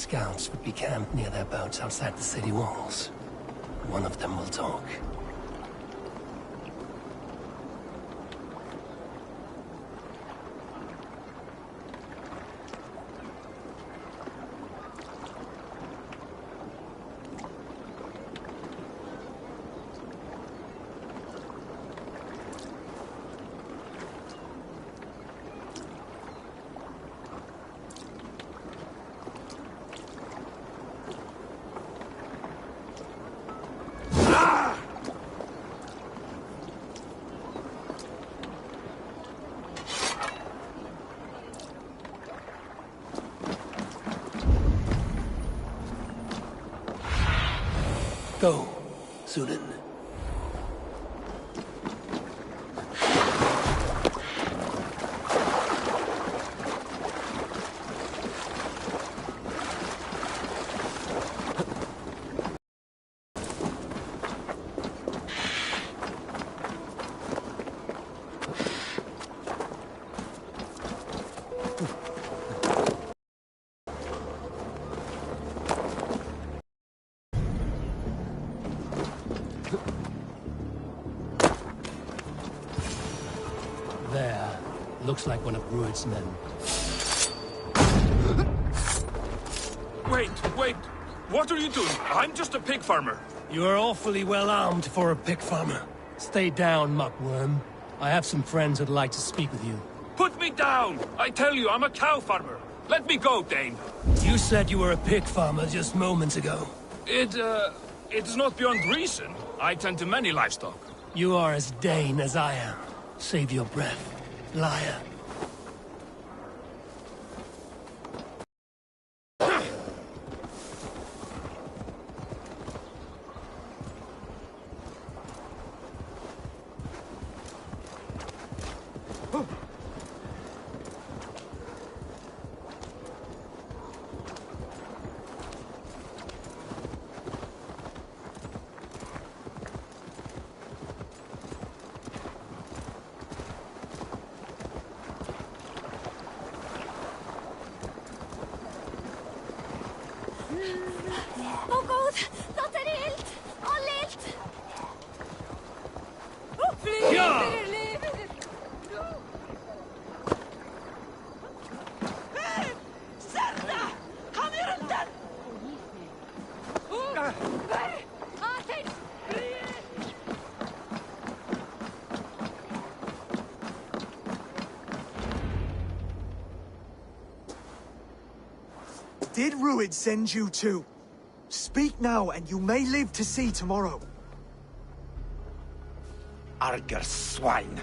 scouts would be camped near their boats outside the city walls. One of them will talk. Go, Sunan. There. Looks like one of Rued's men. Wait! What are you doing? I'm just a pig farmer. You are awfully well armed for a pig farmer. Stay down, muckworm. I have some friends who'd like to speak with you. Put me down! I tell you, I'm a cow farmer. Let me go, Dane. You said you were a pig farmer just moments ago. It is not beyond reason. I tend to many livestock. You are as Dane as I am. Save your breath, liar. Å god, datter er ilt! Alle ilt! Hei! Serda! Han er rundt den! Hei! Aten! Did Rued send you too? Speak now, and you may live to see tomorrow. Arger swine.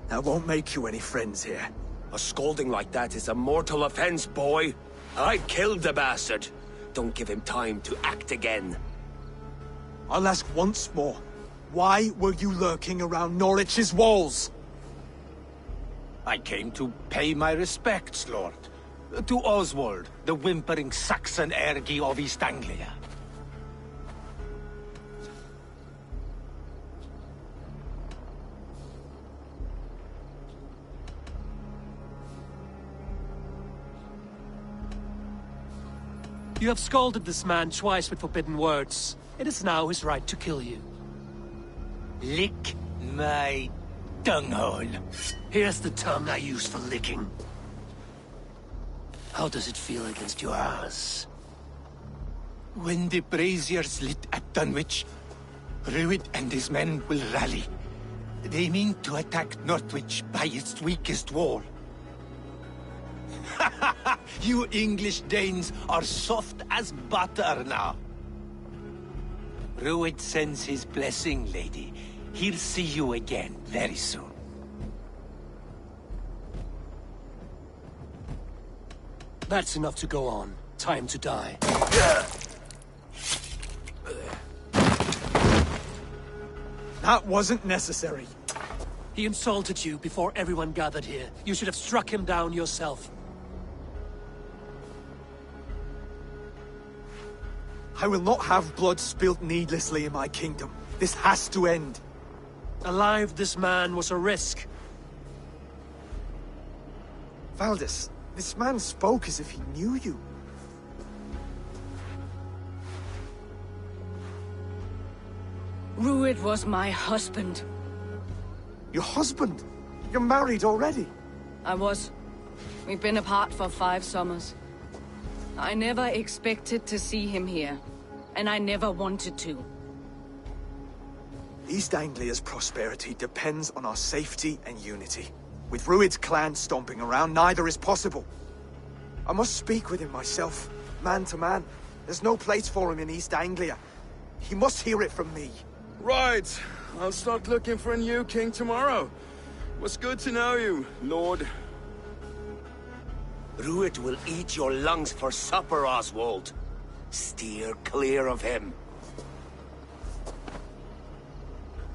That won't make you any friends here. A scolding like that is a mortal offense, boy. I killed the bastard. Don't give him time to act again. I'll ask once more. Why were you lurking around Norwich's walls? I came to pay my respects, Lord. To Oswald, the whimpering Saxon ergi of East Anglia. You have scolded this man twice with forbidden words. It is now his right to kill you. Lick my dunghole. Here's the tongue I use for licking. How does it feel against your ass? When the braziers lit at Dunwich, Rued and his men will rally. They mean to attack Northwich by its weakest wall. You English Danes are soft as butter now. Rued sends his blessing, lady. He'll see you again very soon. That's enough to go on. Time to die. That wasn't necessary. He insulted you before everyone gathered here. You should have struck him down yourself. I will not have blood spilt needlessly in my kingdom. This has to end. Alive, this man was a risk. Valdis, this man spoke as if he knew you. Rued was my husband. Your husband? You're married already? I was. We've been apart for 5 summers. I never expected to see him here, and I never wanted to. East Anglia's prosperity depends on our safety and unity. With Rued's clan stomping around, neither is possible. I must speak with him myself, man to man. There's no place for him in East Anglia. He must hear it from me. Right. I'll start looking for a new king tomorrow. It was good to know you, Lord. Rued will eat your lungs for supper, Oswald. Steer clear of him.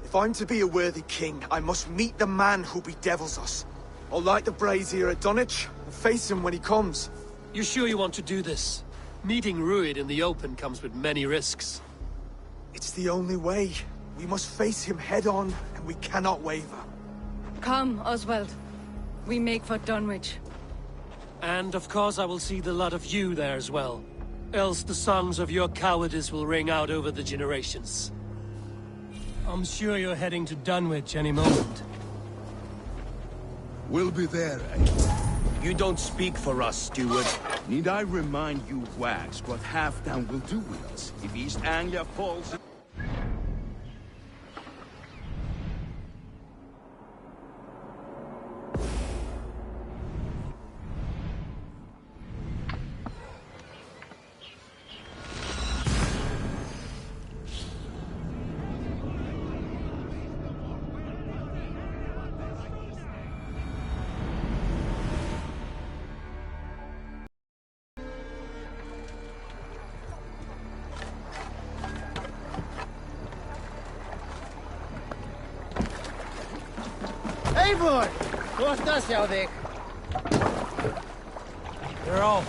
If I'm to be a worthy king, I must meet the man who bedevils us. I'll light the brazier at Dunwich and face him when he comes. You sure you want to do this? Meeting Rued in the open comes with many risks. It's the only way. We must face him head-on, and we cannot waver. Come, Oswald. We make for Dunwich. And of course I will see the lot of you there as well. Else the songs of your cowardice will ring out over the generations. I'm sure you're heading to Dunwich any moment. We'll be there. You don't speak for us, steward. Need I remind you, Wags, what Halfdan will do with us if East Anglia falls? Eivor! Hoe stas hjá þig? They're off.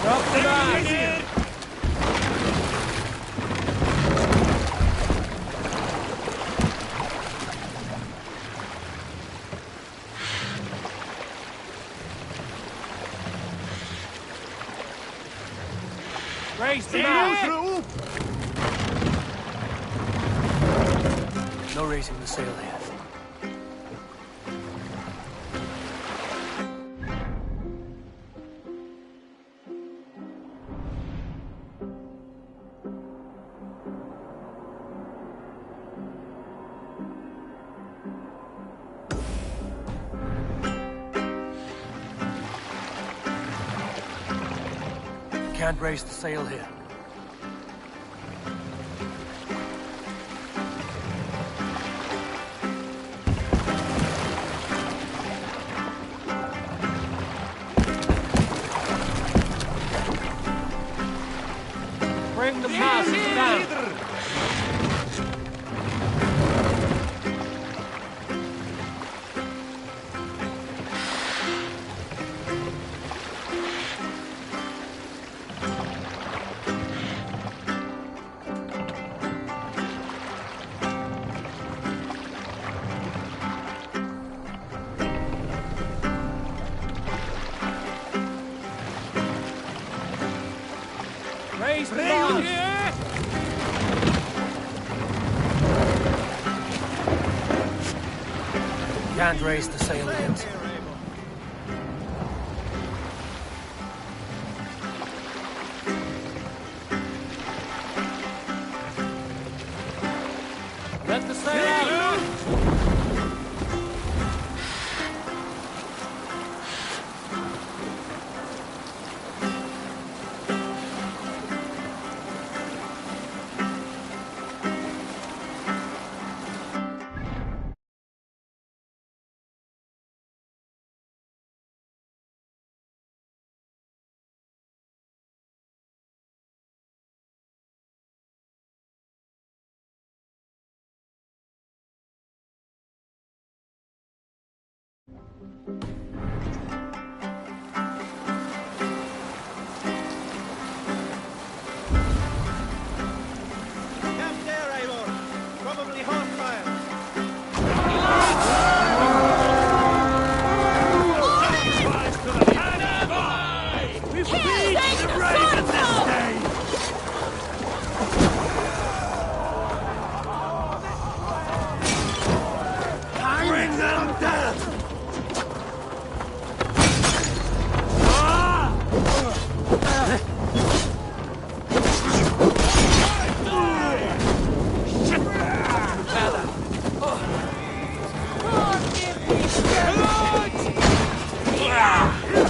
Drop the knife! Raise the mast! No raising the sail yet. Can't raise the sail here. Bring the mast down. Raise the mast! Can't raise the sail yet. Let the sail out! Take the sword now! Bring them down!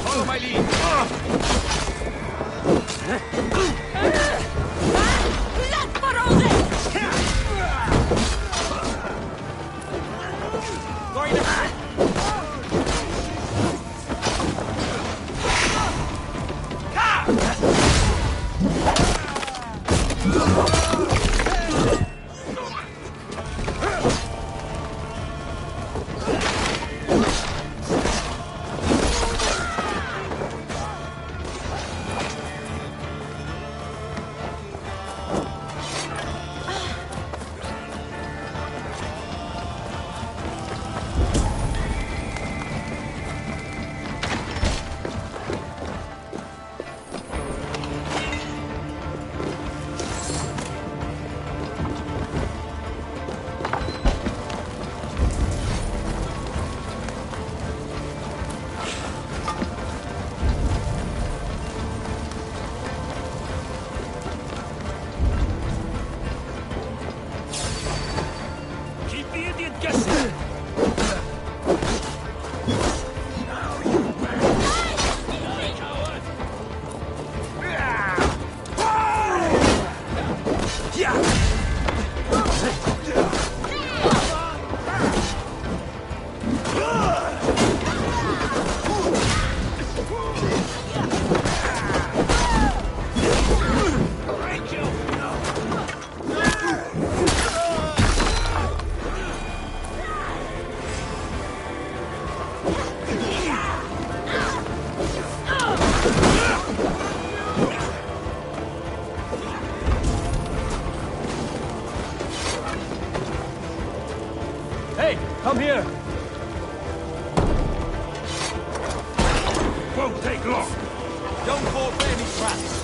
Follow my lead. Blood for all this! Keep the idiot guessing. Hey, come here! Won't take long. Don't fall for any traps!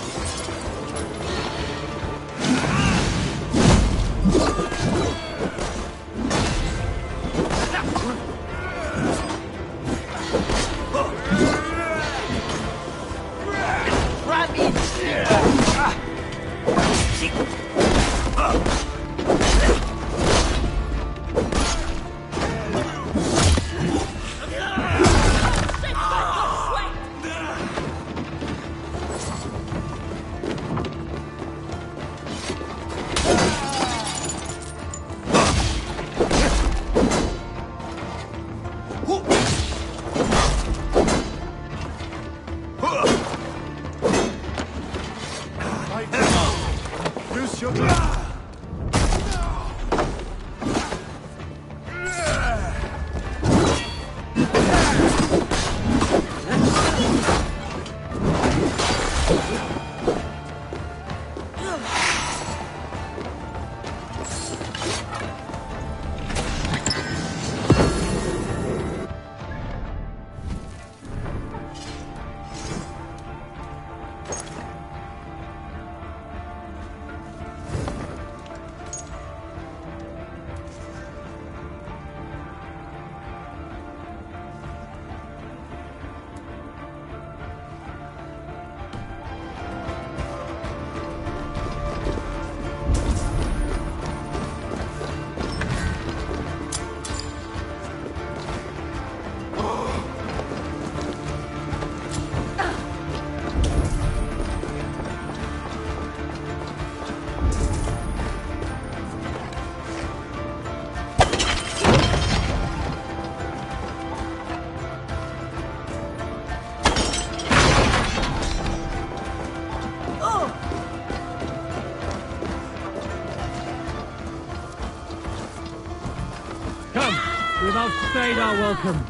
We've outstayed our welcome.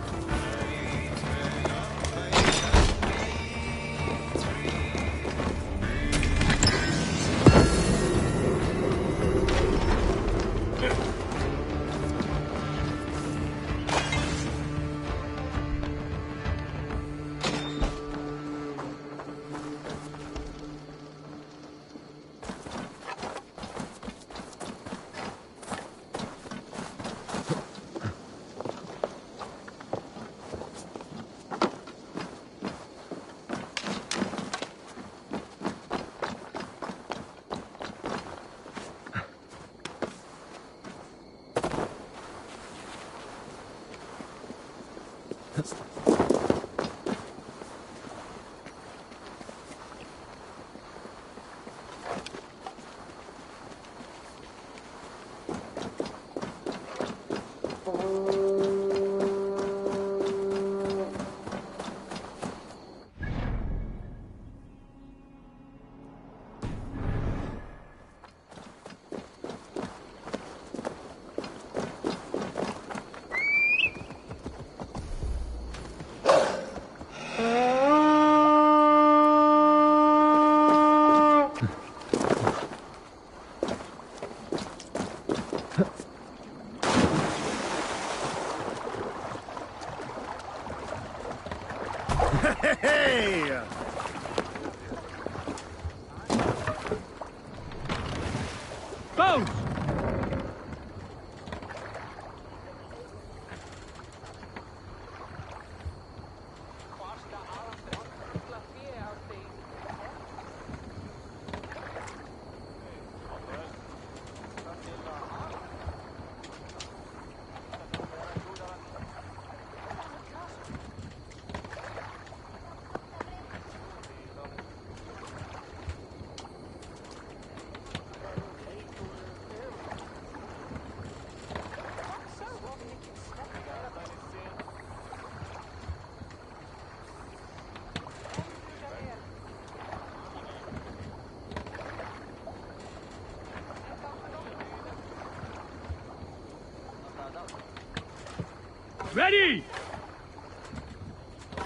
Ready!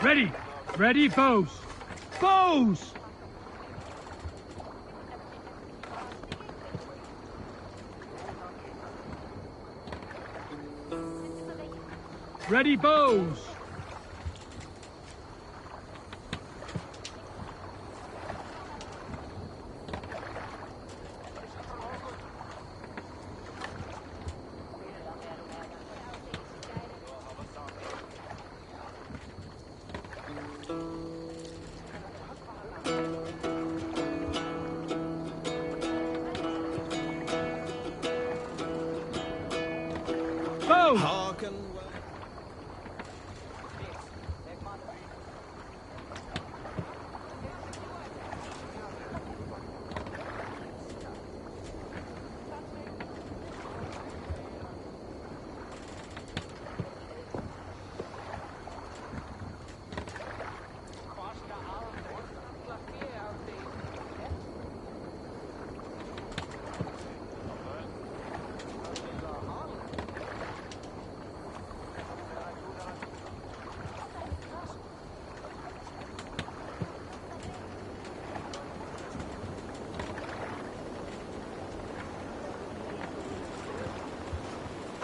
Ready! Ready, foes! Foes! Ready, bows!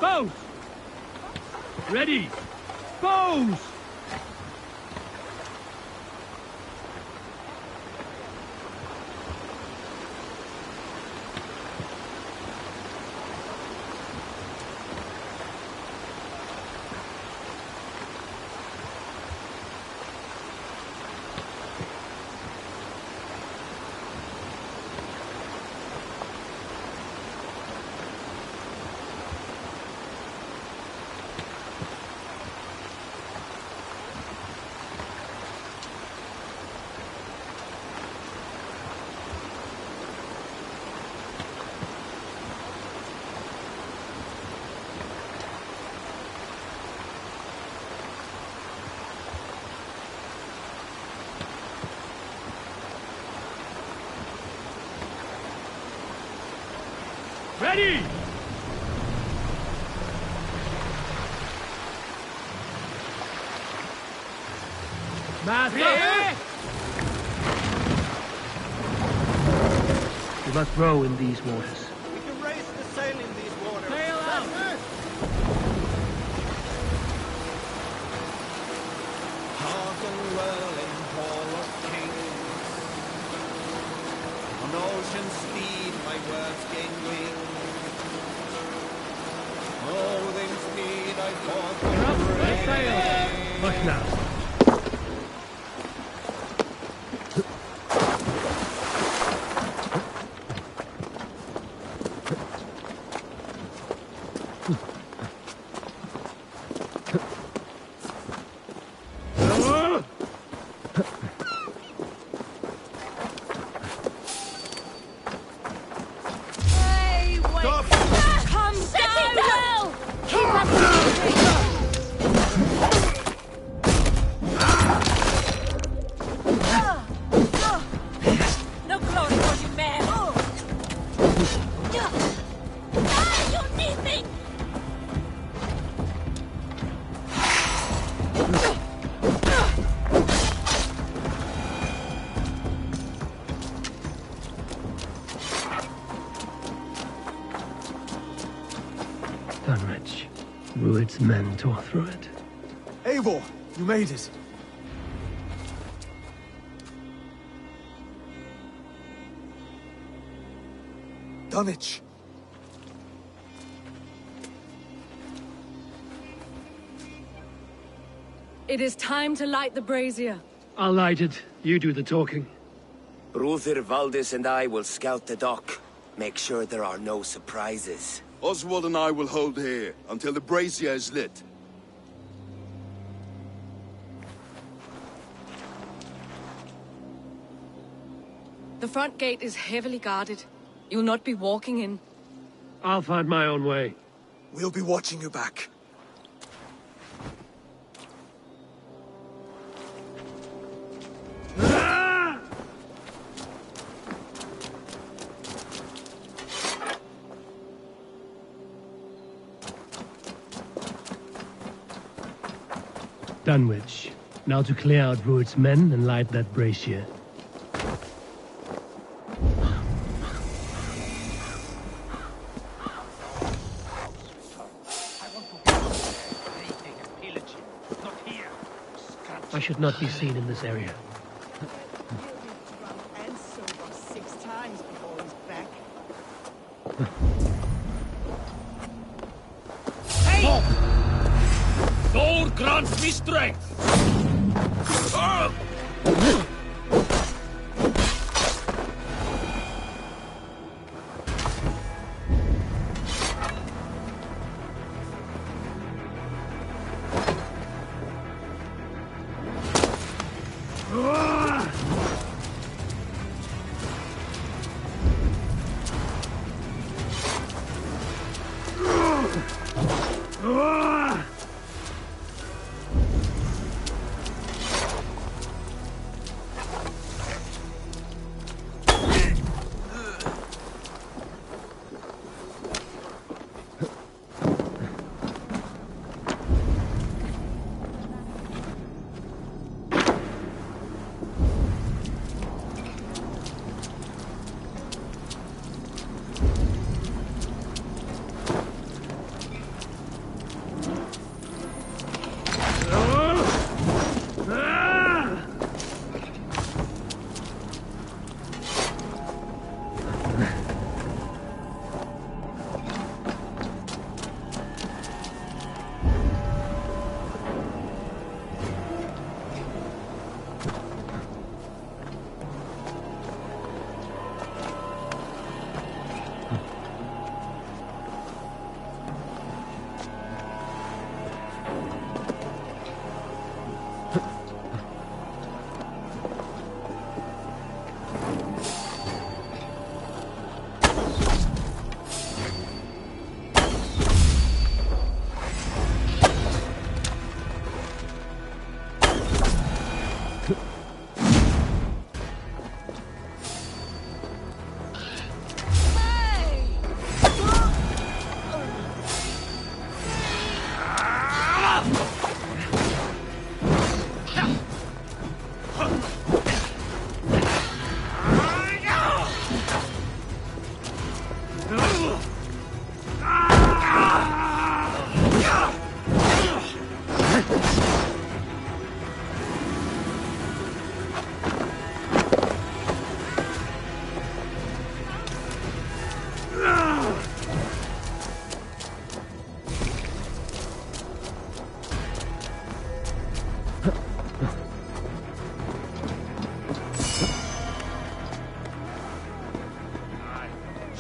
Bows! Ready! Bows! Ready! Master! We must row in these waters. We can raise the sail in these waters. Sail out! Hearken well in Hall of Kings. On ocean speed my words gain wing. Odin's speed I fought We're up, with let's sail! Push now. Hey, wait! Come down! Well! Keep up no glory for you, man! You need me! Dunwich. Rued's men tore through it. Eivor, you made it. Dunwich. It is time to light the brazier. I'll light it. You do the talking. Bruther, Valdis and I will scout the dock. Make sure there are no surprises. Oswald and I will hold here until the brazier is lit. The front gate is heavily guarded. You'll not be walking in. I'll find my own way. We'll be watching you back. Dunwich. Now to clear out Rued's men and light that brazier. I should not be seen in this area. And sober 6 times before he's back. Thor grants me strength!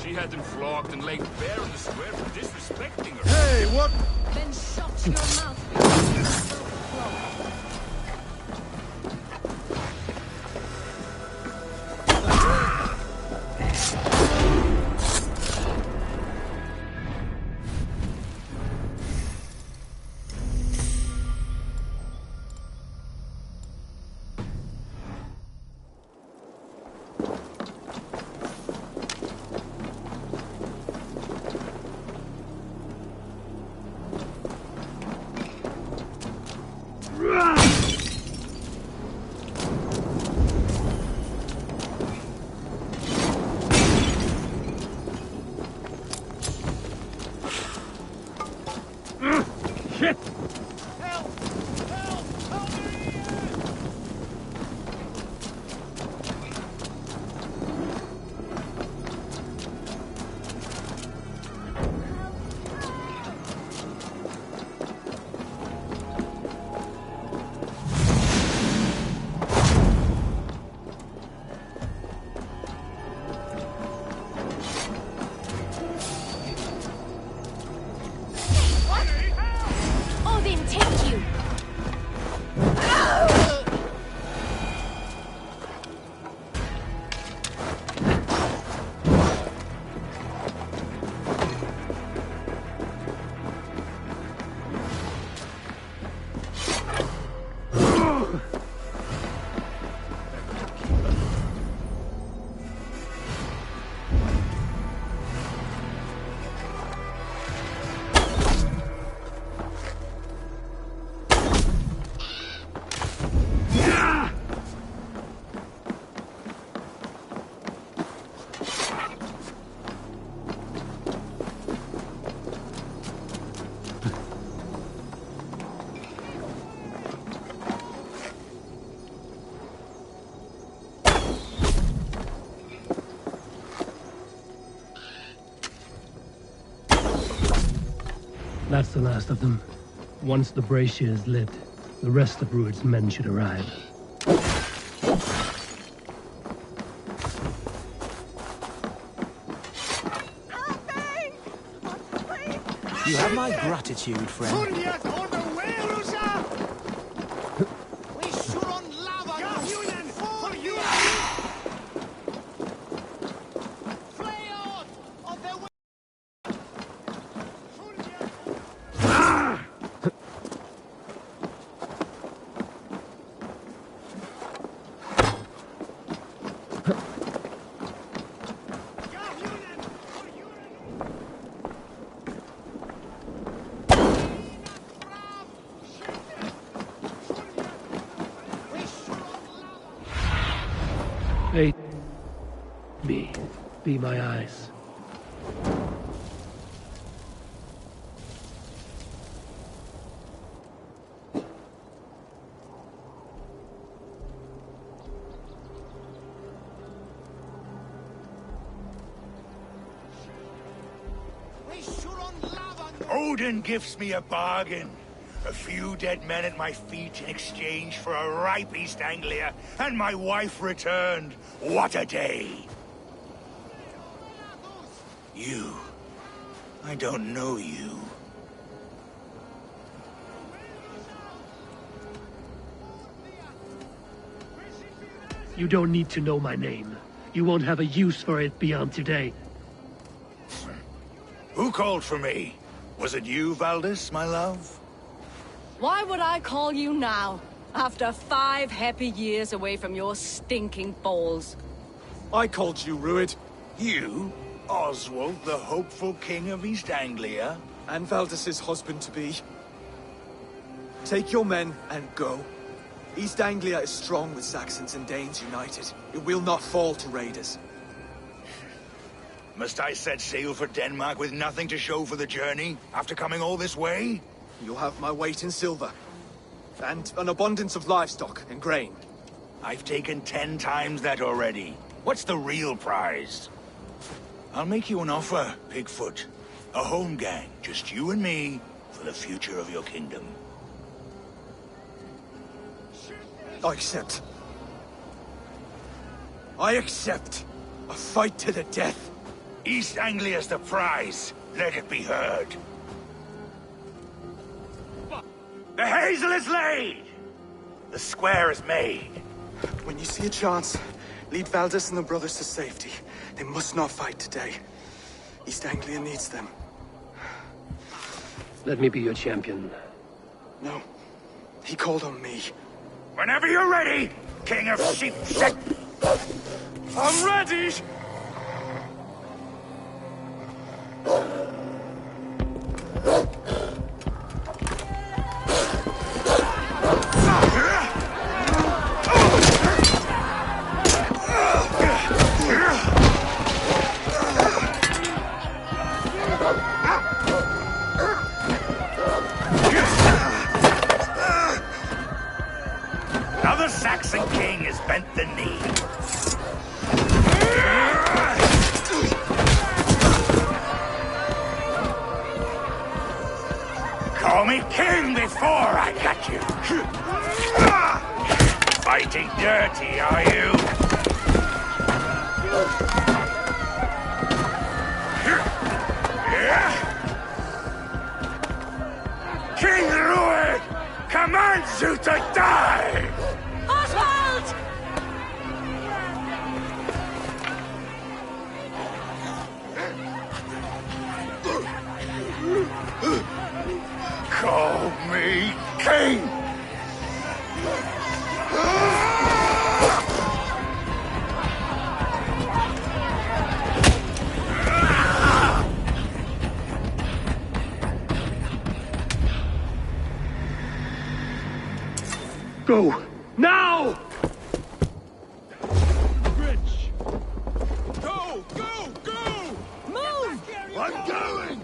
She had him flogged and laid bare on the square for disrespecting her. Hey, what? Then shut your mouth. That's the last of them. Once the brazier is lit, the rest of Rued's men should arrive. You have my gratitude, friend. Hey, be my eyes. Odin gives me a bargain. A few dead men at my feet in exchange for a ripe East Anglia, and my wife returned. What a day! You. I don't know you. You don't need to know my name. You won't have a use for it beyond today. Who called for me? Was it you, Valdis, my love? Why would I call you now, after 5 happy years away from your stinking balls? I called you, Rued. You? Oswald, the hopeful king of East Anglia? And Valdis's husband-to-be. Take your men and go. East Anglia is strong with Saxons and Danes united. It will not fall to raiders. Must I set sail for Denmark with nothing to show for the journey, after coming all this way? You'll have my weight in silver. And an abundance of livestock and grain. I've taken 10 times that already. What's the real prize? I'll make you an offer, Pigfoot. A home gang, just you and me, for the future of your kingdom. I accept. I accept. A fight to the death. East Anglia's the prize. Let it be heard. The hazel is laid! The square is made. When you see a chance, lead Valdis and the brothers to safety. They must not fight today. East Anglia needs them. Let me be your champion. No. He called on me. Whenever you're ready, King of Sheep. I'm ready! Now the Saxon king has bent the knee. Call me king before I got you. Fighting dirty, are you? King Rued commands you to die! Oswald! Call me king! Go! Now! Bridge! Go! Go! Go! Move! I'm going!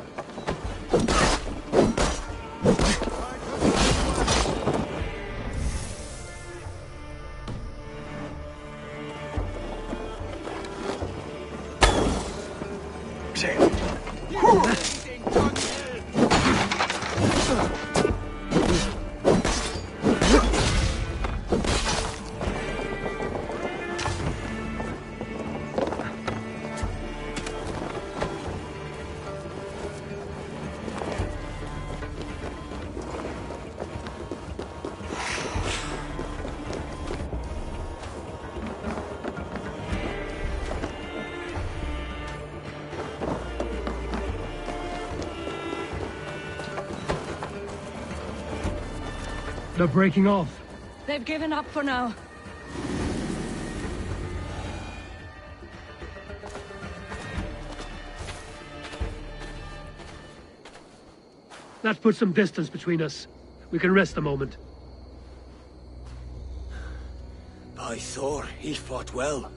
They're breaking off. They've given up for now. That puts some distance between us. We can rest a moment. By Thor, he fought well.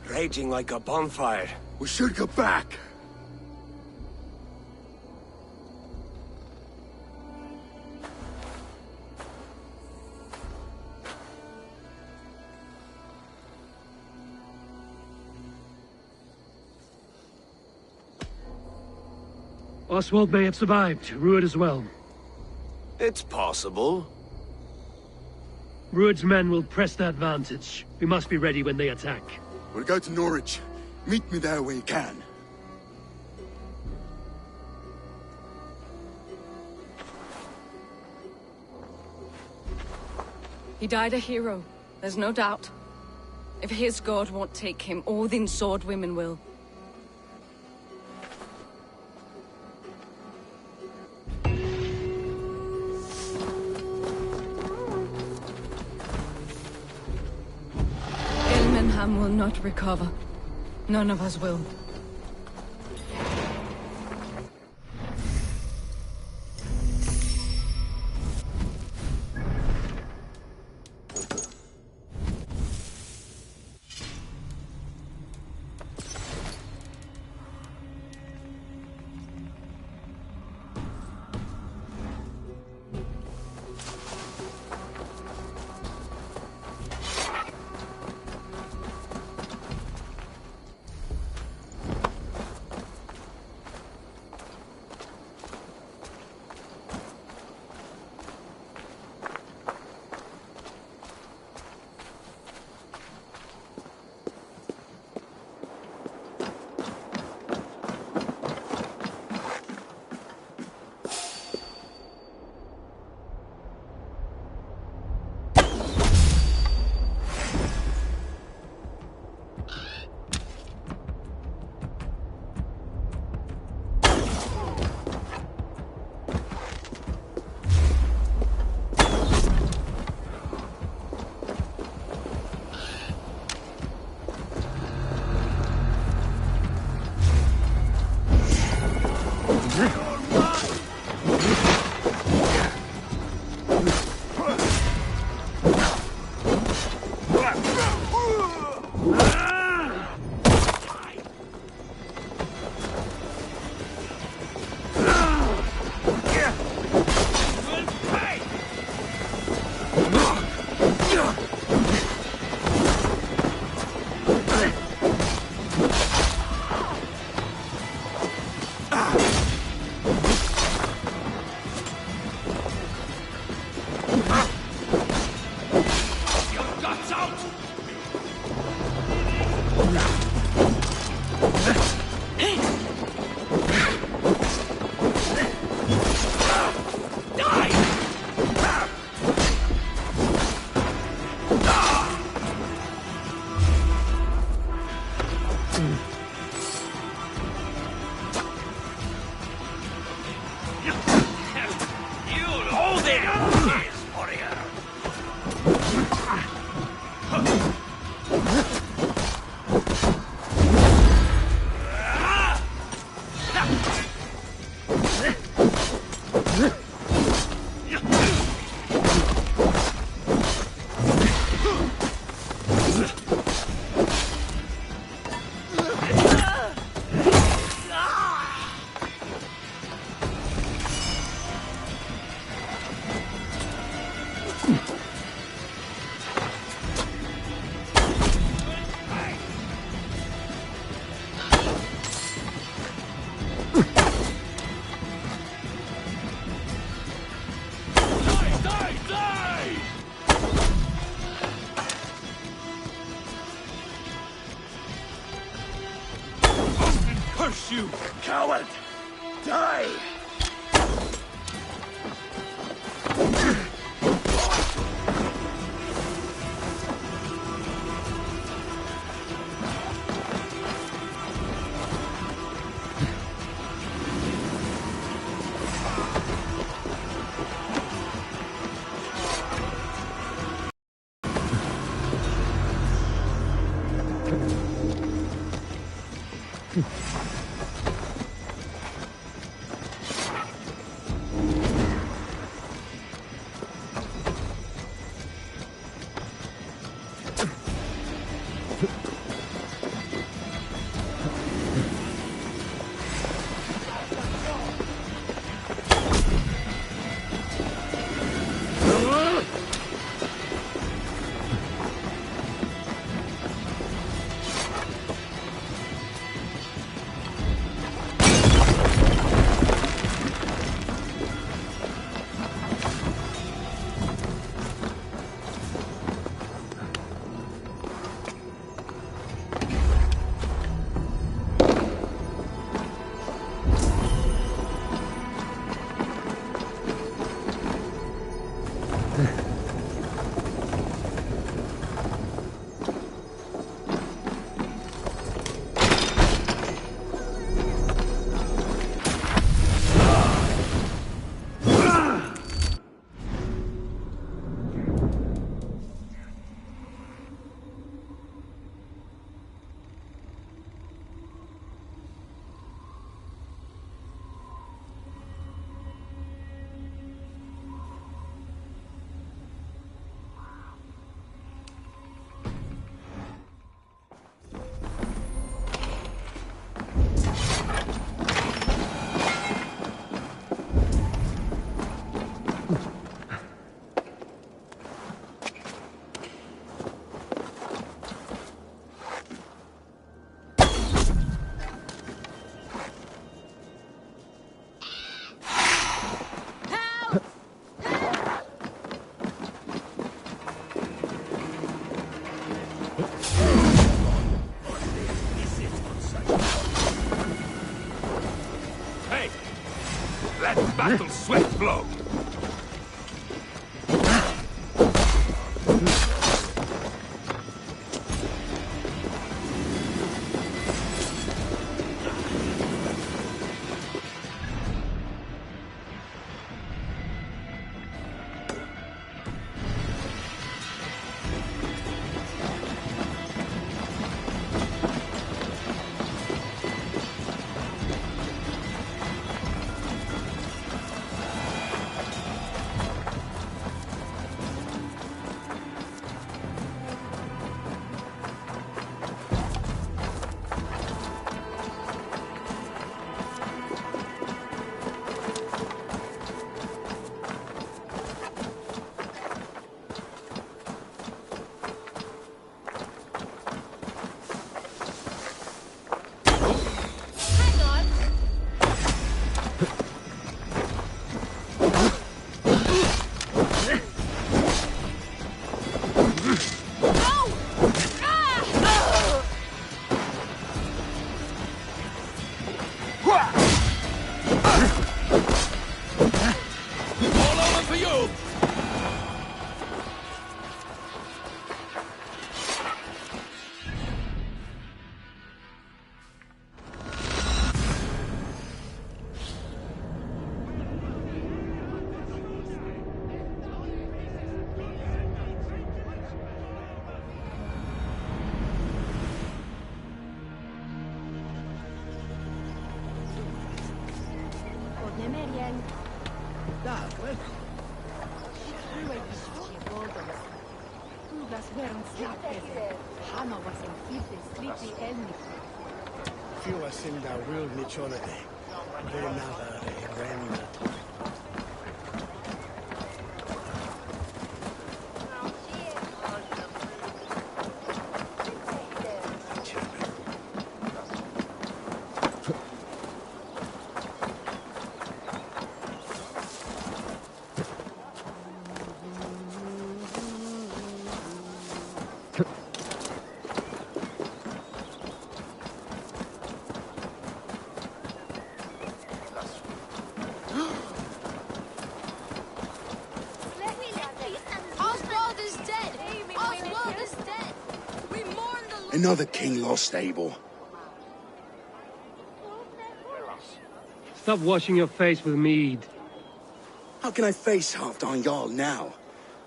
Raging like a bonfire. We should go back. Oswald may have survived, Ruud as well. It's possible. Ruud's men will press the advantage. We must be ready when they attack. We'll go to Norwich. Meet me there where you can. He died a hero, there's no doubt. If his god won't take him, Odin's sword women will. Will not recover. None of us will. You coward! Die! Let battle sweat flow! Fylla sin där rullnichonade. Renavare, renna. Another king lost, Abel. Stop washing your face with mead. How can I face Halfdan Jarl now?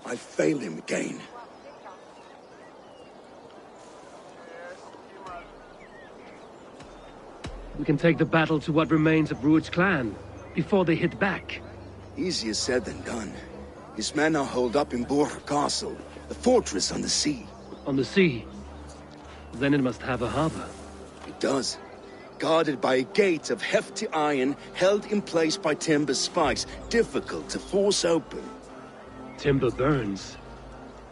I've failed him again. We can take the battle to what remains of Rued's clan, before they hit back. Easier said than done. His men are holed up in Borg Castle, the fortress on the sea. On the sea? Then it must have a harbor. It does. Guarded by a gate of hefty iron, held in place by timber spikes, difficult to force open. Timber burns.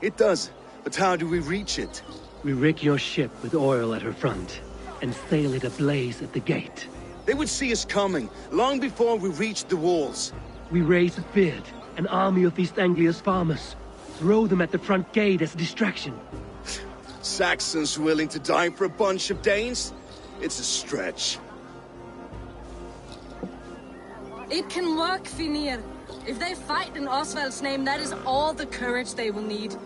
It does, but how do we reach it? We rig your ship with oil at her front, and sail it ablaze at the gate. They would see us coming, long before we reached the walls. We raise a beard, an army of East Anglia's farmers. Throw them at the front gate as a distraction. Saxons willing to die for a bunch of Danes? It's a stretch. It can work, Finir. If they fight in Oswald's name, that is all the courage they will need.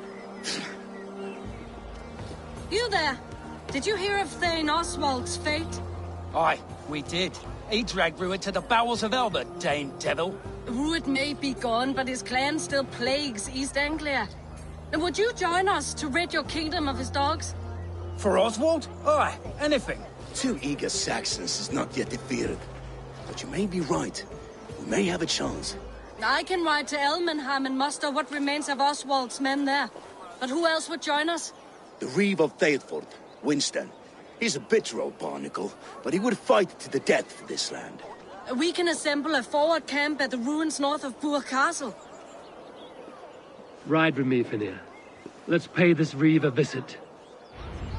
You there! Did you hear of Thane Oswald's fate? Aye, we did. He dragged Rued to the bowels of hell, the Dane devil. Rued may be gone, but his clan still plagues East Anglia. And would you join us to rid your kingdom of his dogs? For Oswald? Aye, anything. 2 eager Saxons is not yet defeated. But you may be right. We may have a chance. I can ride to Elmenham and muster what remains of Oswald's men there. But who else would join us? The Reeve of Thetford, Winston. He's a bitter old barnacle, but he would fight to the death for this land. We can assemble a forward camp at the ruins north of Burg Castle. Ride with me, Finir. Let's pay this Reeve a visit.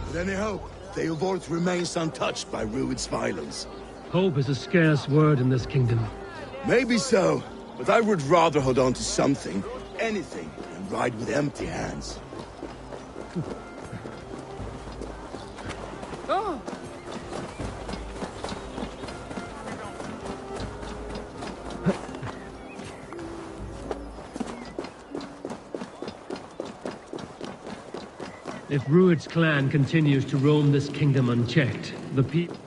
With any hope, Theodort remains untouched by Rued's violence. Hope is a scarce word in this kingdom. Maybe so, but I would rather hold on to something, anything, than ride with empty hands. Oh! If Rued's clan continues to roam this kingdom unchecked, the people...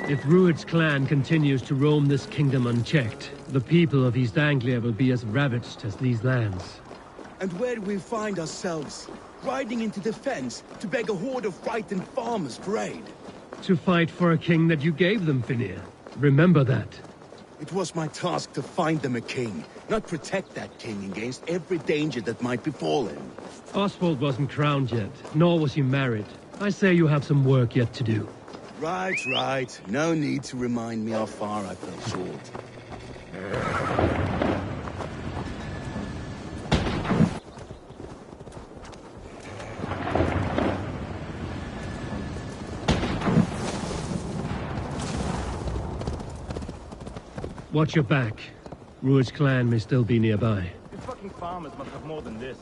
If Rued's clan continues to roam this kingdom unchecked, the people of East Anglia will be as ravaged as these lands. And where do we find ourselves? Riding into defense to beg a horde of frightened farmers for aid. To fight for a king that you gave them, Finir. Remember that. It was my task to find them a king, not protect that king against every danger that might befall him. Oswald wasn't crowned yet, nor was he married. I say you have some work yet to do. Right. No need to remind me how far I fell short. Watch your back. Rued's clan may still be nearby. You fucking farmers must have more than this.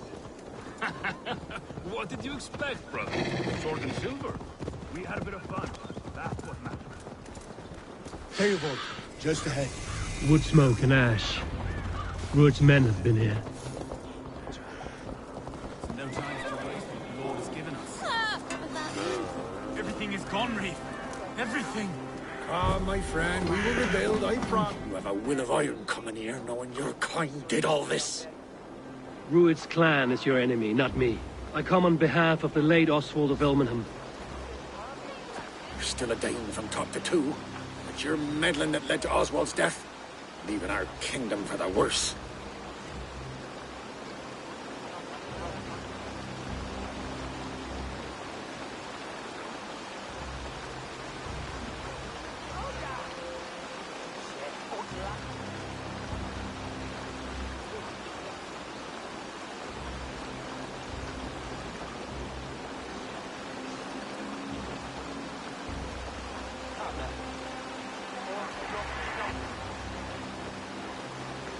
What did you expect, brother? Sword and silver? We had a bit of fun. That's what matters. Theobald, just ahead. Wood smoke and ash. Rued's men have been here. No time to waste what the Lord has given us. Everything is gone, Reeve. Everything. Ah, my friend, we will rebuild, I promise. You have a will of iron coming here, knowing your kind did all this. Rued's clan is your enemy, not me. I come on behalf of the late Oswald of Elmenham. You're still a Dane from top to two. It's your meddling that led to Oswald's death, leaving our kingdom for the worse.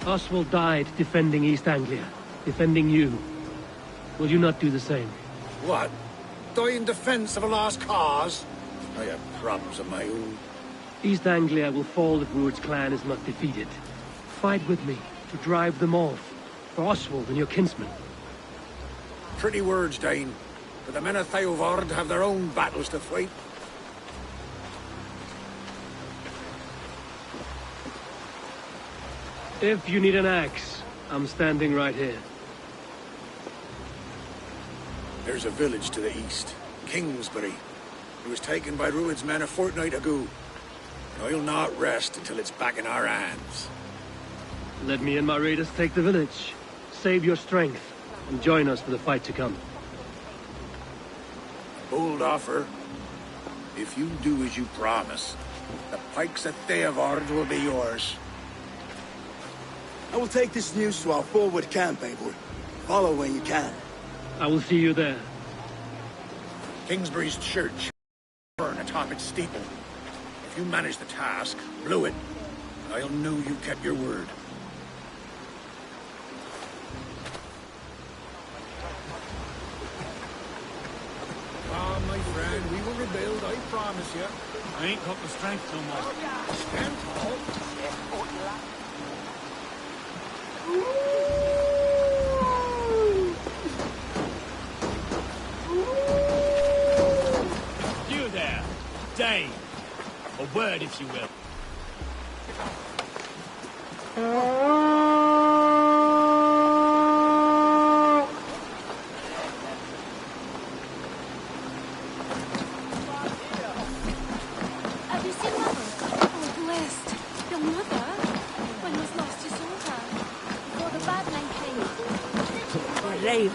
Oswald died defending East Anglia, defending you. Will you not do the same? What? Die in defense of a lost cause? I have problems of my own. East Anglia will fall if Rued's clan is not defeated. Fight with me to drive them off, for Oswald and your kinsmen. Pretty words, Dane. But the men of Theovard have their own battles to fight. If you need an axe, I'm standing right here. There's a village to the east, Kingsbury. It was taken by Rued's men a fortnight ago. And I'll not rest until it's back in our hands. Let me and my raiders take the village. Save your strength, and join us for the fight to come. Bold offer. If you do as you promise, the pikes at Theodord will be yours. I will take this news to our forward camp, Eivor. Follow when you can. I will see you there. Kingsbury's church burn atop its steeple. If you manage the task, blew it, I'll know you kept your word. Ah, my friend, we will rebuild, I promise you. I ain't got the strength no more. Stand tall. You there, Dane. A word, if you will. Have you seen Mother? Oh, blessed. Your mother? When was last you saw her? Before the bad man came. Brave.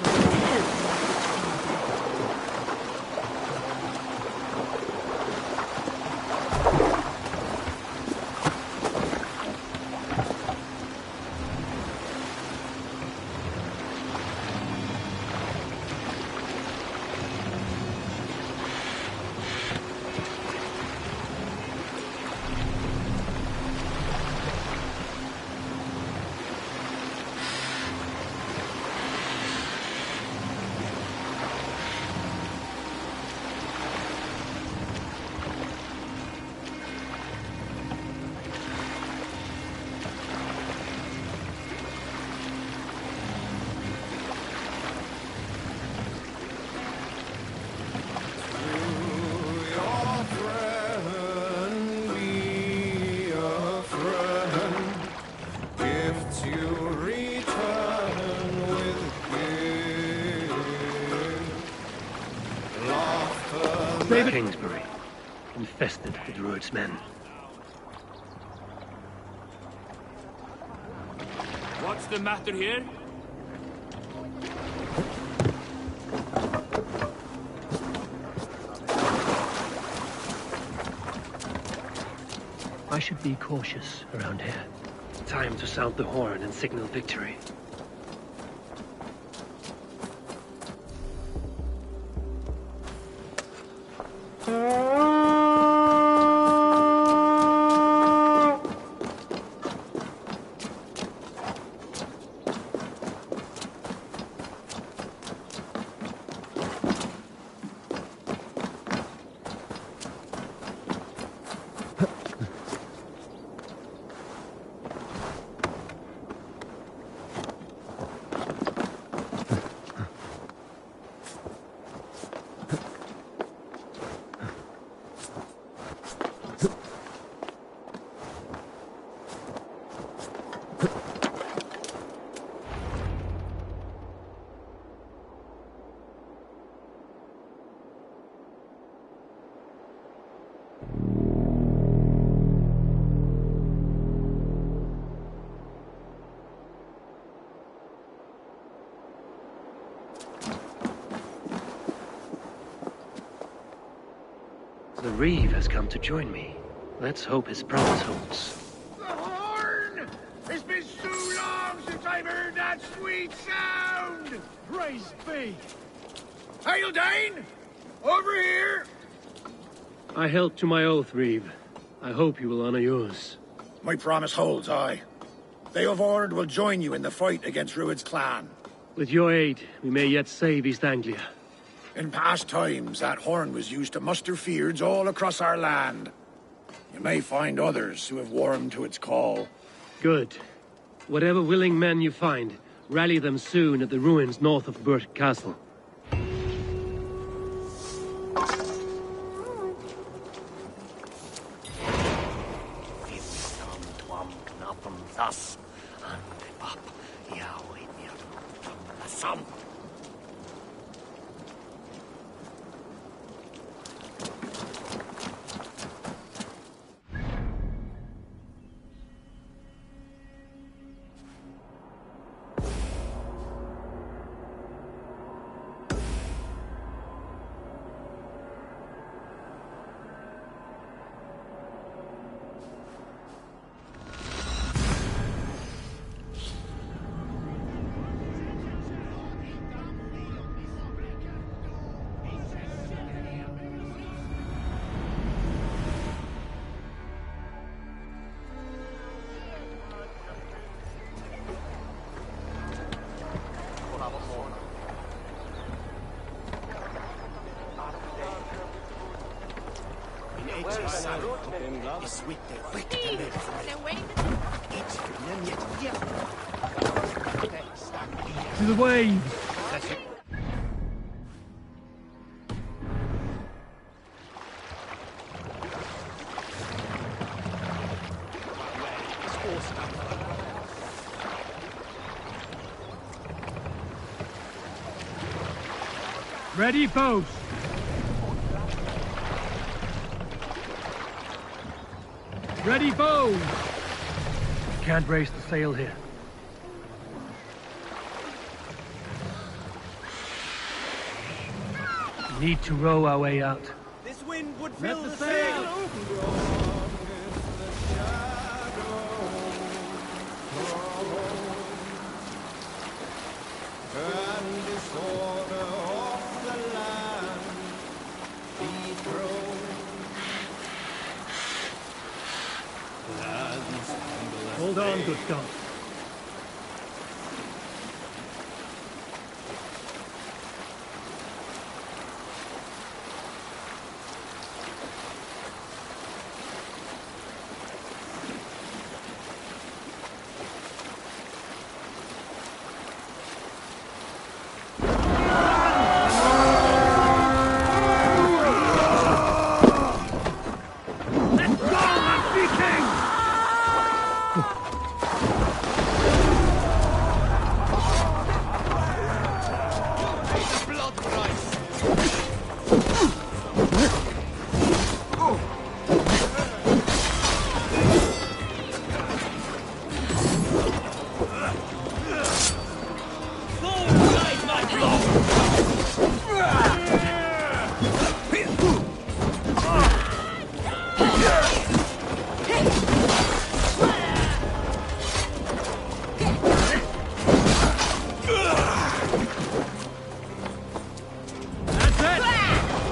Kingsbury, infested with Rued's men. What's the matter here? I should be cautious around here. Time to sound the horn and signal victory. The Reeve has come to join me. Let's hope his promise holds. The horn! It's been so long since I've heard that sweet sound! Praise be! Hail, Dane! Over here! I held to my oath, Reeve. I hope you will honor yours. My promise holds, aye. Theodord will join you in the fight against Rued's clan. With your aid, we may yet save East Anglia. In past times, that horn was used to muster fyrds all across our land. You may find others who have warmed to its call. Good. Whatever willing men you find, rally them soon at the ruins north of Burt Castle. To the waves! Ready, boats! Ready, bows! Can't raise the sail here. Need to row our way out. This wind would Let fill the the sail! sail. And disorder of the land be thrown. Hold on, good God.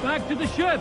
Back to the ship!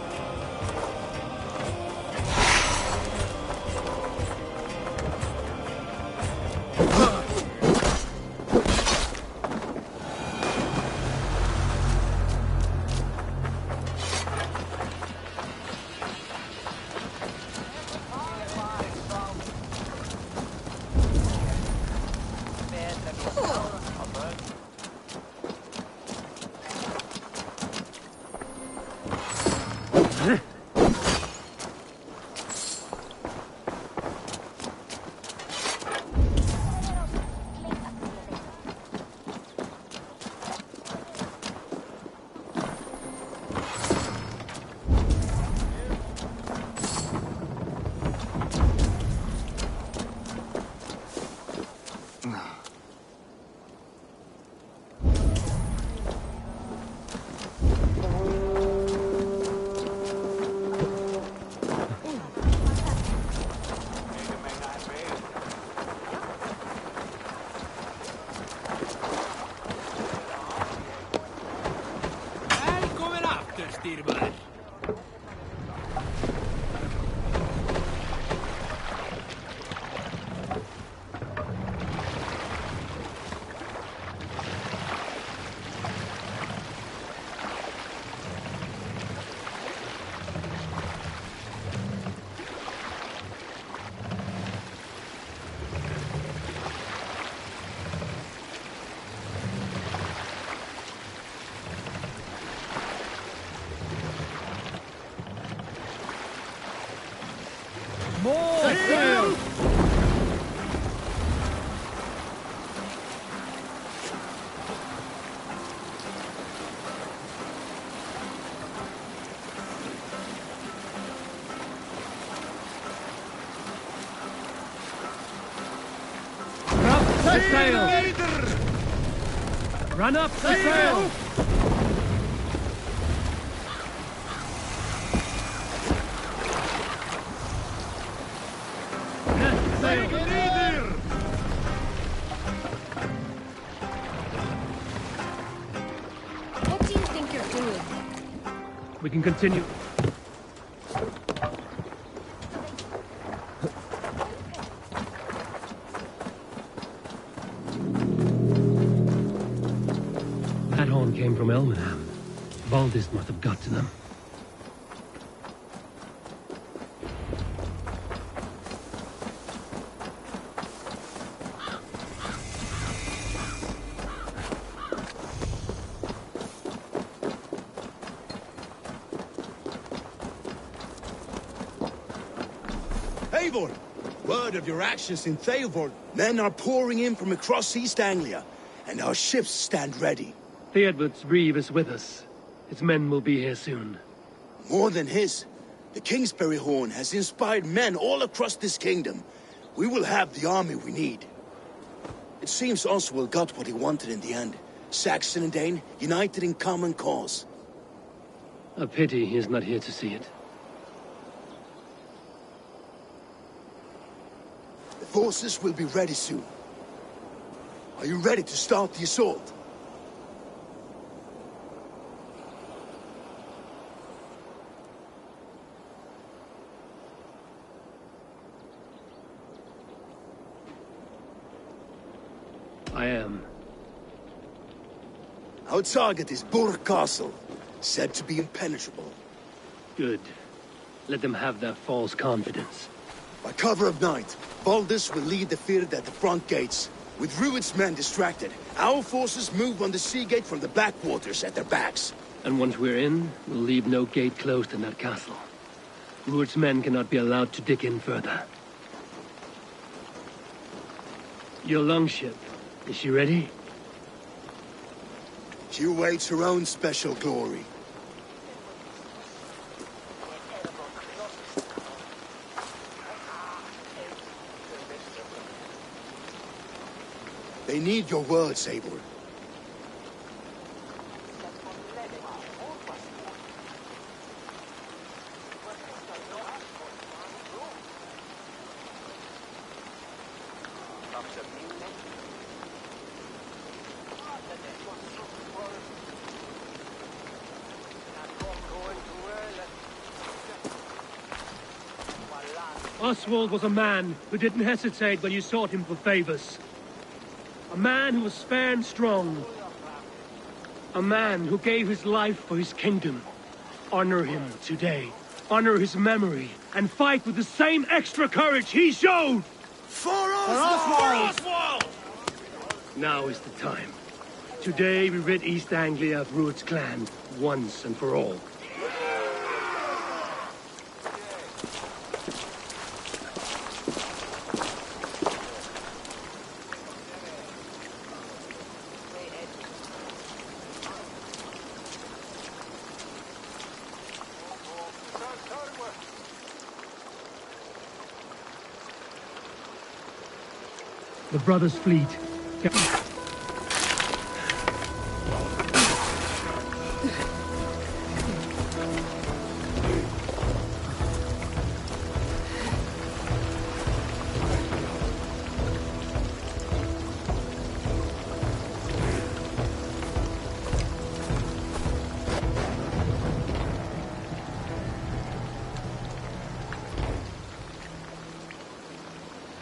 More sail! Up the sail! Run up the sail! What do you think you're doing? We can continue. That horn came from Elmenham. Valdis must have got to them. Eivor! Word of your actions in Theodor. Men are pouring in from across East Anglia, and our ships stand ready. Theodward's reeve is with us. His men will be here soon. More than his. The Kingsbury Horn has inspired men all across this kingdom. We will have the army we need. It seems Oswald got what he wanted in the end. Saxon and Dane, united in common cause. A pity he is not here to see it. The forces will be ready soon. Are you ready to start the assault? I am. Our target is Burg Castle, said to be impenetrable. Good. Let them have their false confidence. By cover of night, Baldus will lead the field at the front gates. With Rued's men distracted, our forces move on the sea gate from the backwaters at their backs. And once we're in, we'll leave no gate closed in that castle. Rued's men cannot be allowed to dig in further. Your longship, is she ready? She awaits her own special glory. They need your words, Eivor. Oswald was a man who didn't hesitate when you sought him for favors. A man who was fair and strong. A man who gave his life for his kingdom. Honor him today. Honor his memory. And fight with the same extra courage he showed! For Oswald! For Oswald! Now is the time. Today we rid East Anglia of Rued's clan, once and for all. The brothers' fleet.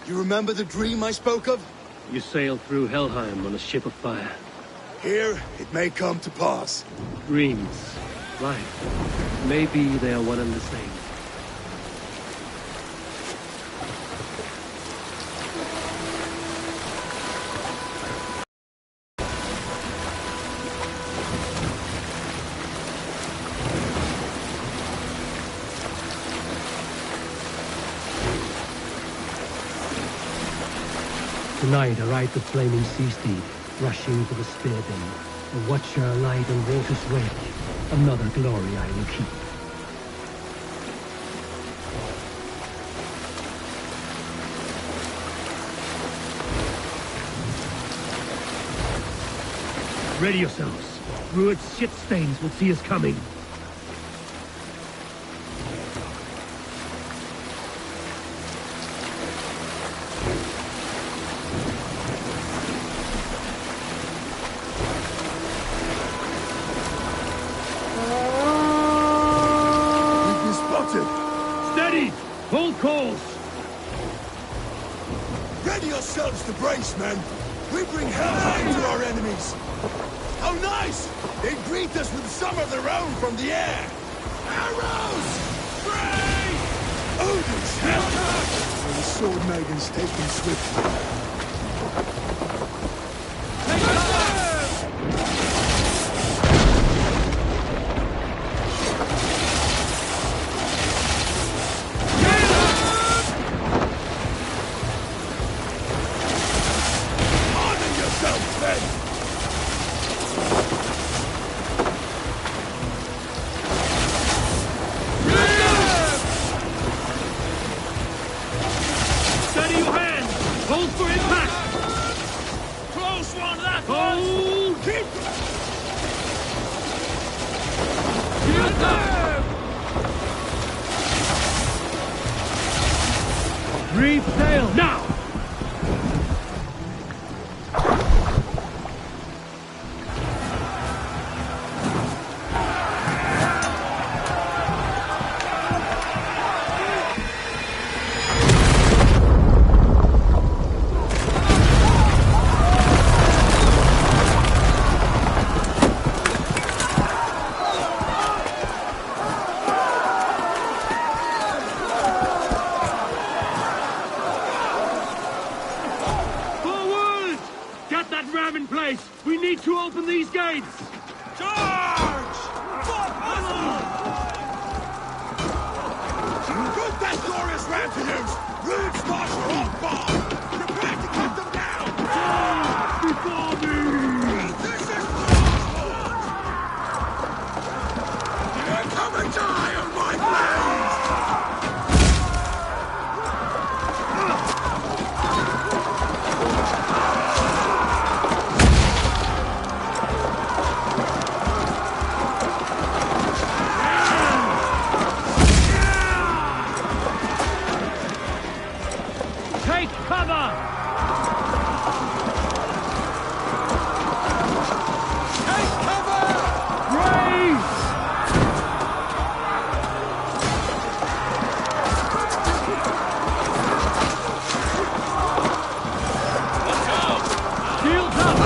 You remember the dream I spoke of? You sailed through Helheim on a ship of fire. Here, it may come to pass. Dreams. Life. Maybe they are one and the same. Tonight I ride the flaming sea steed, rushing to the spear bend. A watcher light on water's wake. Another glory I will keep. Ready yourselves. Rued's shit stains will see us coming. Hold course! Ready yourselves to brace, men! We bring hellfire to our enemies! How nice! They greet us with some of their own from the air! Arrows! Brace! Odin's hell! And the sword maidens taken swiftly. Reef sail now! We need to open these gates! Charge! Good that glorious ram to use! Rude spots are on fire! Prepare to cut them down! Before me! This is Here come and die on my blade! Take cover! Take cover! Raise! Shields up!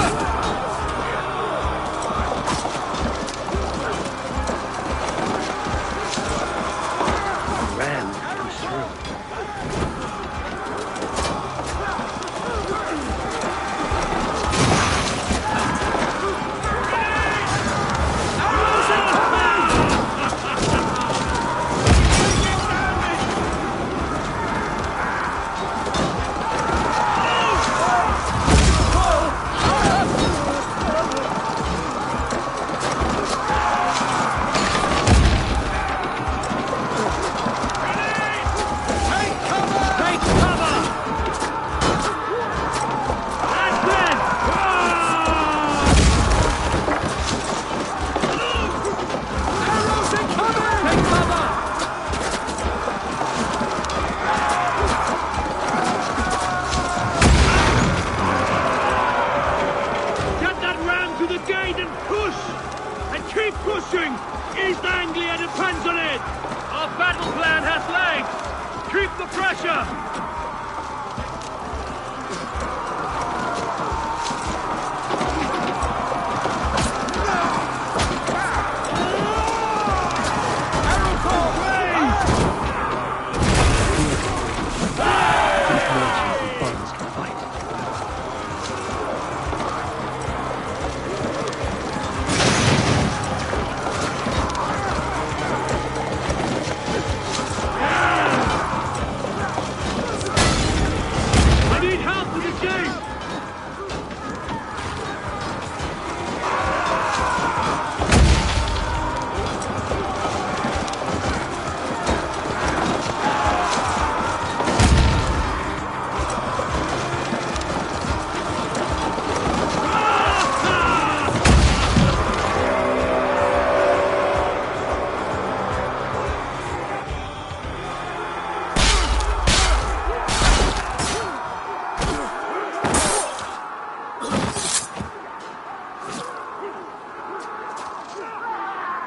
Ram comes through. Keep pushing! East Anglia depends on it! Our battle plan has legs! Keep the pressure!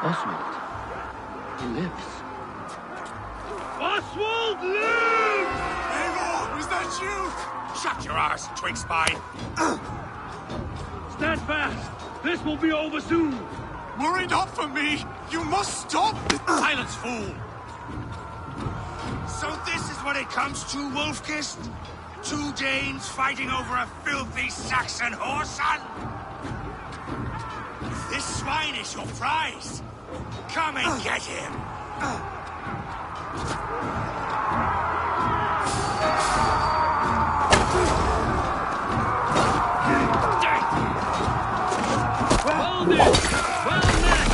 Oswald. He lives. Oswald lives! Eivor, is that you? Shut your arse, twig spine. Stand fast! This will be over soon! Worry not for me! You must stop! Silence, fool! So this is what it comes to, Wolfkist? 2 Danes fighting over a filthy Saxon whoreson? This swine is your prize! Come and get him! Hold it! Well met!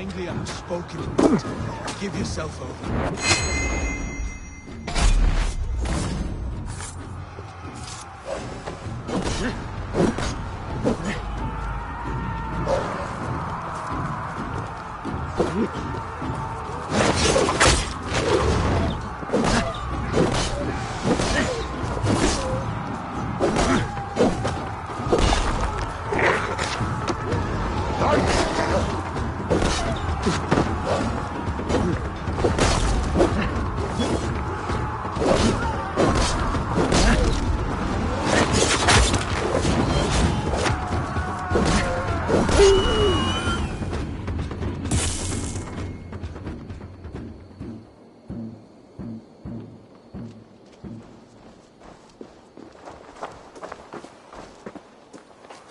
Anglia have spoken. Give yourself over.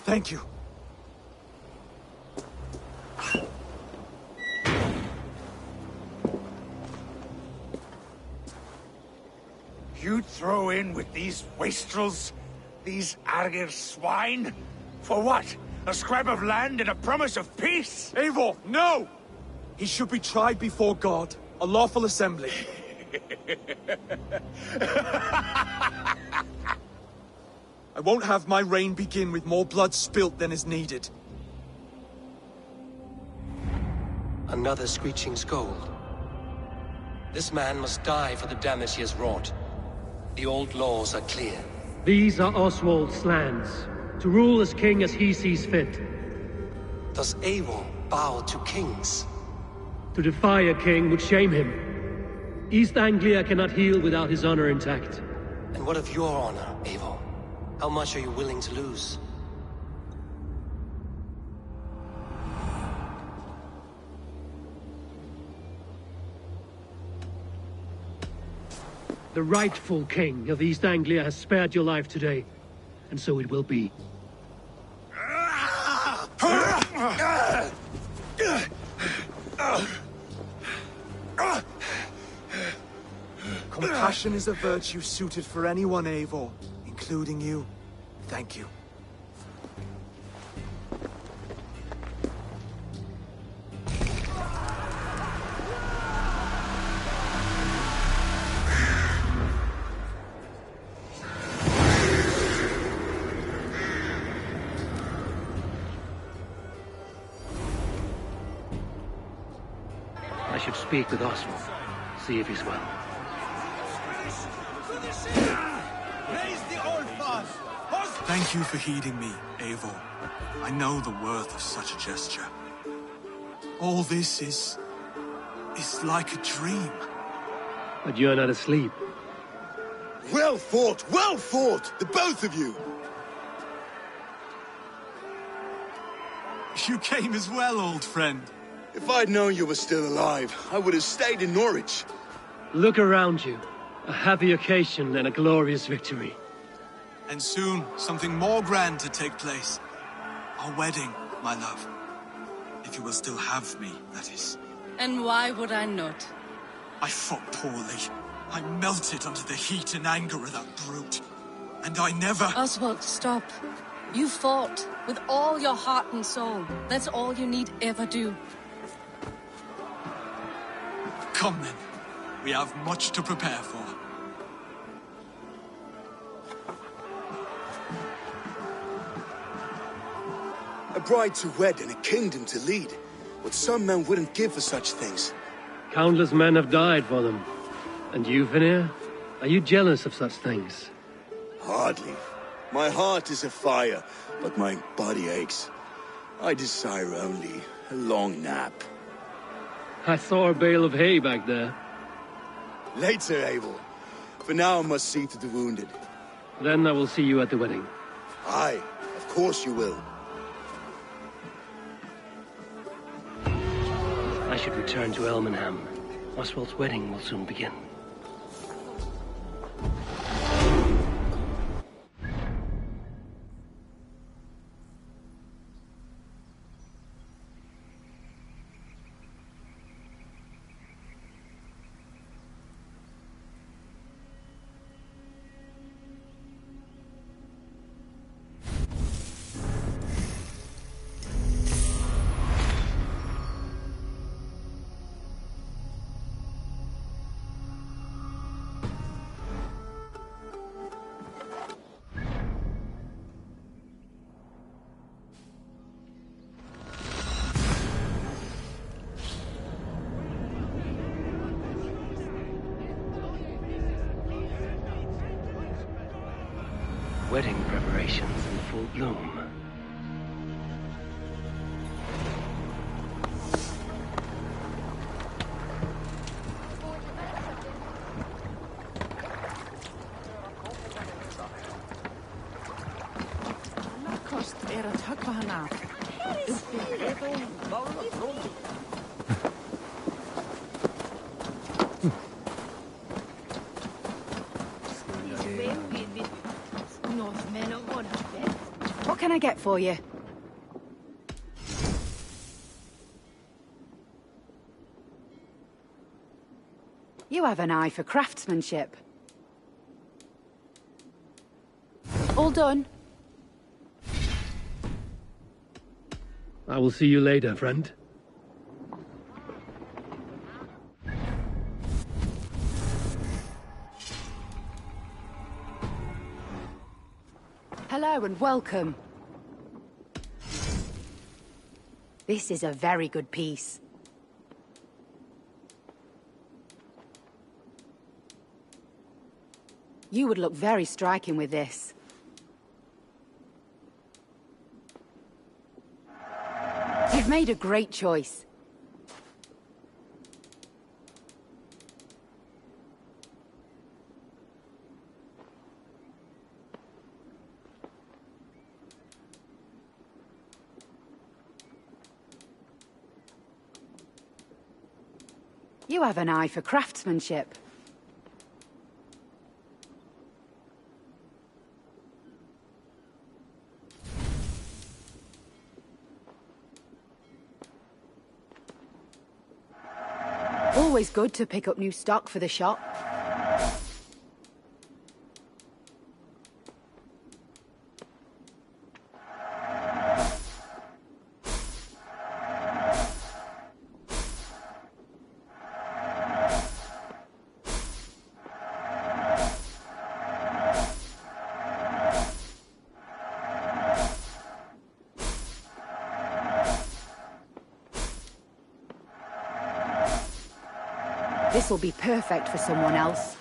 Thank you. You throw in with these wastrels? These Argir swine? For what? A scrap of land and a promise of peace? Eivor, no! He should be tried before God, a lawful assembly. I won't have my reign begin with more blood spilt than is needed. Another screeching scold. This man must die for the damage he has wrought. The old laws are clear. These are Oswald's lands, to rule as king as he sees fit. Does Eivor bow to kings? To defy a king would shame him. East Anglia cannot heal without his honor intact. And what of your honor, Eivor? How much are you willing to lose? The rightful king of East Anglia has spared your life today, and so it will be. Compassion is a virtue suited for anyone, Eivor, including you. Thank you. I should speak with Oswald, see if he's well. Thank you for heeding me, Eivor. I know the worth of such a gesture. All this is like a dream. But you're not asleep. Well fought, the both of you! You came as well, old friend. If I'd known you were still alive, I would have stayed in Norwich. Look around you. A happy occasion and a glorious victory. And soon, something more grand to take place. Our wedding, my love. If you will still have me, that is. And why would I not? I fought poorly. I melted under the heat and anger of that brute. And I never... Oswald, stop. You fought with all your heart and soul. That's all you need ever do. Come then. We have much to prepare for. A bride to wed and a kingdom to lead. What some men wouldn't give for such things. Countless men have died for them. And you, Vanir? Are you jealous of such things? Hardly. My heart is afire, but my body aches. I desire only a long nap. I saw a bale of hay back there. Later, Eivor. For now I must see to the wounded. Then I will see you at the wedding. Aye, of course you will. I should return to Elmenham. Oswald's wedding will soon begin. Wedding preparations in full bloom. Kost að höggva hann af. What can I get for you? You have an eye for craftsmanship. All done. I will see you later, friend. Hello and welcome. This is a very good piece. You would look very striking with this. You've made a great choice. You have an eye for craftsmanship. Always good to pick up new stock for the shop. This will be perfect for someone else.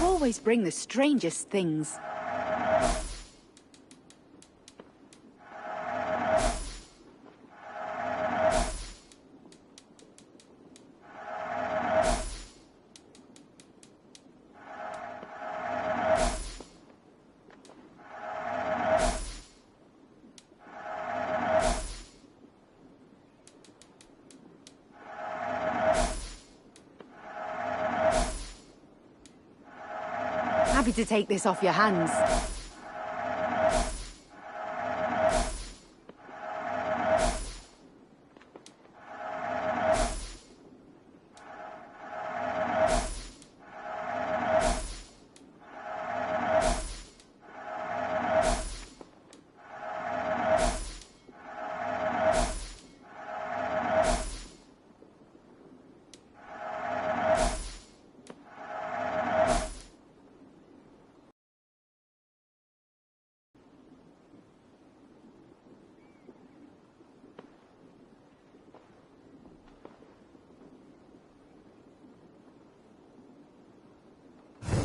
Always bring the strangest things. Happy to take this off your hands.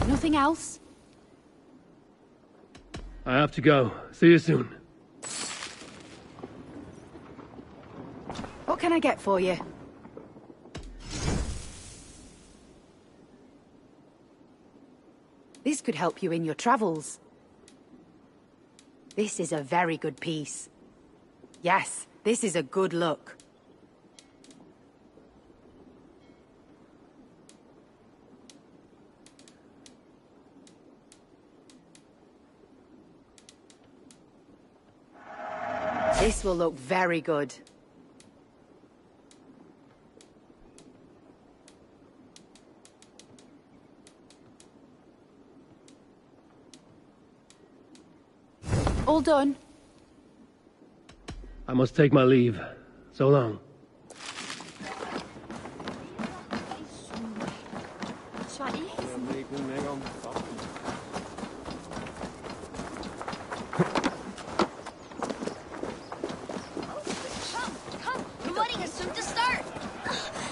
Nothing else? I have to go. See you soon. What can I get for you? This could help you in your travels. This is a very good piece. Yes, this is a good look. This will look very good. All done. I must take my leave. So long. The wedding is soon to start.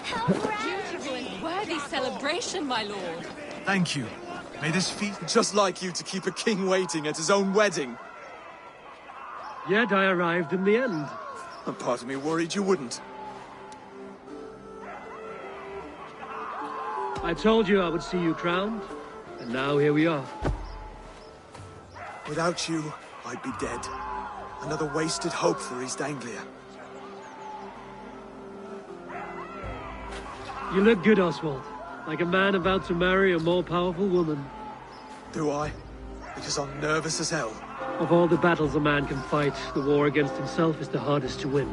How grand! Beautiful and worthy celebration, my lord. Thank you. May this feast... Just like you to keep a king waiting at his own wedding. Yet I arrived in the end. A part of me worried you wouldn't. I told you I would see you crowned, and now here we are. Without you, I'd be dead. Another wasted hope for East Anglia. You look good, Oswald. Like a man about to marry a more powerful woman. Do I? Because I'm nervous as hell. Of all the battles a man can fight, the war against himself is the hardest to win.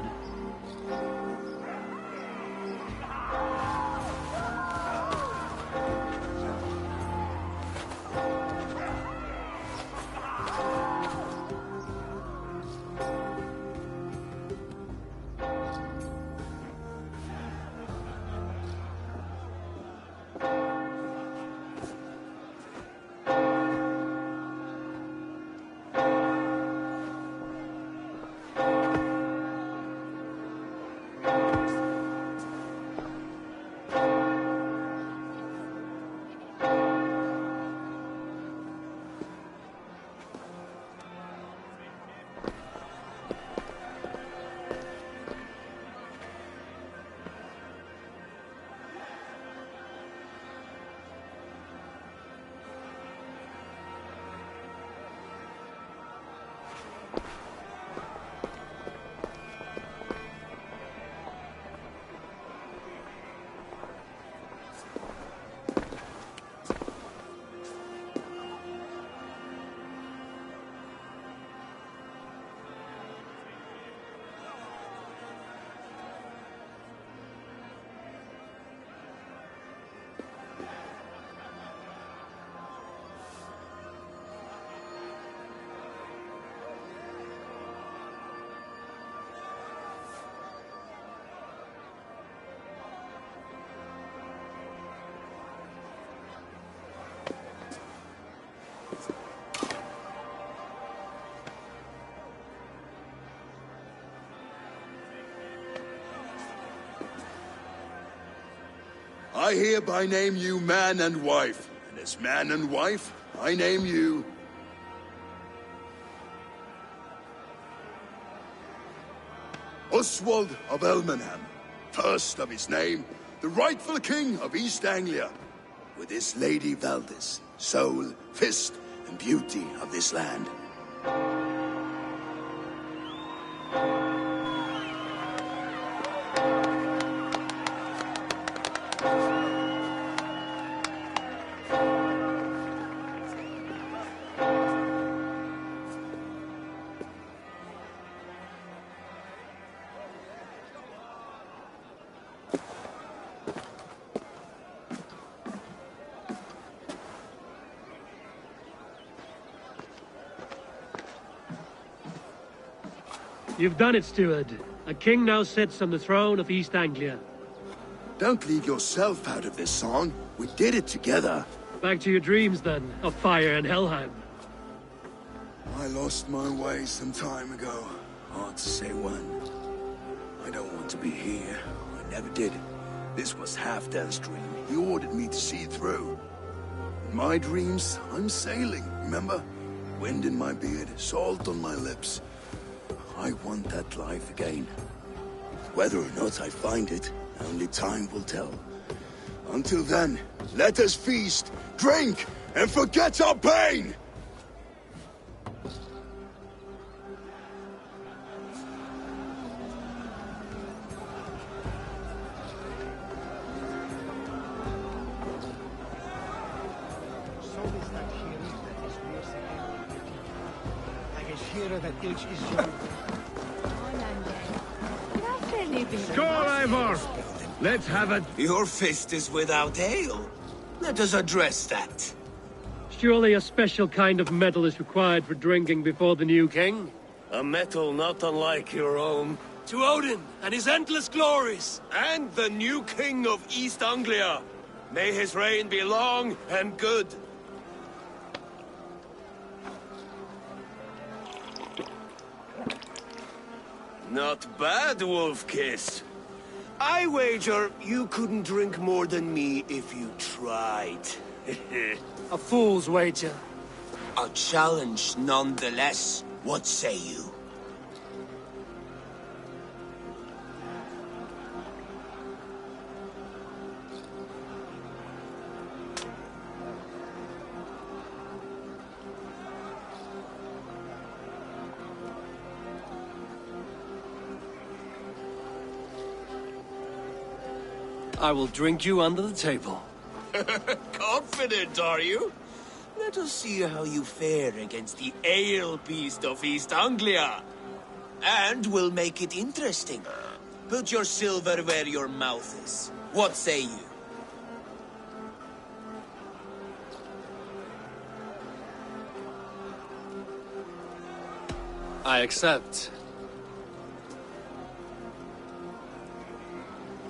I hereby name you man and wife, and as man and wife, I name you... Oswald of Elmenham, first of his name, the rightful king of East Anglia, with his lady Valdis, soul, fist, and beauty of this land. You've done it, steward. A king now sits on the throne of East Anglia. Don't leave yourself out of this song. We did it together. Back to your dreams, then, of fire and Helheim. I lost my way some time ago. Hard to say when. I don't want to be here. I never did. This was Halfdan's dream. He ordered me to see it through. In my dreams, I'm sailing, remember? Wind in my beard, salt on my lips. I want that life again. Whether or not I find it, only time will tell. Until then, let us feast, drink, and forget our pain! Skål, Ivor! Let's have it. Your fist is without ale. Let us address that. Surely a special kind of metal is required for drinking before the new king? A metal not unlike your own. To Odin and his endless glories! And the new king of East Anglia. May his reign be long and good. Not bad, Wolf Kiss. I wager you couldn't drink more than me if you tried. A fool's wager. A challenge nonetheless. What say you? I will drink you under the table. Confident, are you? Let us see how you fare against the ale beast of East Anglia. And we'll make it interesting. Put your silver where your mouth is. What say you? I accept.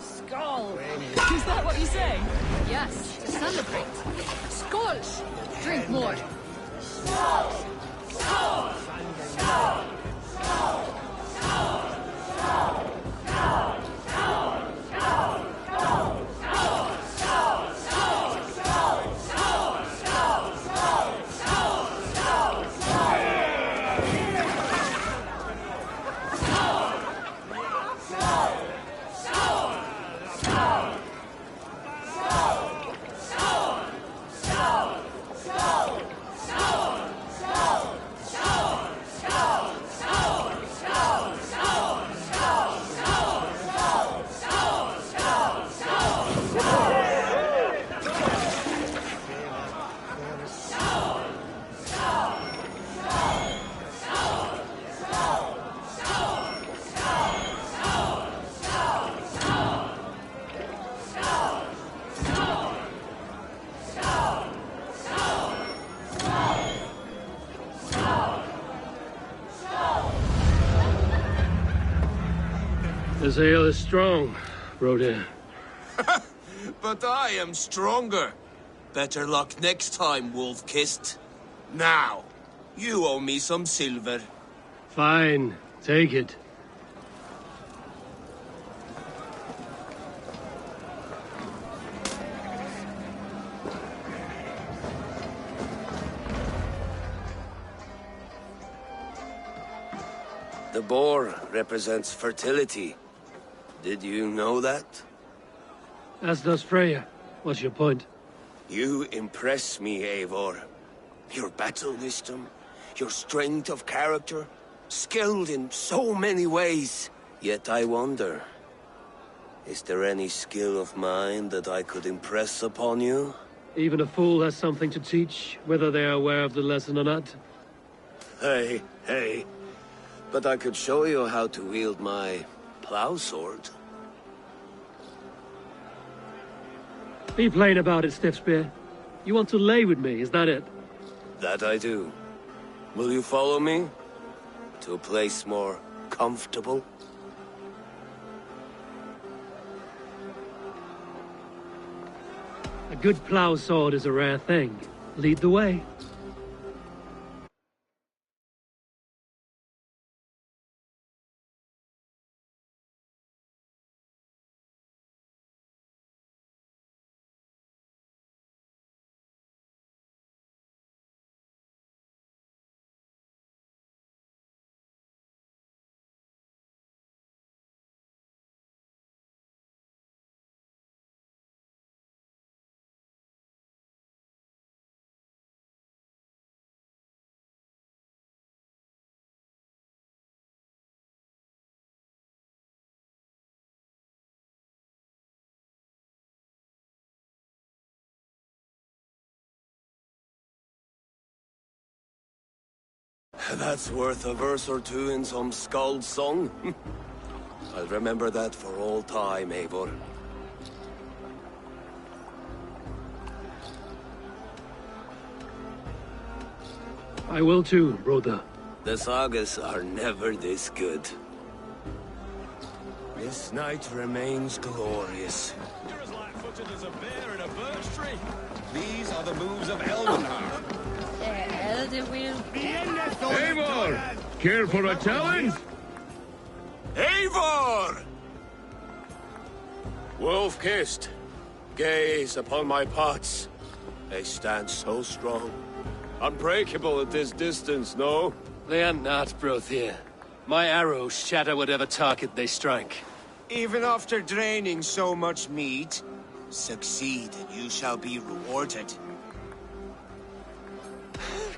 Skull! Is that what you say? Yes, to celebrate. Skulls! Drink more. Skull! Skull! Skull! Skull! This ale is strong, Rodin. But I am stronger. Better luck next time, Wolf-Kissed. Now, you owe me some silver. Fine, take it. The boar represents fertility. Did you know that? As does Freya. What's your point? You impress me, Eivor. Your battle wisdom, your strength of character, skilled in so many ways. Yet I wonder, is there any skill of mine that I could impress upon you? Even a fool has something to teach, whether they are aware of the lesson or not. Hey, hey. But I could show you how to wield my plow sword. Be plain about it, Stiffspear. You want to lay with me, is that it? That I do. Will you follow me? To a place more comfortable? A good plow sword is a rare thing. Lead the way. That's worth a verse or two in some skald song. I'll remember that for all time, Eivor. I will too, brother. The sagas are never this good. This night remains glorious. You're as light-footed as a bear in a birch tree. These are the moves of Elvenhar. Elder will be Eivor! Care for a challenge? Eivor! Wolf-kissed, gaze upon my pots. They stand so strong. Unbreakable at this distance, no? They are not, Brothir. My arrows shatter whatever target they strike. Even after draining so much meat, succeed and you shall be rewarded.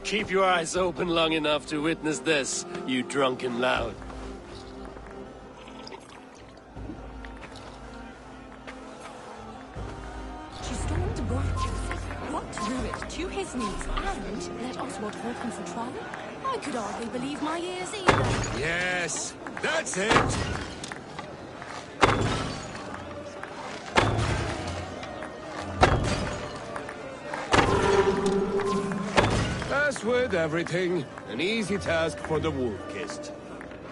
Keep your eyes open long enough to witness this, you drunken lout. She stormed Borges, rocked Ruit to his knees, and let Oswald hold him for trial? I could hardly believe my ears either. Yes, that's it! As with everything, an easy task for the wolf-kissed.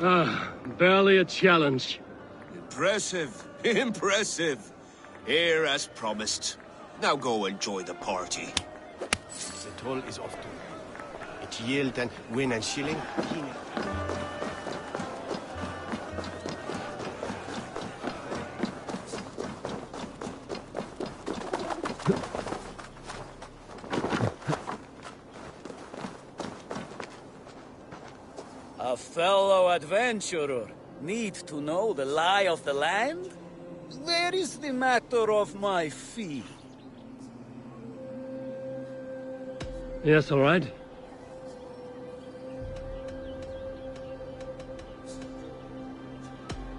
Ah, barely a challenge. Impressive, impressive. Here as promised. Now go enjoy the party. The toll is off to it yield and win and shilling. A fellow adventurer need to know the lie of the land? Where is the matter of my fee? Yes, all right.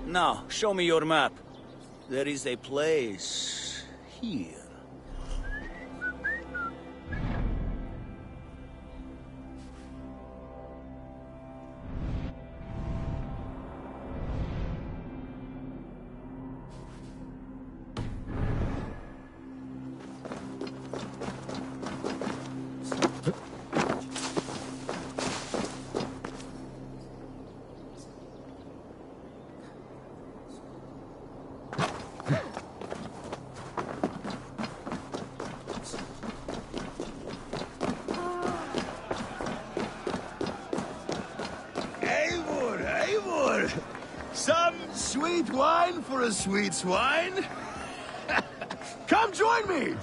Now, show me your map. There is a place here. Some sweet wine for a sweet swine? Come join me!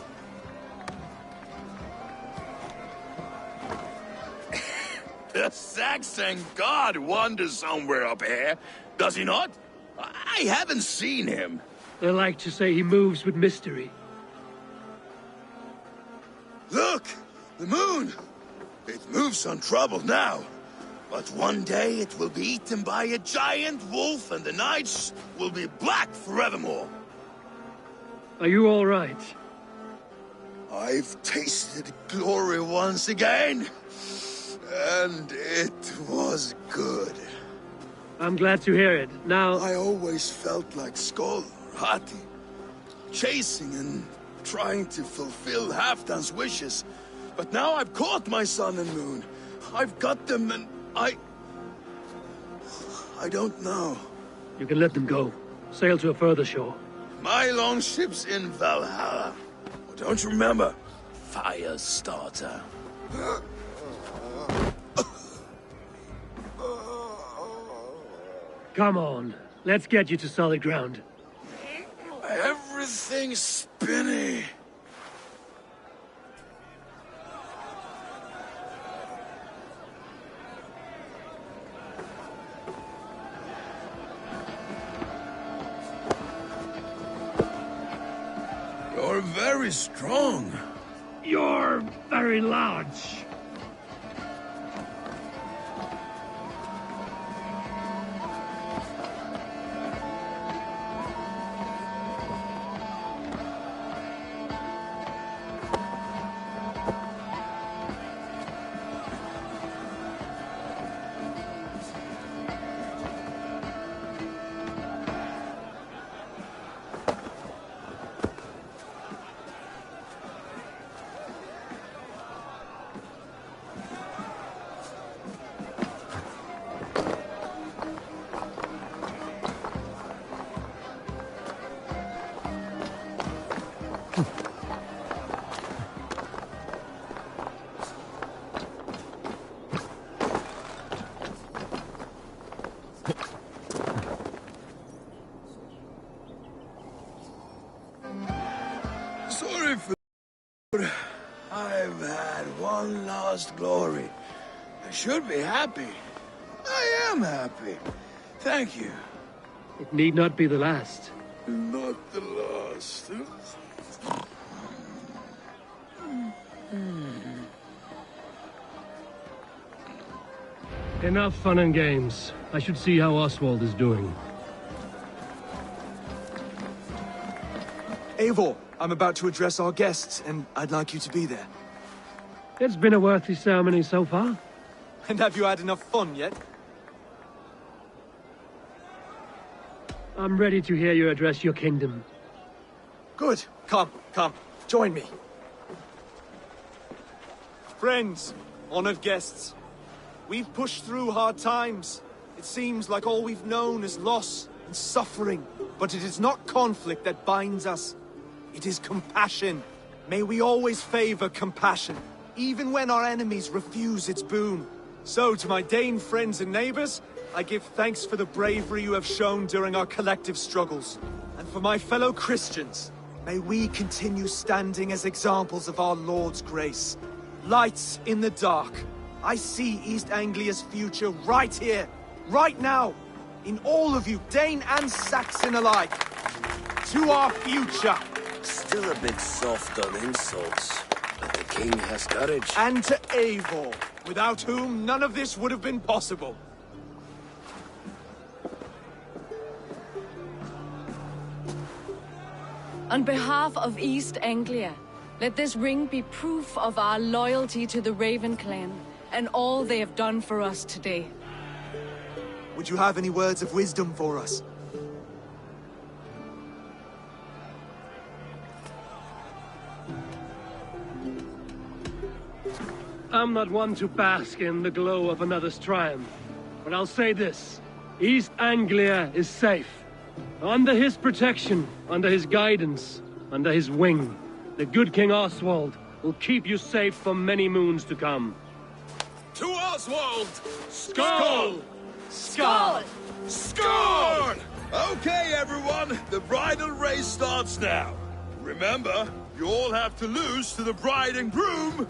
The Saxon god wanders somewhere up here, does he not? I haven't seen him. They like to say he moves with mystery. Look! The moon! It moves untroubled now. But one day it will be eaten by a giant wolf and the nights will be black forevermore. Are you all right? I've tasted glory once again. And it was good. I'm glad to hear it. Now... I always felt like Skoll, Hati. Chasing and trying to fulfill Halfdan's wishes. But now I've caught my sun and moon. I've got them and I don't know. You can let them go. Sail to a further shore. My longship's in Valhalla. Don't you remember? Firestarter. Come on. Let's get you to solid ground. Everything's spinny. You're very strong. You're very large. I've had one last glory. I should be happy. I am happy. Thank you. It need not be the last. Not the last. Enough fun and games. I should see how Oswald is doing. Eivor, I'm about to address our guests, and I'd like you to be there. It's been a worthy ceremony so far. And have you had enough fun yet? I'm ready to hear you address your kingdom. Good. Come. Join me. Friends, honored guests, we've pushed through hard times. It seems like all we've known is loss and suffering. But it is not conflict that binds us. It is compassion. May we always favor compassion, even when our enemies refuse its boon. So, to my Dane friends and neighbors, I give thanks for the bravery you have shown during our collective struggles. And for my fellow Christians, may we continue standing as examples of our Lord's grace. Lights in the dark. I see East Anglia's future right here, right now, in all of you, Dane and Saxon alike. To our future. Still a bit soft on insults, but the king has courage. And to Eivor, without whom none of this would have been possible. On behalf of East Anglia, let this ring be proof of our loyalty to the Raven clan and all they have done for us today. Would you have any words of wisdom for us? I'm not one to bask in the glow of another's triumph, but I'll say this. East Anglia is safe. Under his protection, under his guidance, under his wing, the good King Oswald will keep you safe for many moons to come. To Oswald! Skull! Skull! Skull! Okay, everyone, the bridal race starts now. Remember, you all have to lose to the bride and groom.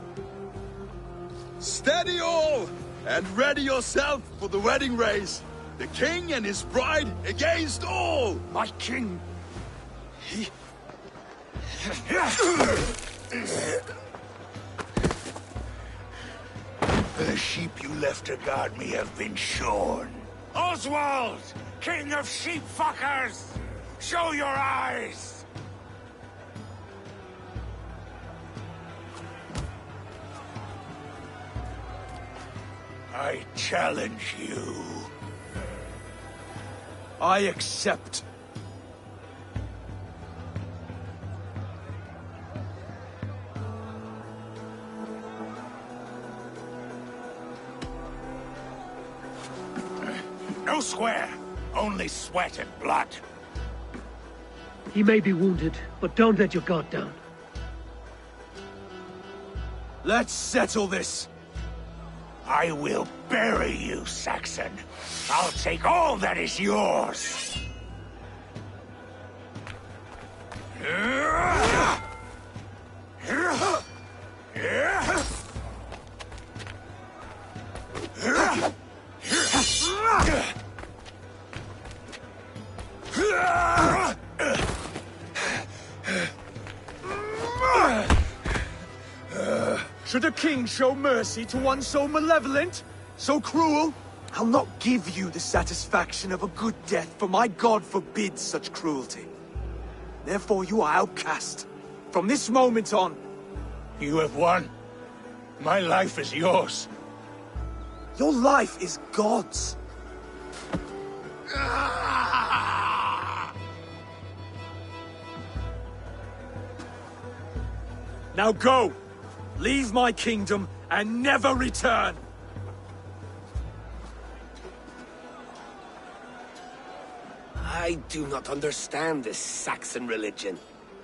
Steady all, and ready yourself for the wedding race. The king and his bride against all! My king! He... The sheep you left to guard me have been shorn. Oswald! King of sheep fuckers! Show your eyes! I challenge you. I accept. No square, only sweat and blood. He may be wounded, but don't let your guard down. Let's settle this. I will bury you, Saxon. I'll take all that is yours. Should a king show mercy to one so malevolent, so cruel? I'll not give you the satisfaction of a good death, for my god forbids such cruelty. Therefore you are outcast. From this moment on. You have won. My life is yours. Your life is God's. Now go! Leave my kingdom and never return! I do not understand this Saxon religion.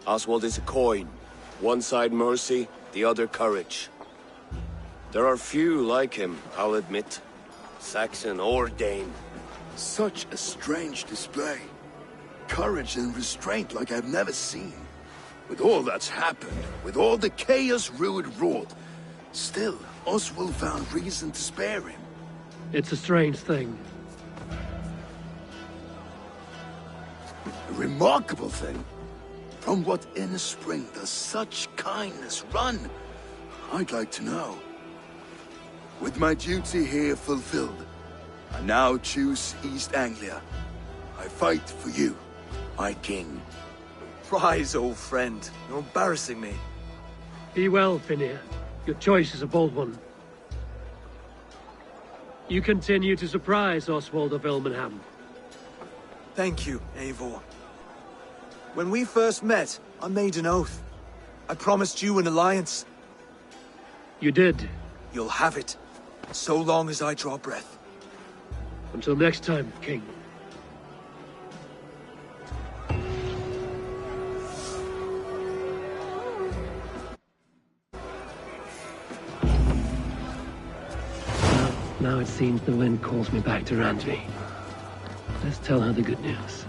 Oswald is a coin. One side mercy, the other courage. There are few like him, I'll admit. Saxon or Dane. Such a strange display. Courage and restraint like I've never seen. With all that's happened, with all the chaos Rued wrought, still, Oswald found reason to spare him. It's a strange thing. A remarkable thing. From what inner spring does such kindness run? I'd like to know. With my duty here fulfilled, I now choose East Anglia. I fight for you, my king. Rise, old friend. You're embarrassing me. Be well, Finnir. Your choice is a bold one. You continue to surprise Oswald of Ilmenham. Thank you, Eivor. When we first met, I made an oath. I promised you an alliance. You did. You'll have it, so long as I draw breath. Until next time, King. Now it seems the wind calls me back to Randvi. Let's tell her the good news.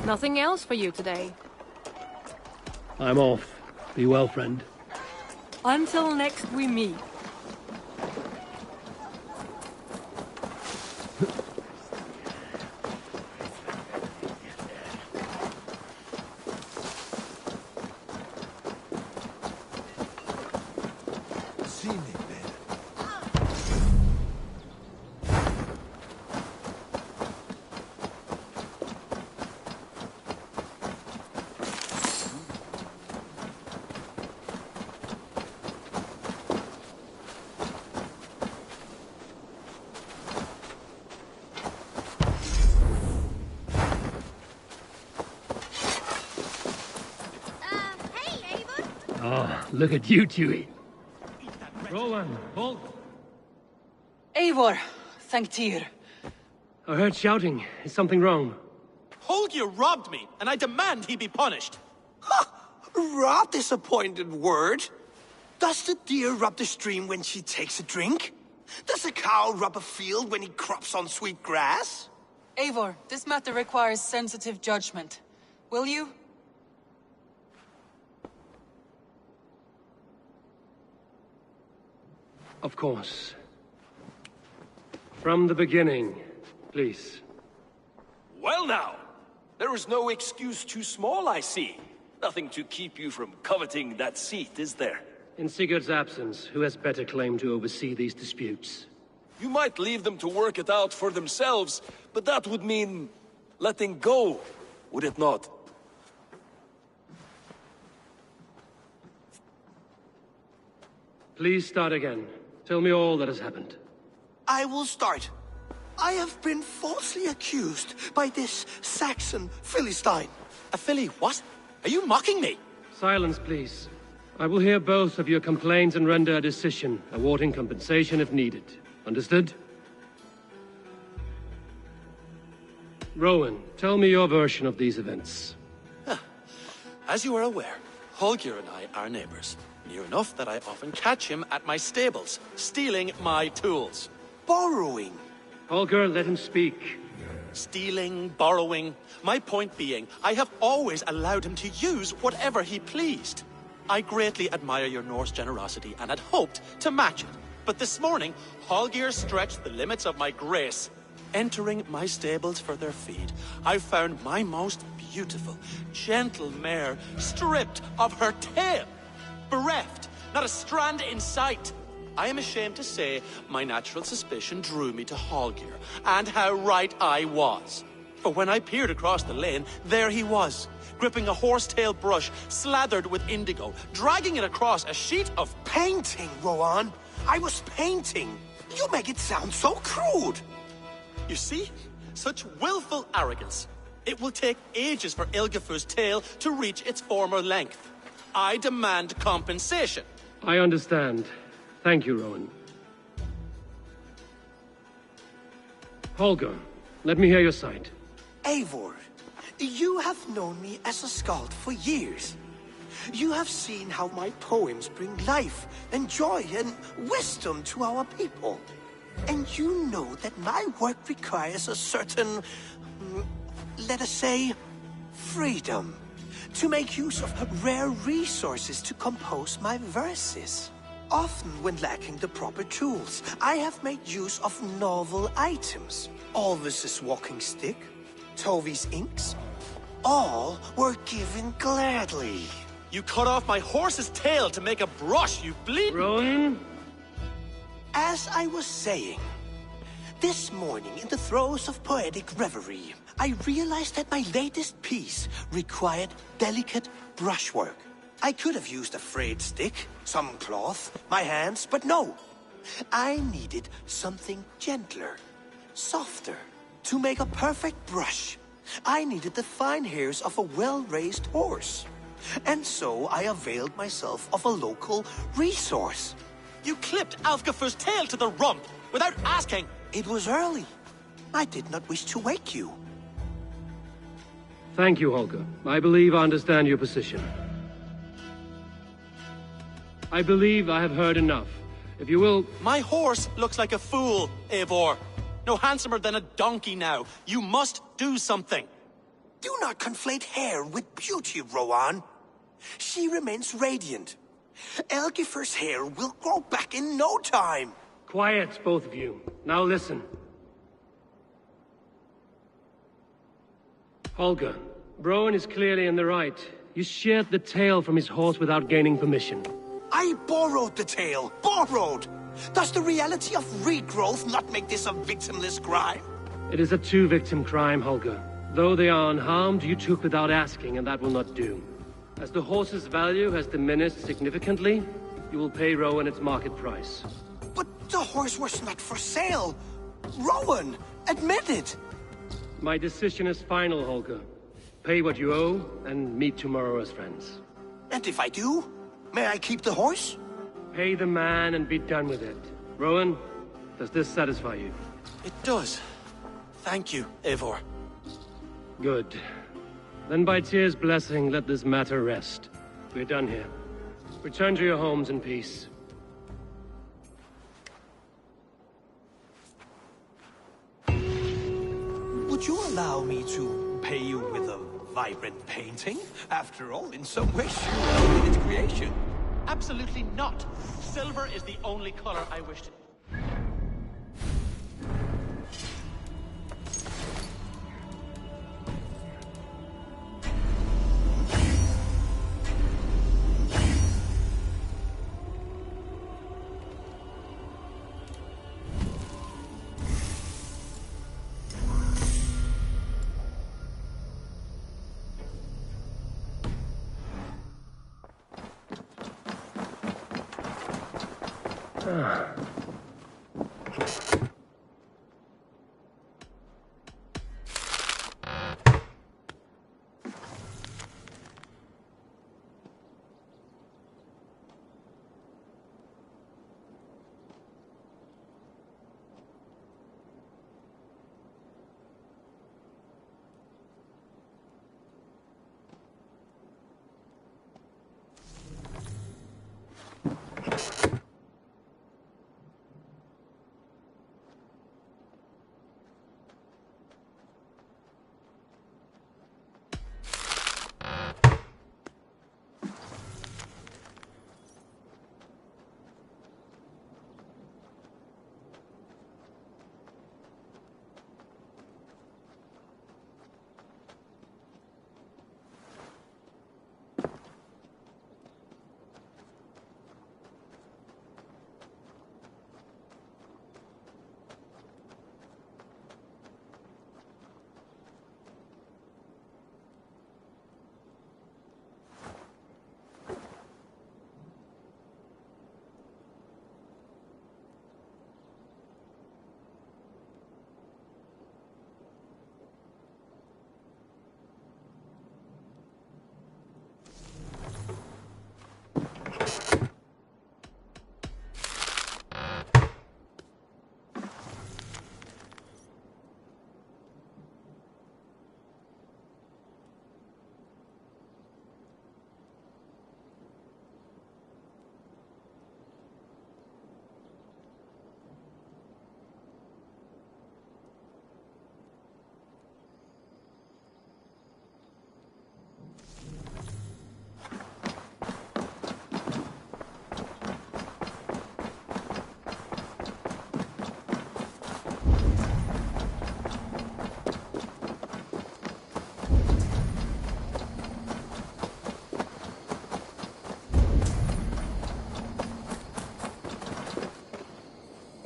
Nothing else for you today? I'm off. Be well, friend. Until next we meet. Look at you, Chewie. Roland, Bolt. Eivor, thank Tyr. I heard shouting. Is something wrong? Holger robbed me, and I demand he be punished. Ha! Rot disappointed word. Does the deer rub the stream when she takes a drink? Does a cow rub a field when he crops on sweet grass? Eivor, this matter requires sensitive judgment. Will you? Of course. From the beginning, please. Well now, there is no excuse too small, I see. Nothing to keep you from coveting that seat, is there? In Sigurd's absence, who has better claim to oversee these disputes? You might leave them to work it out for themselves, but that would mean letting go, would it not? Please start again. Tell me all that has happened. I will start. I have been falsely accused by this Saxon Philistine. A Philly what? Are you mocking me? Silence, please. I will hear both of your complaints and render a decision, awarding compensation if needed. Understood? Rowan, tell me your version of these events. As you are aware, Holger and I are neighbors. Near enough that I often catch him at my stables, stealing my tools. Borrowing. Holger, let him speak. Stealing, borrowing. My point being, I have always allowed him to use whatever he pleased. I greatly admire your Norse generosity and had hoped to match it. But this morning, Holger stretched the limits of my grace. Entering my stables for their feed, I found my most beautiful, gentle mare stripped of her tail. Bereft, not a strand in sight. I am ashamed to say my natural suspicion drew me to Holger, and how right I was. For when I peered across the lane, there he was, gripping a horsetail brush slathered with indigo, dragging it across a sheet of painting, Rowan. I was painting. You make it sound so crude. You see? Such willful arrogance. It will take ages for Ilgafur's tail to reach its former length. I demand compensation. I understand. Thank you, Rowan. Holger, let me hear your side. Eivor, you have known me as a skald for years. You have seen how my poems bring life and joy and wisdom to our people. And you know that my work requires a certain, let us say, freedom. To make use of rare resources to compose my verses. Often when lacking the proper tools, I have made use of novel items. Alvis's walking stick, Tovi's inks, all were given gladly. You cut off my horse's tail to make a brush, you bleed— Rowan? As I was saying, this morning in the throes of poetic reverie, I realized that my latest piece required delicate brushwork. I could have used a frayed stick, some cloth, my hands, but no. I needed something gentler, softer. To make a perfect brush, I needed the fine hairs of a well-raised horse. And so I availed myself of a local resource. You clipped Alfgafur's tail to the rump, without asking. It was early. I did not wish to wake you. Thank you, Holger. I believe I understand your position. I believe I have heard enough. If you will— My horse looks like a fool, Eivor. No handsomer than a donkey now. You must do something. Do not conflate hair with beauty, Rowan. She remains radiant. Elgifur's hair will grow back in no time. Quiet, both of you. Now listen. Holger, Rowan is clearly in the right. You sheared the tail from his horse without gaining permission. I borrowed the tail. Borrowed! Does the reality of regrowth not make this a victimless crime? It is a two-victim crime, Holger. Though they are unharmed, you took without asking, and that will not do. As the horse's value has diminished significantly, you will pay Rowan its market price. But the horse was not for sale. Rowan, admit it. My decision is final, Holger. Pay what you owe, and meet tomorrow as friends. And if I do, may I keep the horse? Pay the man and be done with it. Rowan, does this satisfy you? It does. Thank you, Eivor. Good. Then by Tyr's blessing, let this matter rest. We're done here. Return to your homes in peace. Would you allow me to pay you with a vibrant painting? After all, in some ways, you are its creation. Absolutely not. Silver is the only color I wish to—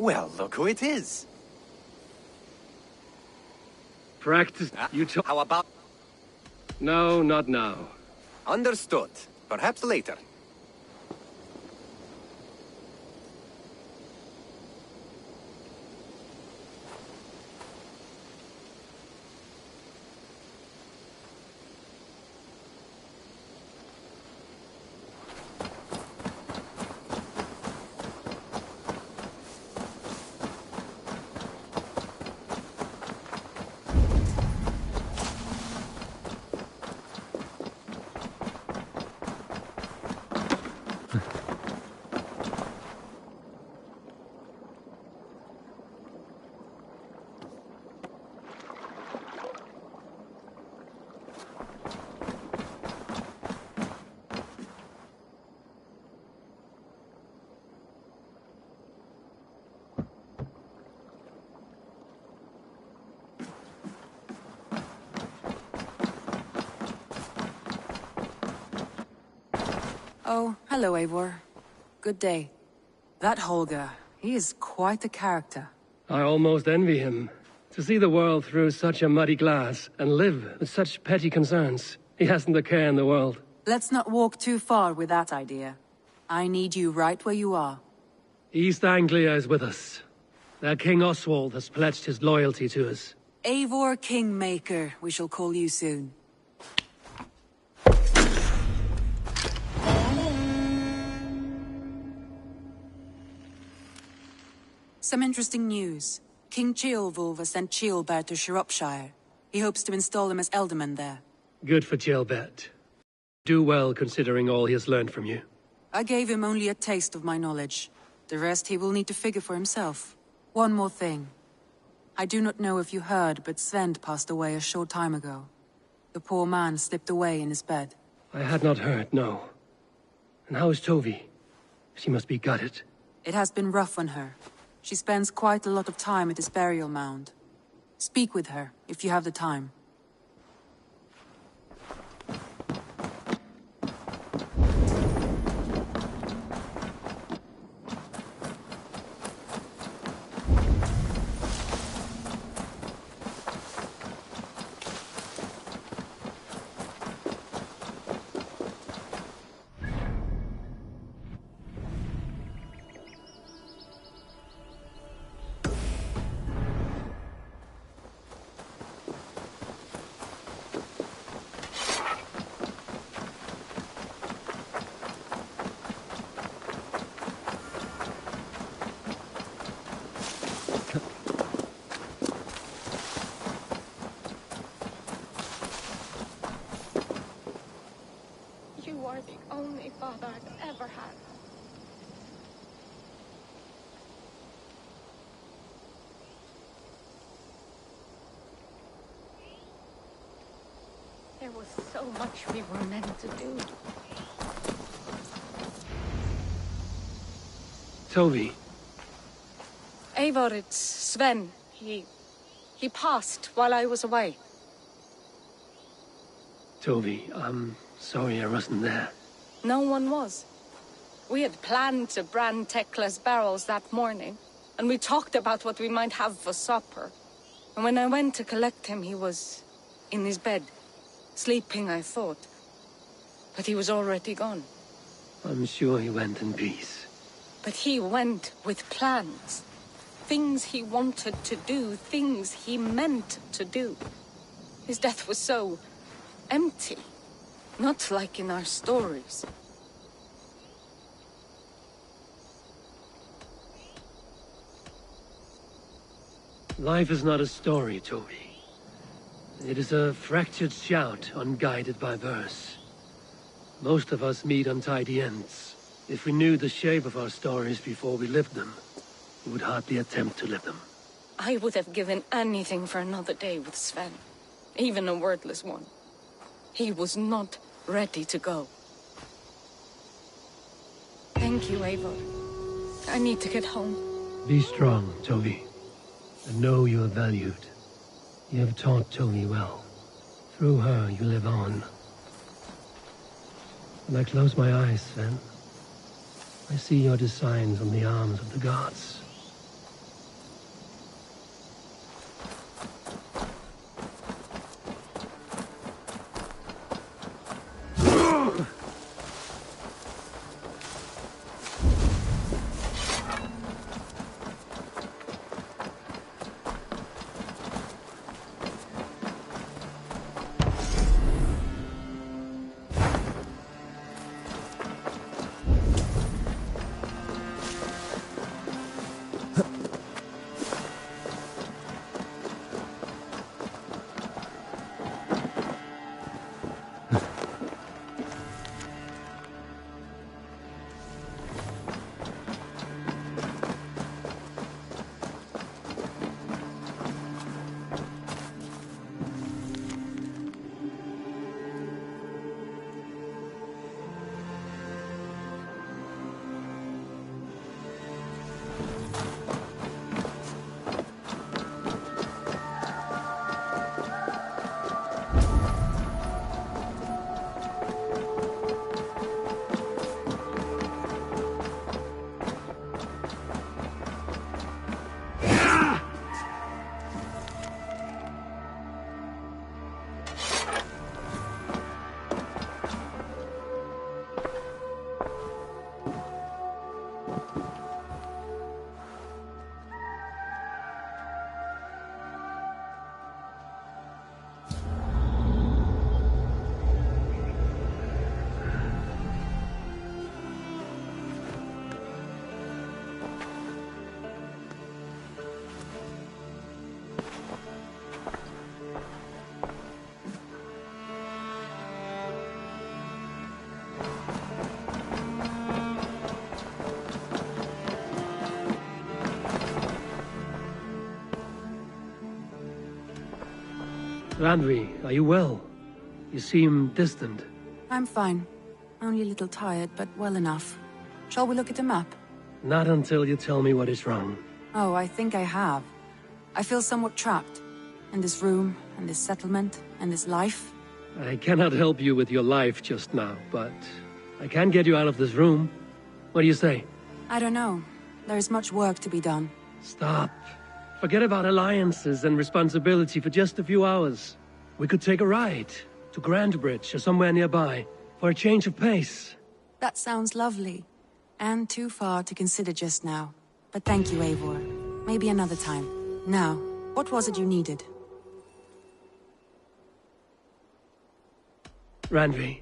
Well, look who it is. Practice. You talk. How about... No, not now. Understood. Perhaps later. Oh, hello, Eivor. Good day. That Holger, he is quite a character. I almost envy him. To see the world through such a muddy glass, and live with such petty concerns. He hasn't a care in the world. Let's not walk too far with that idea. I need you right where you are. East Anglia is with us. Their King Oswald has pledged his loyalty to us. Eivor Kingmaker, we shall call you soon. Some interesting news. King Ceolwulf has sent Ceolbert to Shropshire. He hopes to install him as Elderman there. Good for Ceolbert. Do well considering all he has learned from you. I gave him only a taste of my knowledge. The rest he will need to figure for himself. One more thing. I do not know if you heard, but Sven passed away a short time ago. The poor man slipped away in his bed. I had not heard, no. And how is Tovi? She must be gutted. It has been rough on her. She spends quite a lot of time at his burial mound. Speak with her, if you have the time. You are the only father I've ever had. There was so much we were meant to do. Tovi. Eivor, it's Sven. He passed while I was away. Tovi, I'm sorry I wasn't there. No one was. We had planned to brand Tekla's barrels that morning, and we talked about what we might have for supper. And when I went to collect him, he was in his bed. Sleeping, I thought. But he was already gone. I'm sure he went in peace. But he went with plans. Things he wanted to do, things he meant to do. His death was so empty. Not like in our stories. Life is not a story, Toby. It is a fractured shout, unguided by verse. Most of us meet untidy ends. If we knew the shape of our stories before we lived them, we would hardly attempt to live them. I would have given anything for another day with Sven. Even a wordless one. He was not ready to go. Thank you, Eivor. I need to get home. Be strong, Toby. And know you are valued. You have taught Toby well. Through her, you live on. When I close my eyes, Sven, I see your designs on the arms of the gods. Randvi, are you well? You seem distant. I'm fine. Only a little tired, but well enough. Shall we look at the map? Not until you tell me what is wrong. Oh, I think I have. I feel somewhat trapped. In this room, and this settlement, and this life. I cannot help you with your life just now, but I can get you out of this room. What do you say? I don't know. There is much work to be done. Stop. Forget about alliances and responsibility for just a few hours. We could take a ride to Grandbridge or somewhere nearby for a change of pace. That sounds lovely. And too far to consider just now. But thank you, Eivor. Maybe another time. Now, what was it you needed? Randvi,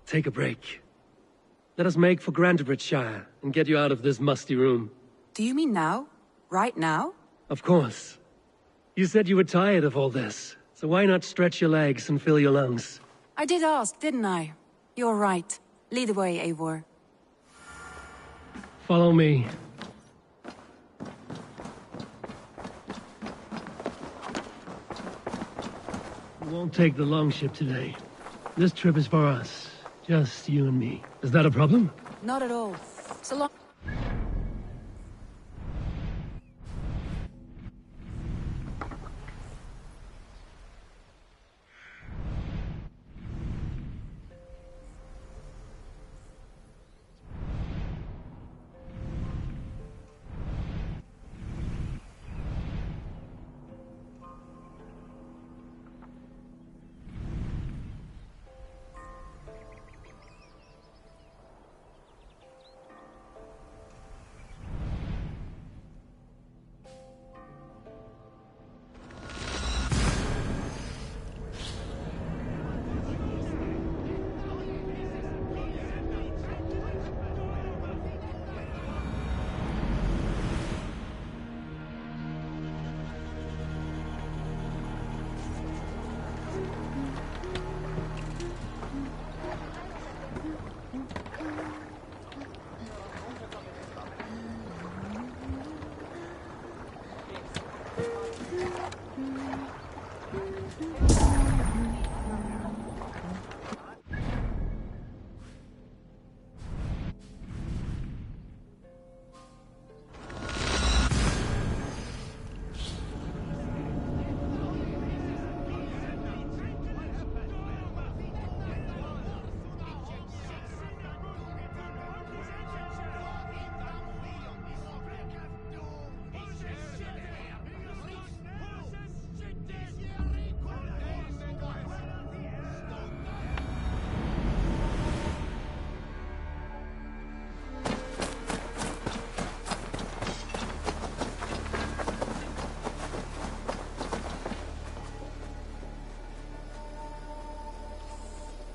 take a break. Let us make for Grandbridgeshire and get you out of this musty room. Do you mean now? Right now? Of course. You said you were tired of all this, so why not stretch your legs and fill your lungs? I did ask, didn't I? You're right. Lead the way, Eivor. Follow me. We won't take the longship today. This trip is for us. Just you and me. Is that a problem? Not at all. So long.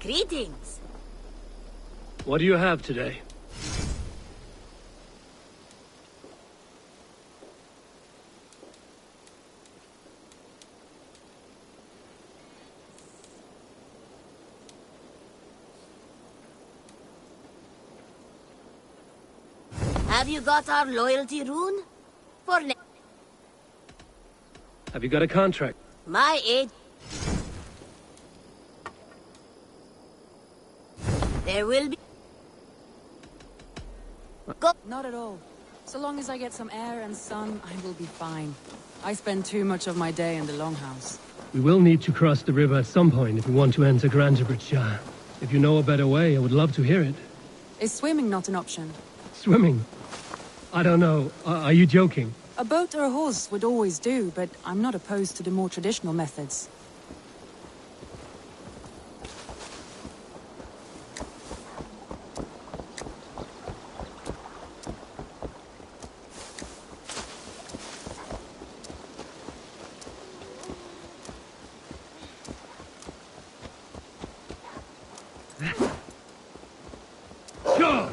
Greetings. What do you have today? Have you got our loyalty rune? For Have you got a contract? my age. There will be... Not at all. So long as I get some air and sun, I will be fine. I spend too much of my day in the Longhouse. We will need to cross the river at some point if we want to enter Grandbridgeshire. If you know a better way, I would love to hear it. Is swimming not an option? Swimming? I don't know. Are you joking? A boat or a horse would always do, but I'm not opposed to the more traditional methods. Go!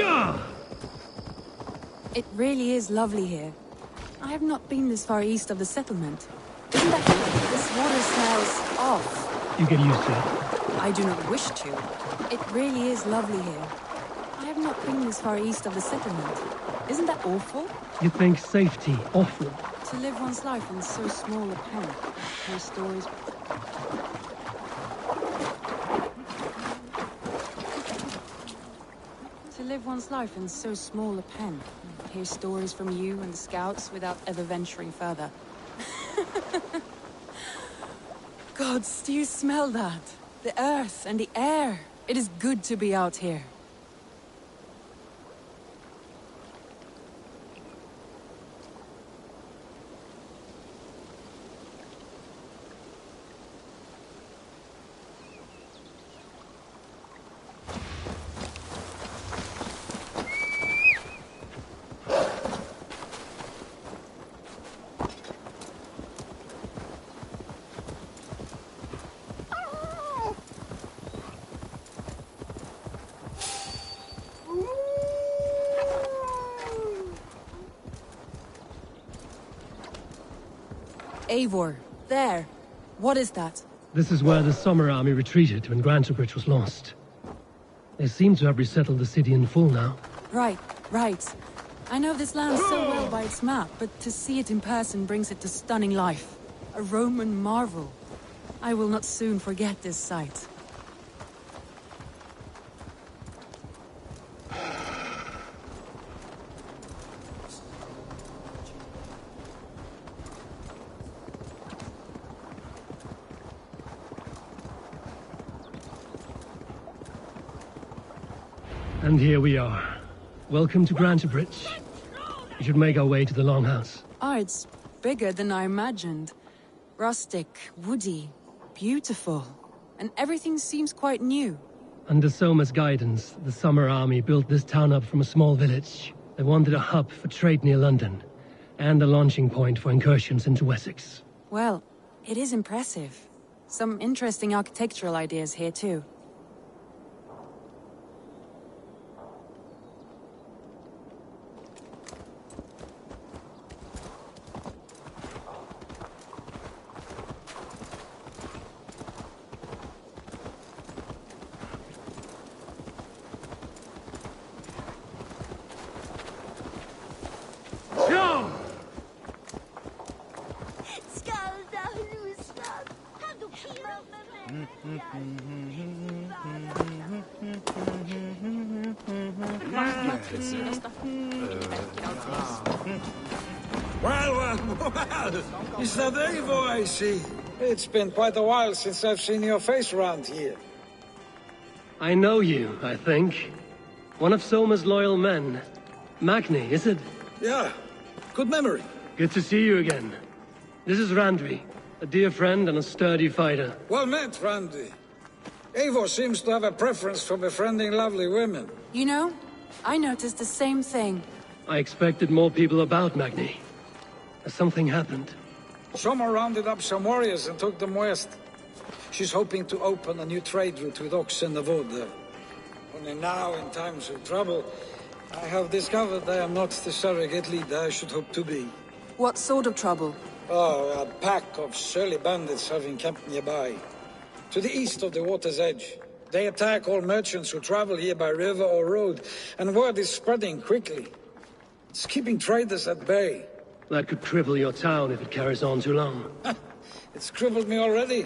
Yeah! It really is lovely here. I have not been this far east of the settlement. Isn't that... This water smells off. You get used to it. I do not wish to. It really is lovely here. I have not been this far east of the settlement. Isn't that awful? You think safety awful? To live one's life in so small a pen. Hear stories... To live one's life in so small a pen. Hear stories from you and the scouts without ever venturing further. Gods, do you smell that? The earth and the air. It is good to be out here. Eivor, there. What is that? This is where the Summer Army retreated when Grantebridge was lost. They seem to have resettled the city in full now. Right. I know this land so well by its map, but to see it in person brings it to stunning life. A Roman marvel. I will not soon forget this sight. And here we are. Welcome to Grantebridge. We should make our way to the Longhouse. Ah, it's bigger than I imagined. Rustic, woody, beautiful. And everything seems quite new. Under Soma's guidance, the Summer Army built this town up from a small village. They wanted a hub for trade near London, and a launching point for incursions into Wessex. Well, it is impressive. Some interesting architectural ideas here too. Well, is that Eivor I see? It's been quite a while since I've seen your face around here. I know you, I think. One of Soma's loyal men. Magni, is it? Yeah, good memory. Good to see you again. This is Randvi, a dear friend and a sturdy fighter. Well met, Randy. Eivor seems to have a preference for befriending lovely women. You know, I noticed the same thing. I expected more people about Magni. Has something happened? Soma rounded up some warriors and took them west. She's hoping to open a new trade route with oxen of wood there. Only now, in times of trouble, I have discovered I am not the surrogate leader I should hope to be. What sort of trouble? Oh, a pack of surly bandits have encamped nearby. To the east of the water's edge. They attack all merchants who travel here by river or road, and word is spreading quickly. It's keeping traders at bay. That could cripple your town if it carries on too long. It's crippled me already.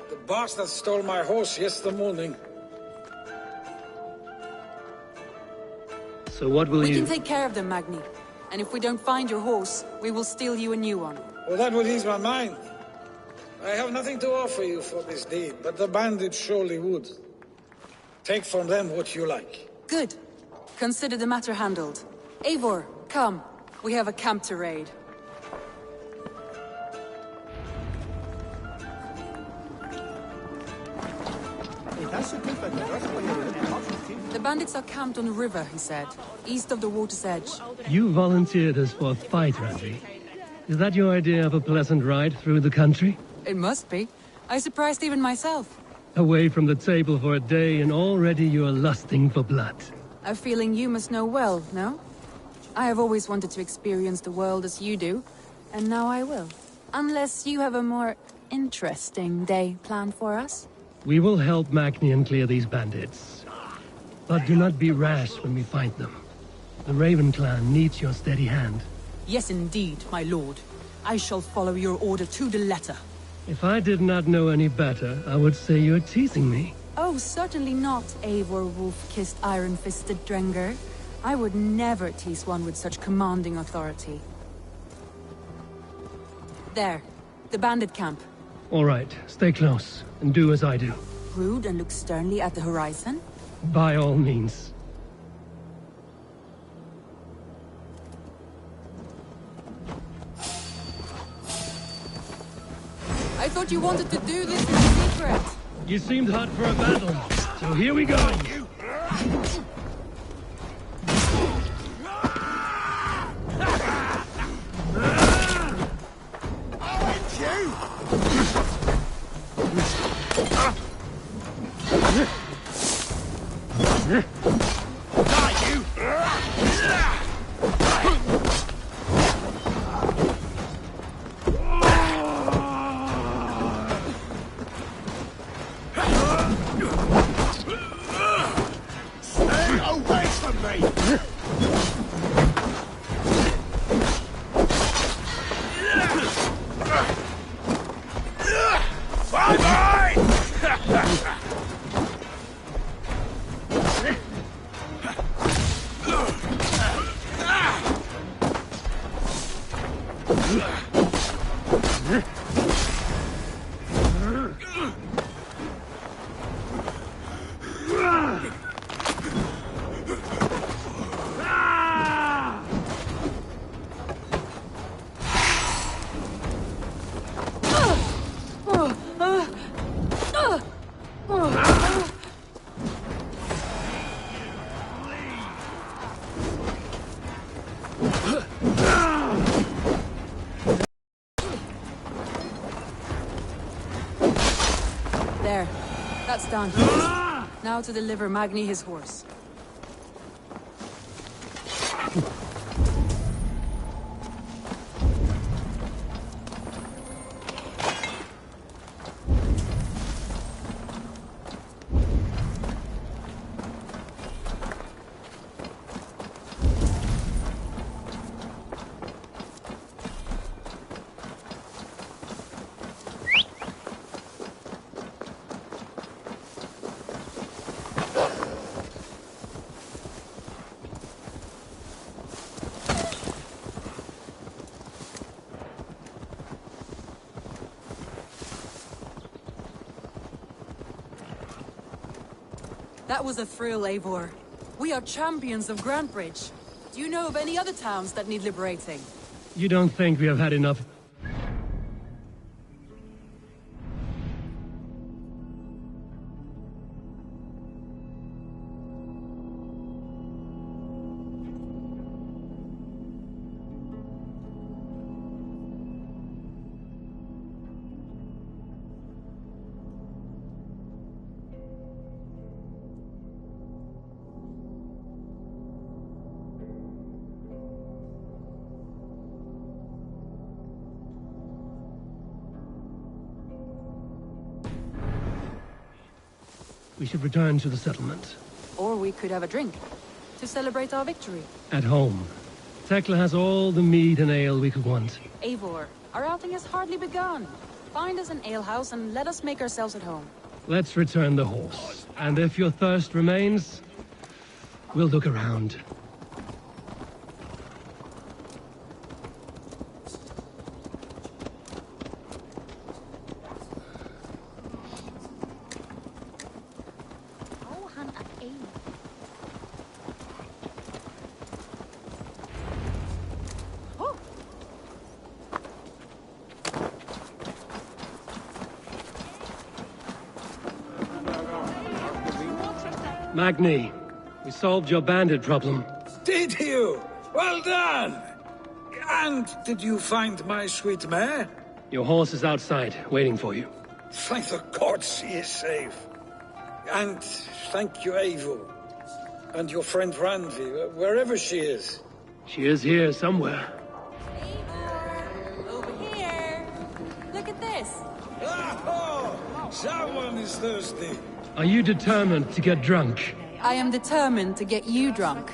The bastard stole my horse yesterday morning. So what will We you... can take care of them, Magni. And if we don't find your horse, we will steal you a new one. Well, that would ease my mind. I have nothing to offer you for this deed, but the bandits surely would. Take from them what you like. Good. Consider the matter handled. Eivor, come. We have a camp to raid. The bandits are camped on the river, he said, east of the water's edge. You volunteered us for a fight, Randvi. Is that your idea of a pleasant ride through the country? It must be. I surprised even myself. Away from the table for a day and already you are lusting for blood. A feeling you must know well, no? I have always wanted to experience the world as you do, and now I will. Unless you have a more interesting day planned for us? We will help Magnian clear these bandits. But do not be rash when we find them. The Raven clan needs your steady hand. Yes, indeed, my lord. I shall follow your order to the letter. If I did not know any better, I would say you're teasing me. Oh, certainly not, Eivor wolf-kissed iron-fisted Drenger. I would never tease one with such commanding authority. There, the bandit camp. All right, stay close, and do as I do. Brood and look sternly at the horizon? By all means. I thought you wanted to do this in secret. You seemed hot for a battle, so here we go. There. That's done. Now to deliver Magni his horse. That was a thrill, Eivor. We are champions of Grantebridge. Do you know of any other towns that need liberating? You don't think we have had enough? We should return to the settlement. Or we could have a drink, to celebrate our victory. At home. Tekla has all the mead and ale we could want. Eivor, our outing has hardly begun. Find us an alehouse and let us make ourselves at home. Let's return the horse. And if your thirst remains, we'll look around. Magni, we solved your bandit problem. Did you? Well done! And did you find my sweet mare? Your horse is outside, waiting for you. Thank the gods she is safe. And thank you, Eivor. And your friend Randvi, wherever she is. She is here somewhere. Over here. Look at this. Oh, someone is thirsty. Are you determined to get drunk? I am determined to get you drunk.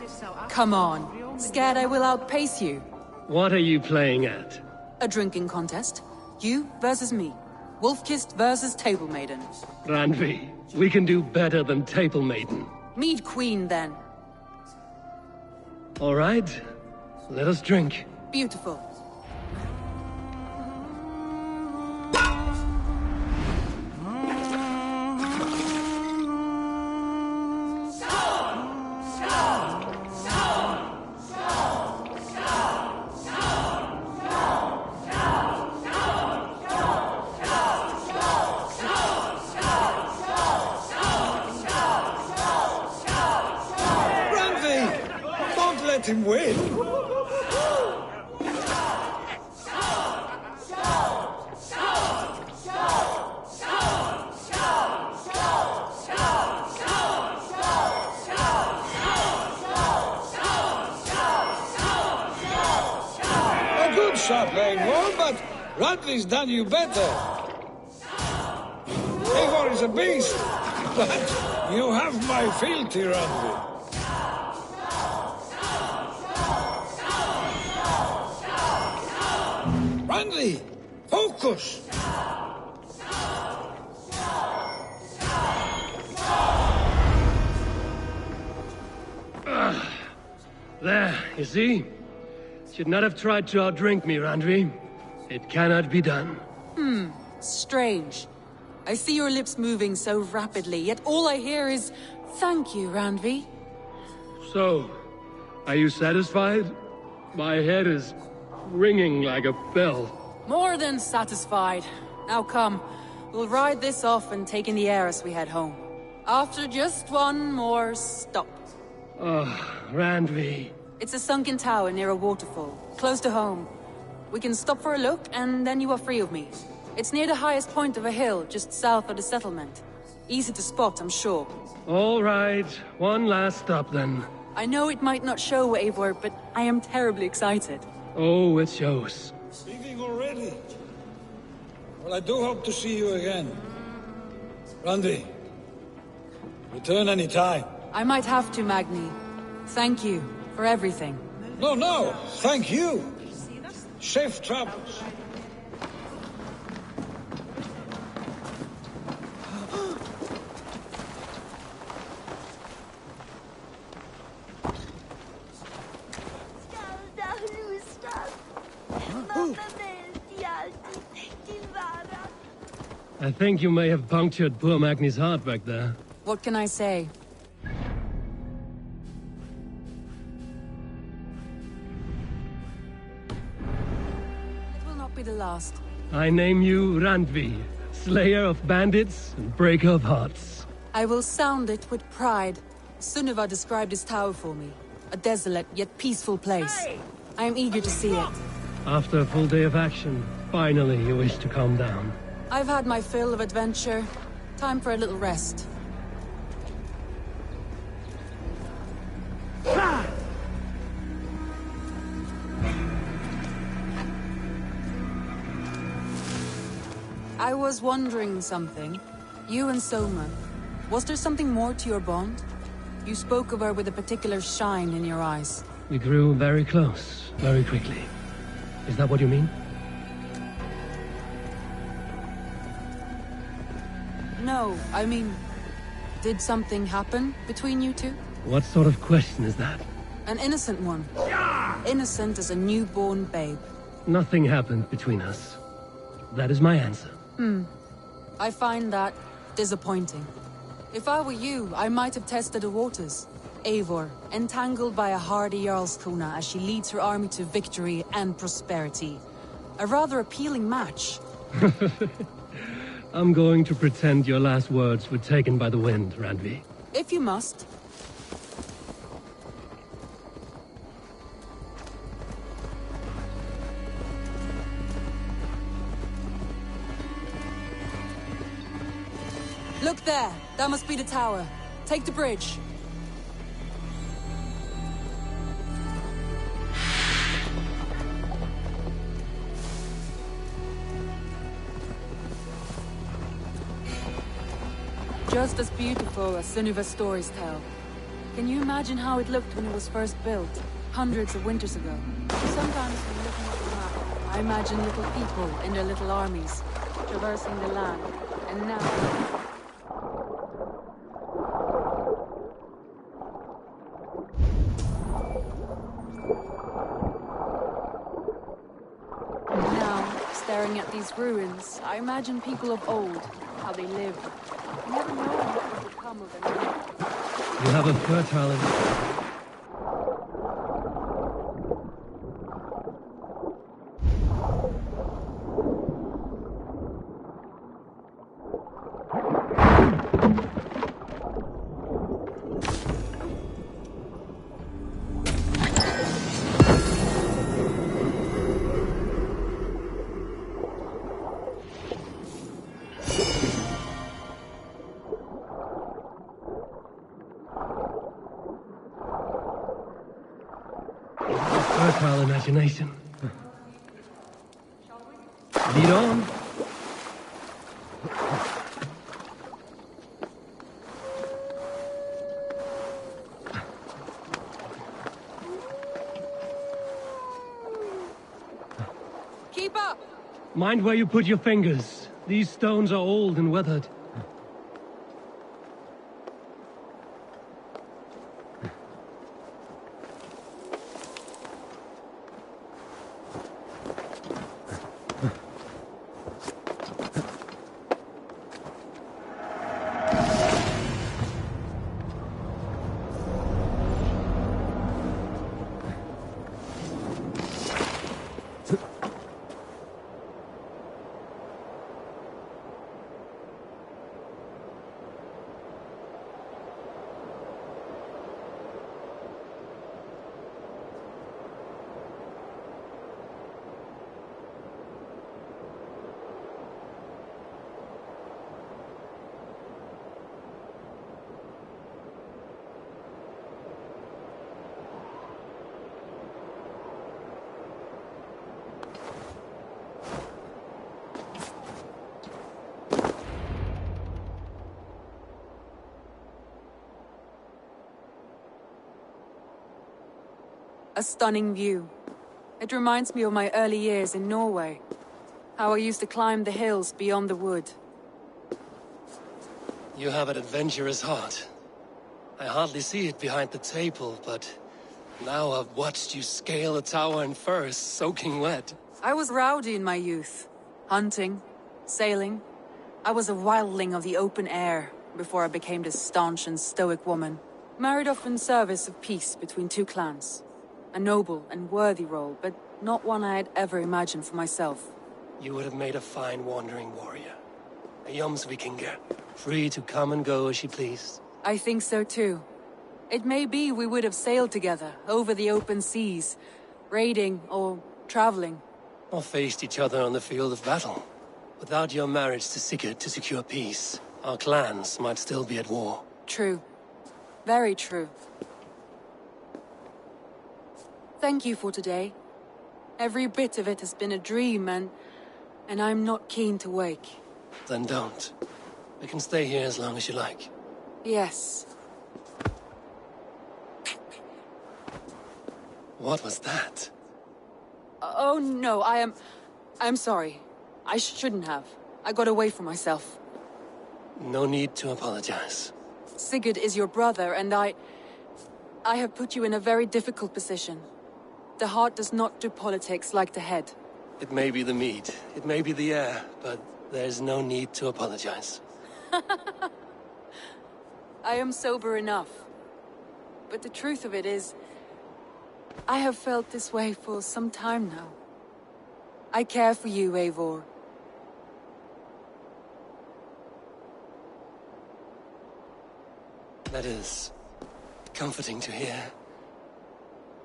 Come on. Scared I will outpace you. What are you playing at? A drinking contest. You versus me. Wolf-kissed versus Table Maiden. Randvi, we can do better than Table Maiden. Mead Queen, then. All right. Let us drink. Beautiful. Let him win. A good shot, Eivor, but Radley's done you better. Eivor is a beast, but you have my fealty, Radley. Randvi, focus! There, you see? Should not have tried to outdrink me, Randvi. It cannot be done. Strange. I see your lips moving so rapidly, yet all I hear is, "Thank you, Randvi." So, are you satisfied? My head is ringing like a bell. More than satisfied. Now come, we'll ride this off and take in the air as we head home. After just one more stop. Randvi. It's a sunken tower near a waterfall, close to home. We can stop for a look, and then you are free of me. It's near the highest point of a hill, just south of the settlement. Easy to spot, I'm sure. All right, one last stop then. I know it might not show, Eivor, but I am terribly excited. Oh, it shows. Leaving already? Well, I do hope to see you again. Randvi, return any time. I might have to, Magni. Thank you for everything. No, thank you. Safe travels. I think you may have punctured poor Magni's heart back there. What can I say? It will not be the last. I name you Randvi, slayer of bandits and breaker of hearts. I will sound it with pride. Sunniva described this tower for me. A desolate yet peaceful place. I am eager to see it. After a full day of action, finally you wish to calm down. I've had my fill of adventure. Time for a little rest. I was wondering something. You and Soma. Was there something more to your bond? You spoke of her with a particular shine in your eyes. We grew very close, very quickly. Is that what you mean? No, I mean... Did something happen between you two? What sort of question is that? An innocent one. Innocent as a newborn babe. Nothing happened between us. That is my answer. I find that disappointing. If I were you, I might have tested the waters. Eivor, entangled by a hardy Jarlskona as she leads her army to victory and prosperity. A rather appealing match. I'm going to pretend your last words were taken by the wind, Randvi. If you must. Look there! That must be the tower. Take the bridge. Just as beautiful as Sunuva's stories tell. Can you imagine how it looked when it was first built, hundreds of winters ago? Sometimes when looking at the map, I imagine little people in their little armies, traversing the land, and now... Staring at these ruins, I imagine people of old, how they lived, never knowing what would become of them. You have a fertile... fertile imagination. Lead on. Keep up! Mind where you put your fingers. These stones are old and weathered. A stunning view. It reminds me of my early years in Norway. How I used to climb the hills beyond the wood. You have an adventurous heart. I hardly see it behind the table, but now I've watched you scale a tower in furs, soaking wet. I was rowdy in my youth. Hunting, sailing. I was a wildling of the open air before I became this staunch and stoic woman. Married off in service of peace between two clans. A noble and worthy role, but not one I had ever imagined for myself. You would have made a fine wandering warrior. A Jomsvikinger, free to come and go as she pleased. I think so too. It may be we would have sailed together, over the open seas, raiding or traveling. Or faced each other on the field of battle. Without your marriage to Sigurd to secure peace, our clans might still be at war. True. Very true. Thank you for today. Every bit of it has been a dream, and I'm not keen to wake. Then don't. We can stay here as long as you like. Yes. What was that? Oh no, I'm sorry. I shouldn't have. I got away from myself. No need to apologize. Sigurd is your brother, and I have put you in a very difficult position. The heart does not do politics like the head. It may be the meat, it may be the air, but there's no need to apologize. I am sober enough. But the truth of it is, I have felt this way for some time now. I care for you, Eivor. That is comforting to hear.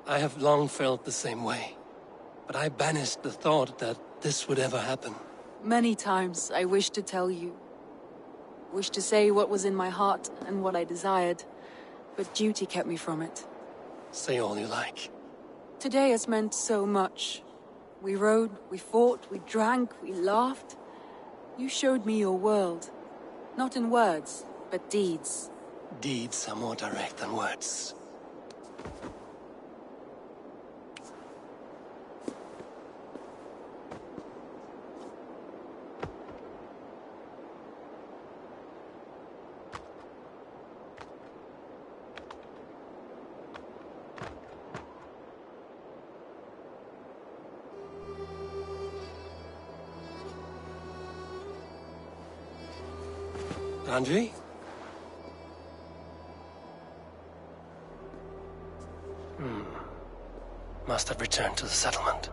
I have long felt the same way, but I banished the thought that this would ever happen. Many times I wished to tell you. Wished to say what was in my heart and what I desired, but duty kept me from it. Say all you like. Today has meant so much. We rode, we fought, we drank, we laughed. You showed me your world. Not in words, but deeds. Deeds are more direct than words. Andre? Must have returned to the settlement.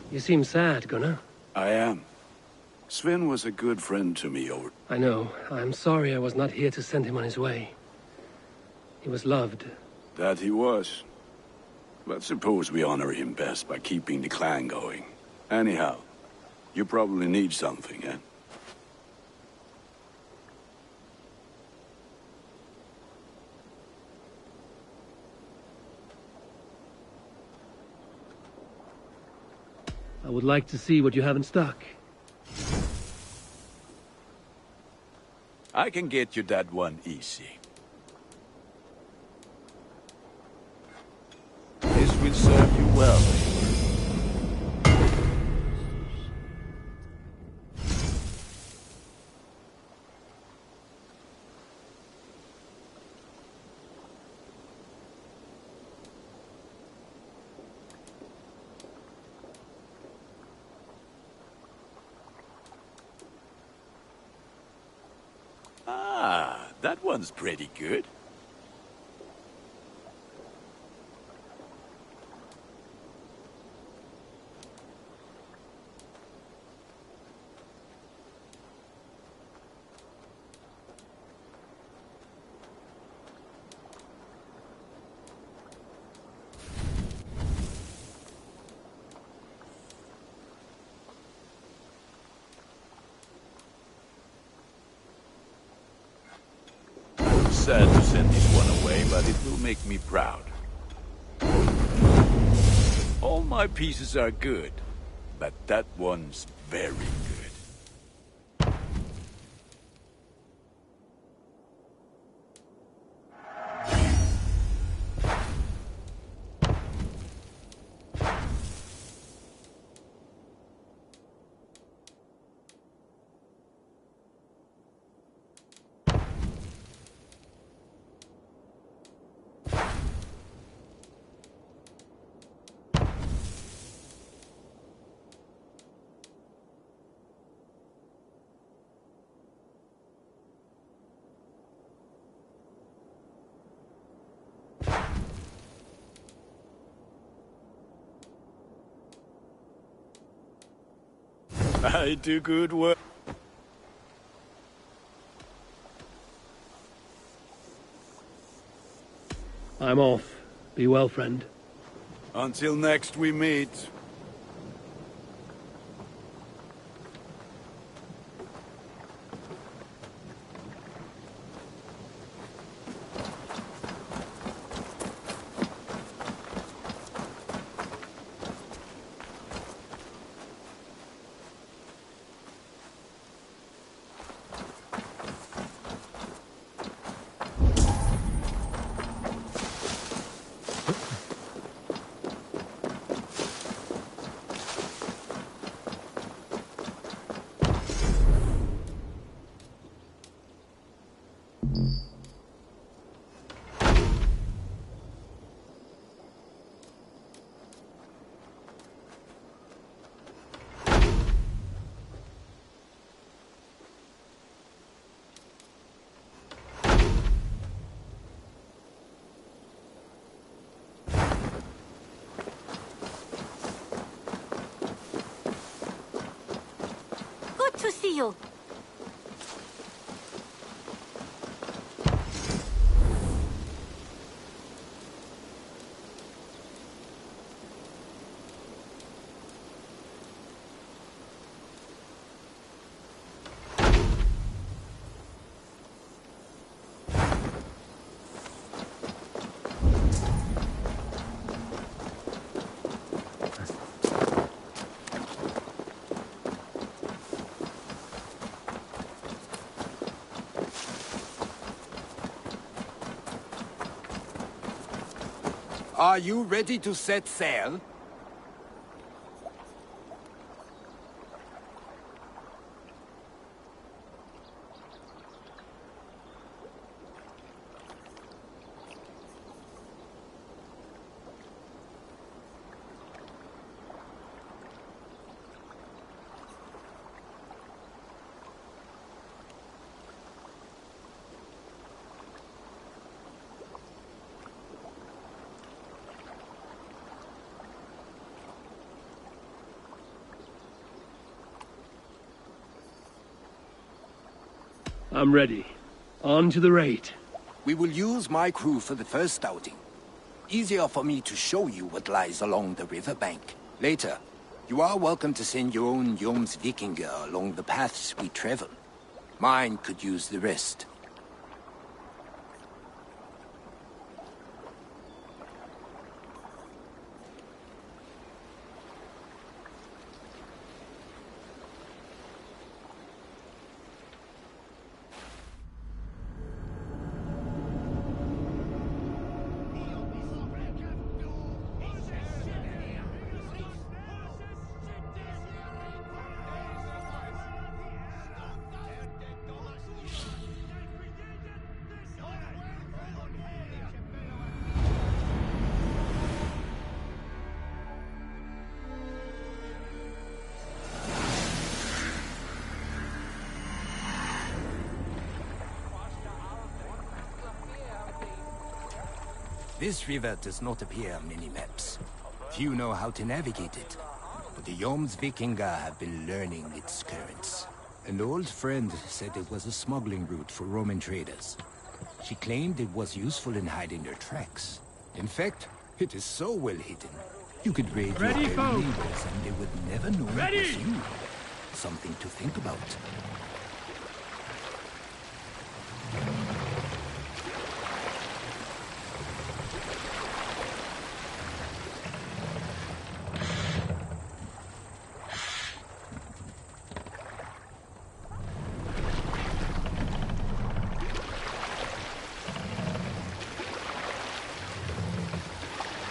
You seem sad, Gunnar. I am. Sven was a good friend to me over... I know. I'm sorry I was not here to send him on his way. He was loved. That he was. But suppose we honor him best by keeping the clan going. Anyhow, you probably need something, eh? I would like to see what you have in stock. I can get you that one easy. This will serve you well. Ah, that one's pretty good. Sad to send this one away, but it will make me proud. All my pieces are good, but that one's very good. I do good work. I'm off. Be well, friend. Until next we meet. Good to see you. Are you ready to set sail? I'm ready. On to the raid. We will use my crew for the first outing. Easier for me to show you what lies along the riverbank. Later, you are welcome to send your own Jomsvikinger along the paths we travel. Mine could use the rest. This river does not appear on many maps. Few know how to navigate it, but the Jomsvikinger have been learning its currents. An old friend said it was a smuggling route for Roman traders. She claimed it was useful in hiding their tracks. In fact, it is so well hidden, you could raid your very neighbors and they would never know it was you. Something to think about.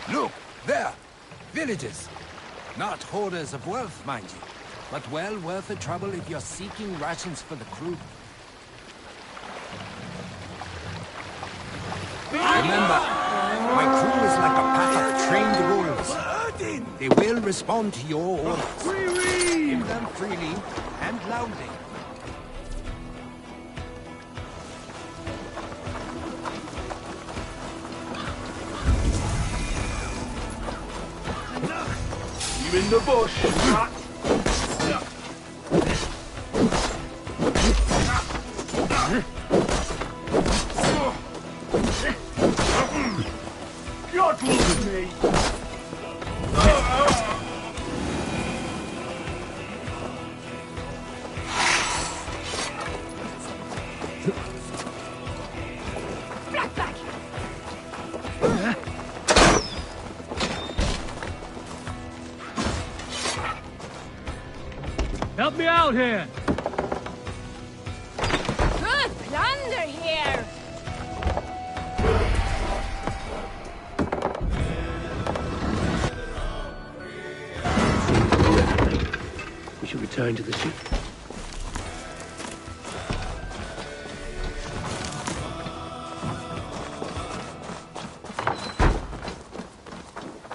Look, there! Villages! Not hoarders of wealth, mind you, but well worth the trouble if you're seeking rations for the crew. Remember, my crew is like a pack of trained wolves. They will respond to your orders. Give them freely and loudly. You in the bush, rat? God look at me! Help me out here! Good plunder here! We should return to the ship.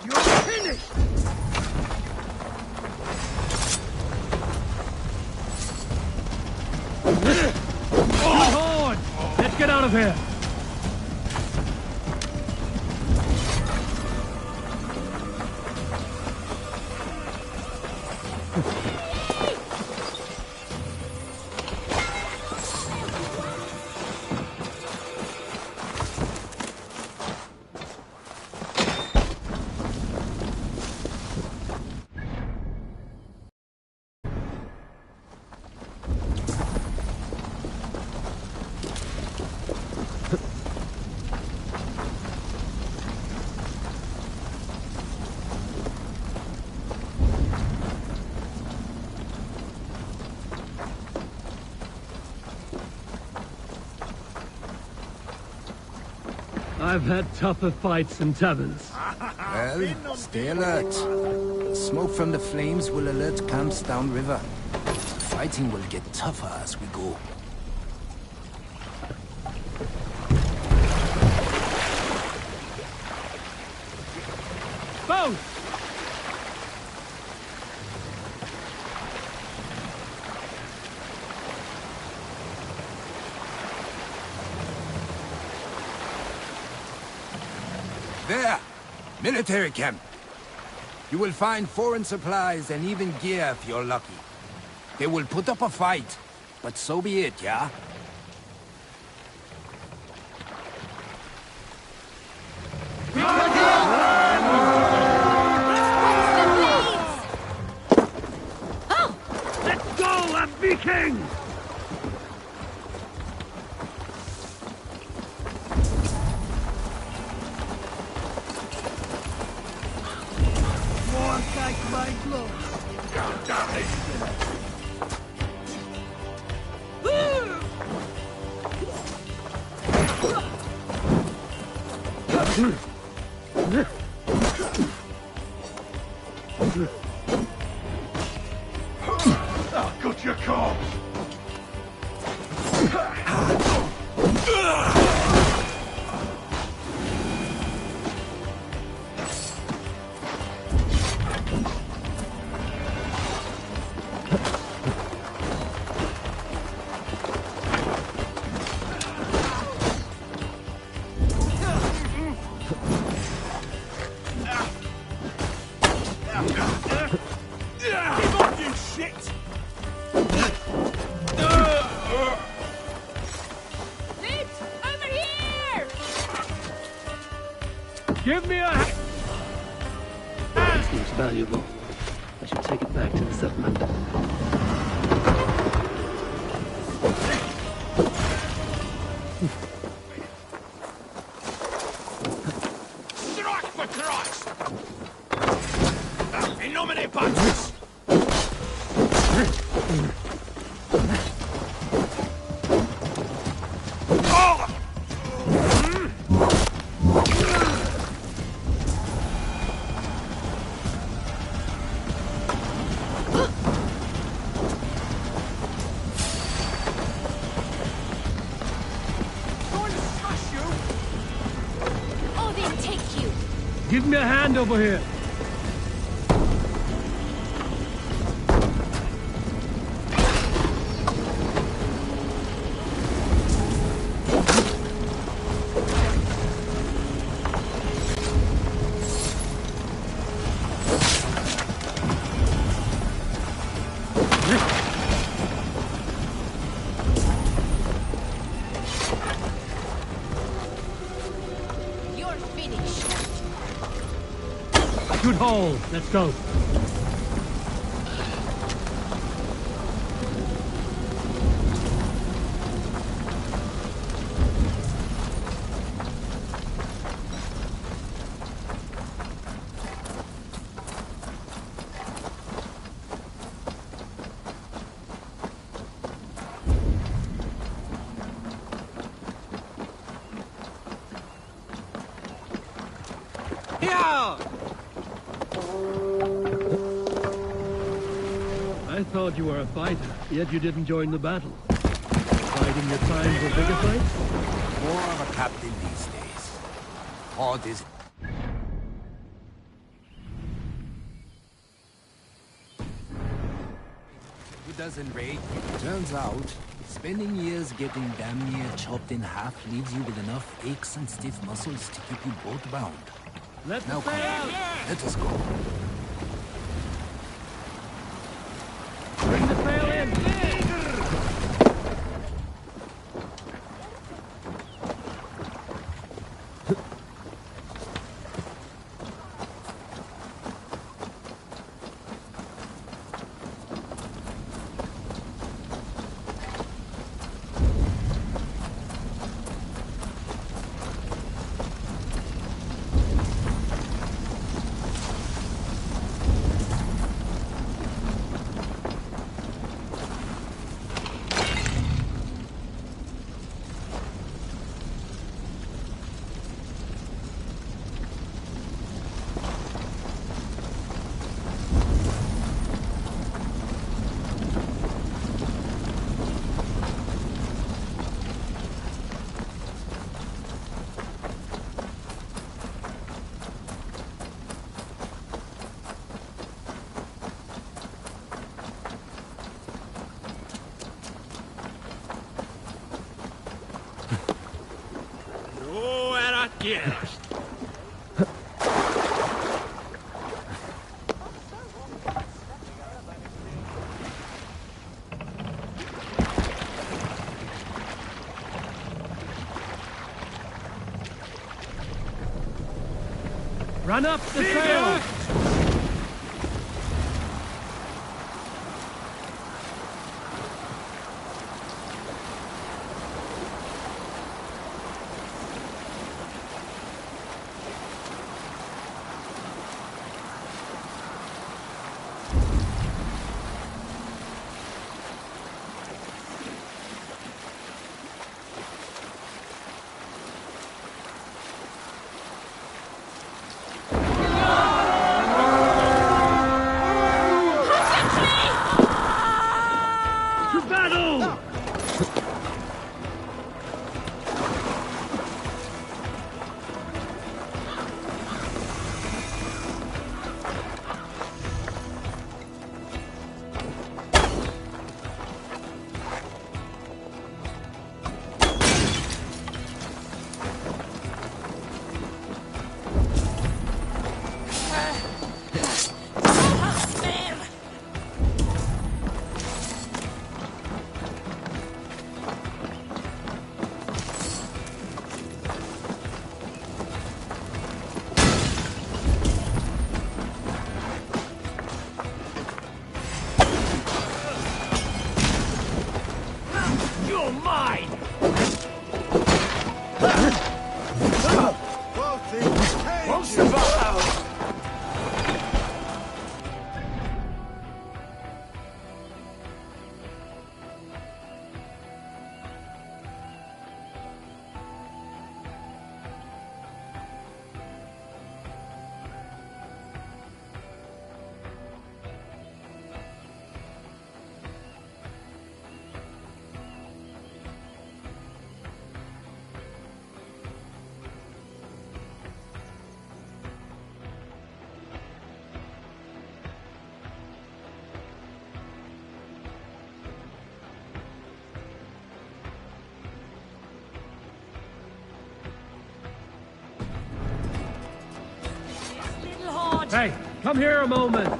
You're finished! Good horn! Let's get out of here! I've had tougher fights in taverns. Well, stay alert. Smoke from the flames will alert camps downriver. Fighting will get tougher as we go. Boat! There! Military camp. You will find foreign supplies and even gear if you're lucky. They will put up a fight, but so be it, yeah? like my clothes. I'll cut your corpse! Give up, you shit! Lift! Over here! Give me a hand! Seems valuable. I should take it back to the settlement. Strike for Christ! In nomine Patris! Oh, then take you! Give me a hand over here. You're finished. Good hole. Let's go. Yeah! I thought you were a fighter, yet you didn't join the battle. Biding your time for bigger fights? More of a captain these days. Hard is... Who doesn't rate? Turns out, spending years getting damn near chopped in half leaves you with enough aches and stiff muscles to keep you boat bound. Let Now come on, let us go. Bring the sail in! No era quieras. Run up the sail! Hey, come here a moment.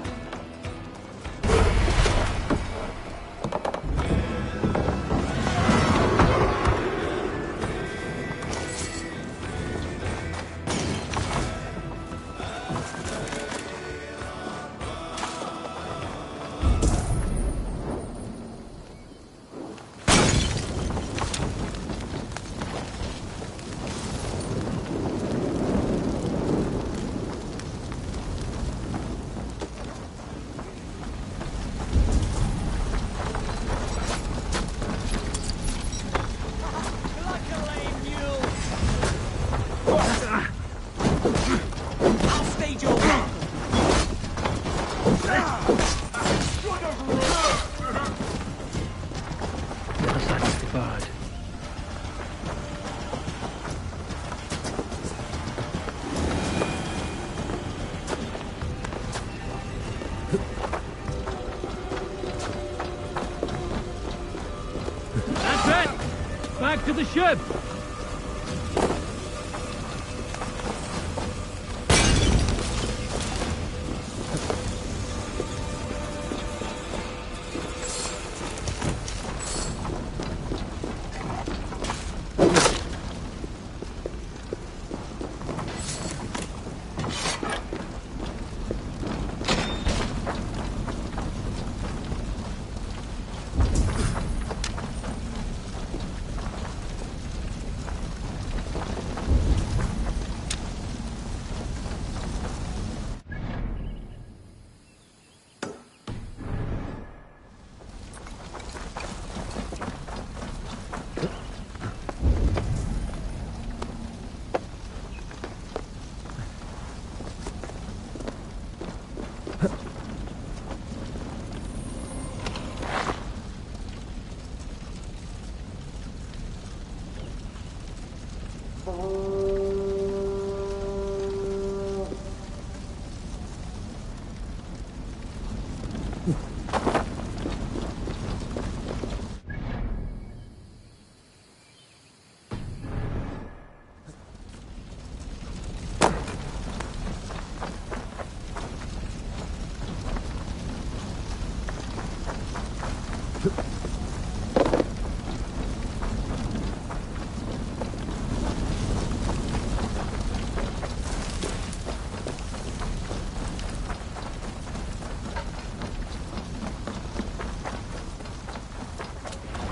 Back to the ship!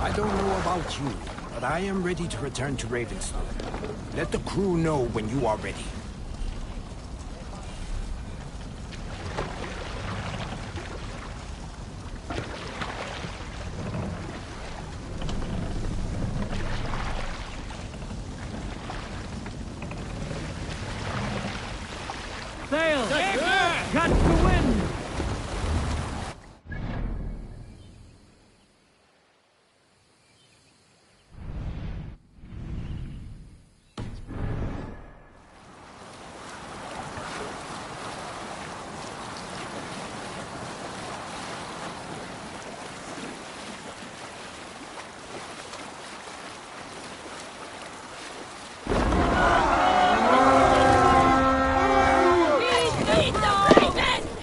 I don't know about you, but I am ready to return to Ravenstone. Let the crew know when you are ready. Sail! Catch the wind! Eat the raven!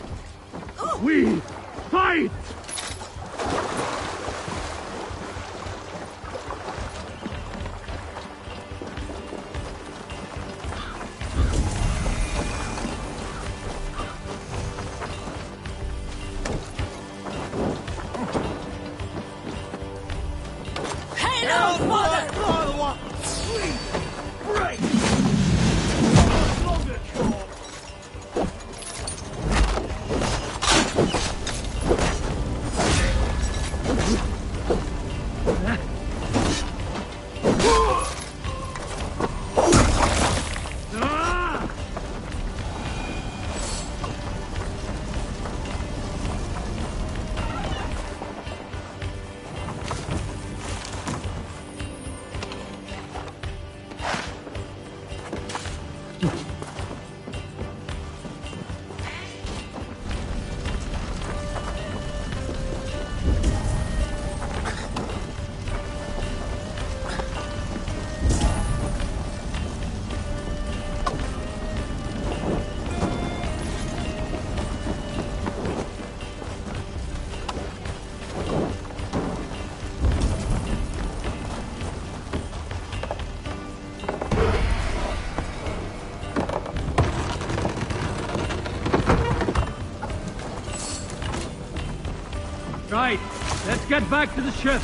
Right, let's get back to the ship.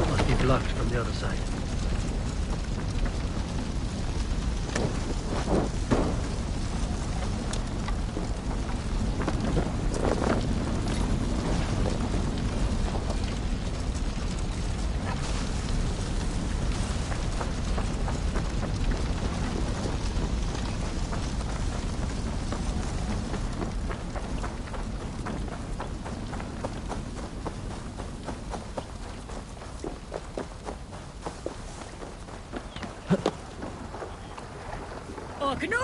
Must be blocked from the other side. Och nu,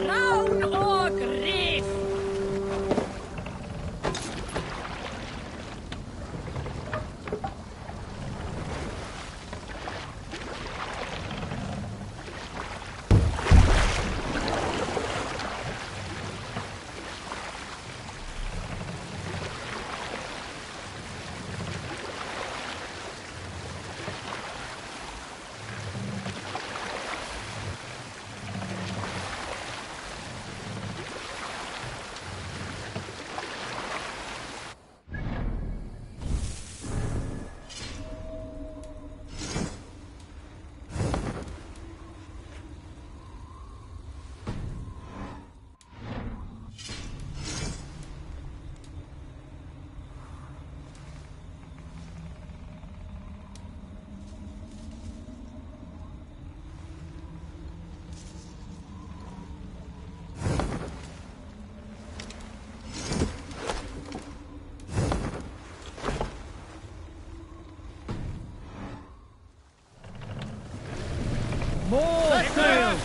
Raun och Riff! More sail!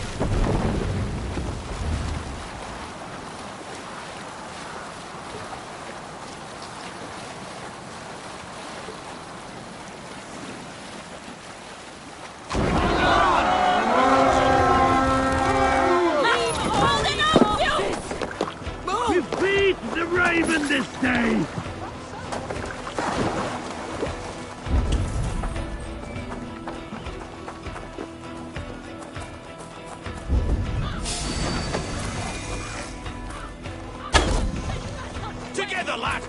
We've beat the Raven this day! Together, lad!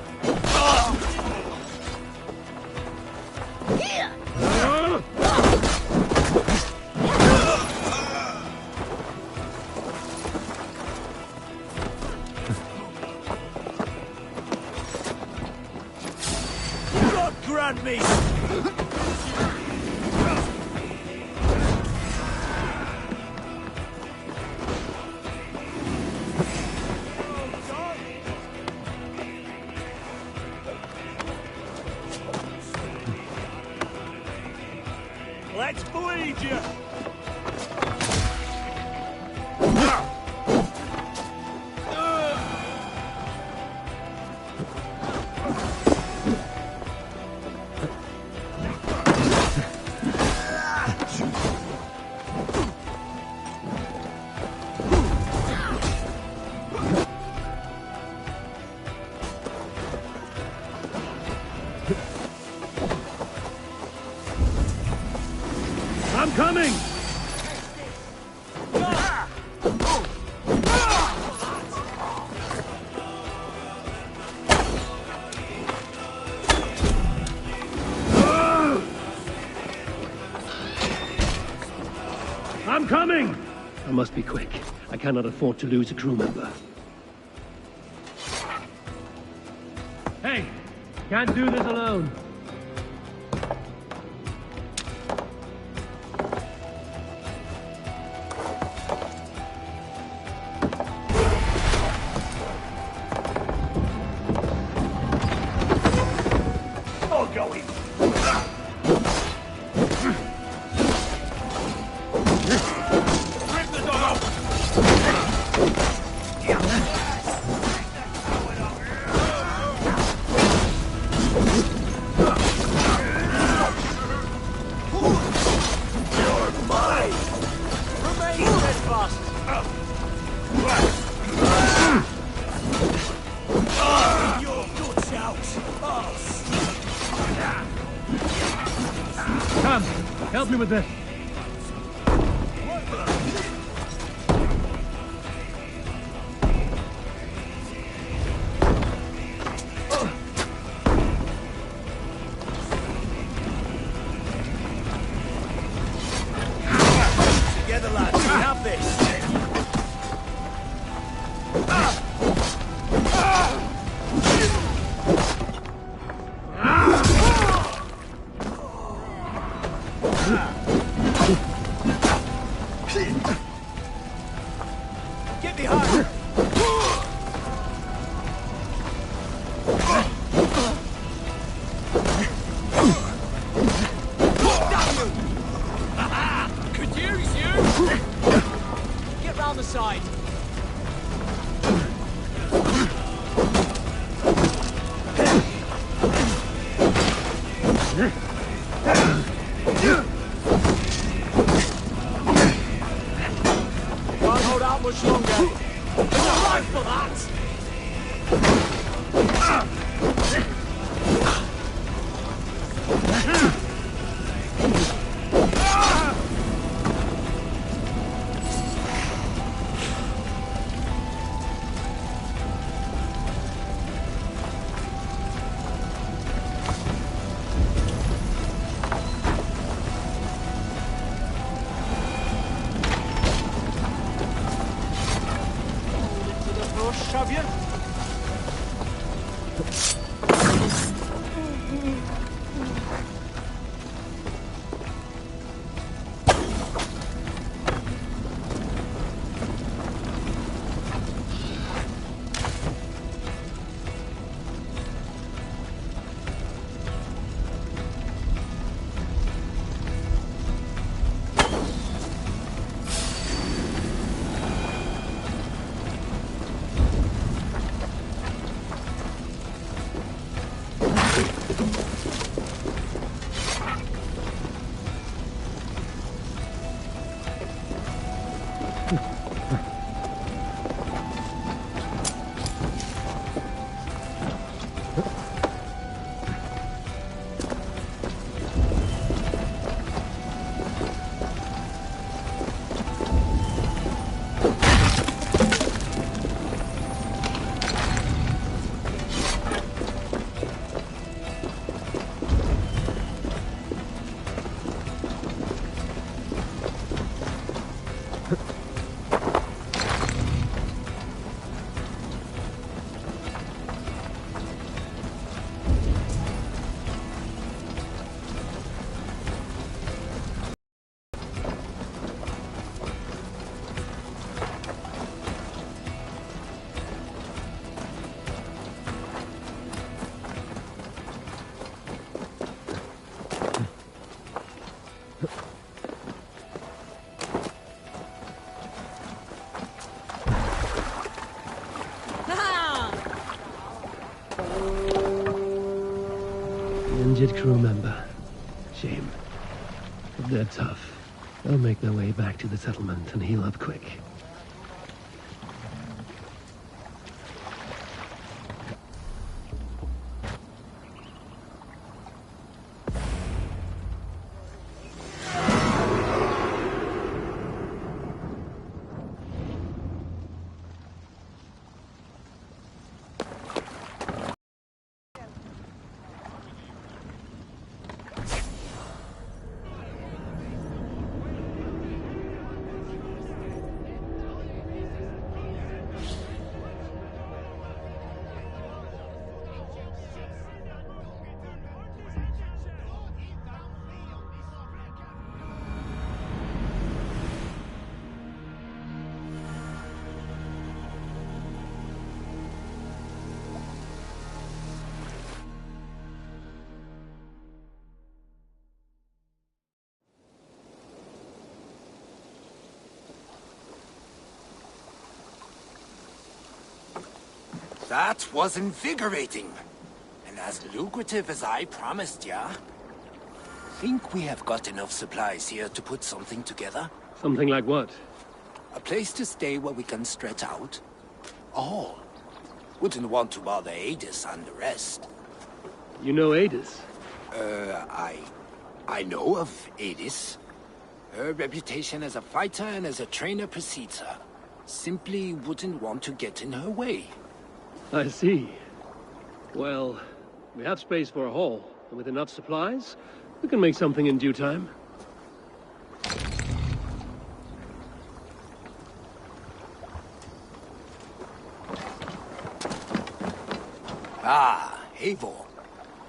God grant me! Let's bleed you! I'm coming! I'm coming! I must be quick. I cannot afford to lose a crew member. Hey! Can't do this alone. help me with this. Together, lads. We have this. Get behind! Could use you! Get round the side. Can't hold out much longer. There's a life for that! Into the brush, have you? Injured crew member. Shame. But they're tough. They'll make their way back to the settlement and heal up quick. That was invigorating. And as lucrative as I promised ya. Think we have got enough supplies here to put something together? Something like what? A place to stay where we can stretch out? All. Wouldn't want to bother Adis and the rest. You know Adis? I know of Adis. Her reputation as a fighter and as a trainer precedes her. Simply wouldn't want to get in her way. I see. Well, we have space for a hall, and with enough supplies, we can make something in due time. Ah, Eivor.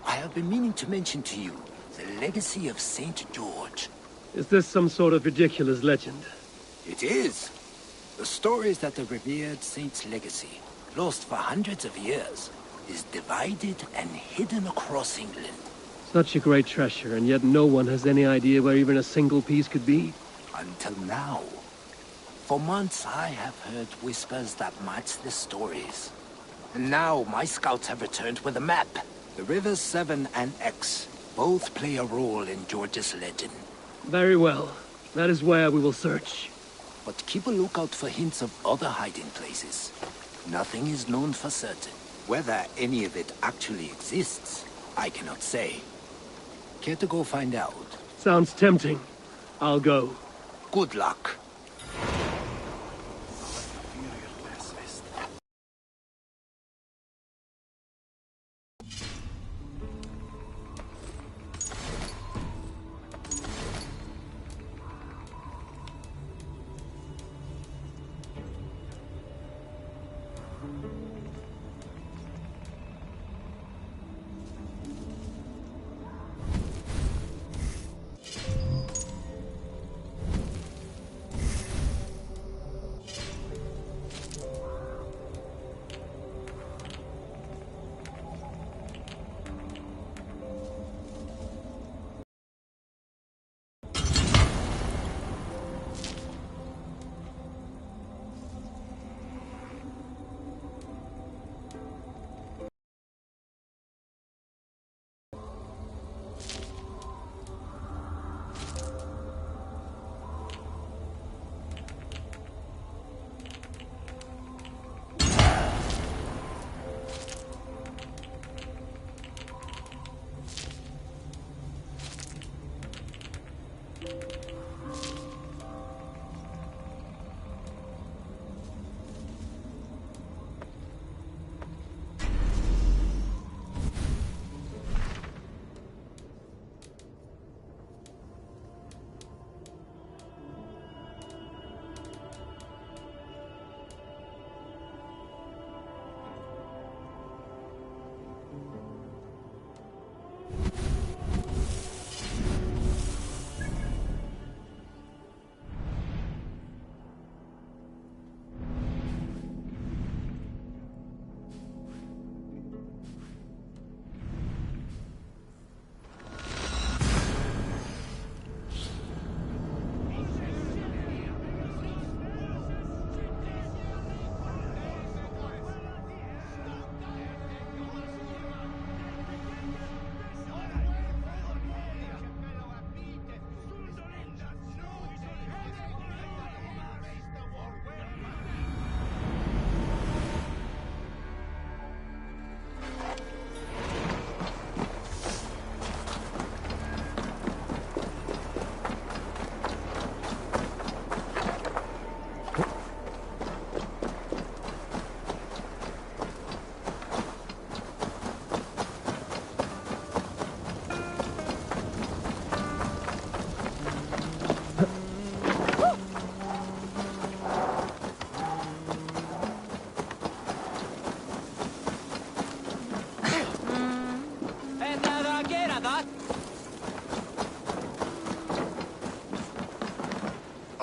I have been meaning to mention to you the legacy of Saint George. Is this some sort of ridiculous legend? It is. The story is that the revered saint's legacy, lost for hundreds of years, is divided and hidden across England. Such a great treasure, and yet no one has any idea where even a single piece could be? Until now. For months I have heard whispers that match the stories. And now my scouts have returned with a map. The rivers Severn and Exe both play a role in George's legend. Very well. That is where we will search. But keep a lookout for hints of other hiding places. Nothing is known for certain. Whether any of it actually exists, I cannot say. Care to go find out? Sounds tempting. I'll go. Good luck.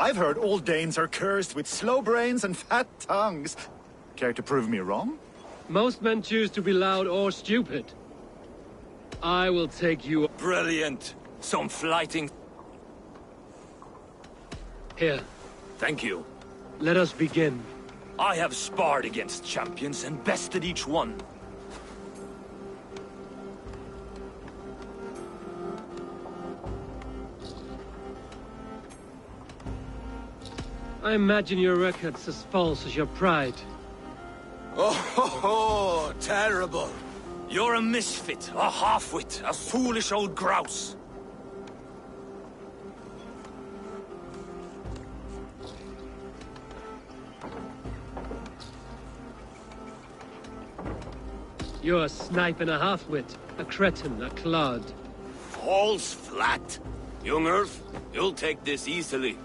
I've heard old Danes are cursed with slow brains and fat tongues. Care to prove me wrong? Most men choose to be loud or stupid. I will take you... Brilliant! Some flighting... Here. Thank you. Let us begin. I have sparred against champions and bested each one. I imagine your record's as false as your pride. Oh, terrible. You're a misfit, a half-wit, a foolish old grouse. You're a snipe and a half-wit, a cretin, a clod. Falls flat. Young Earth, you'll take this easily.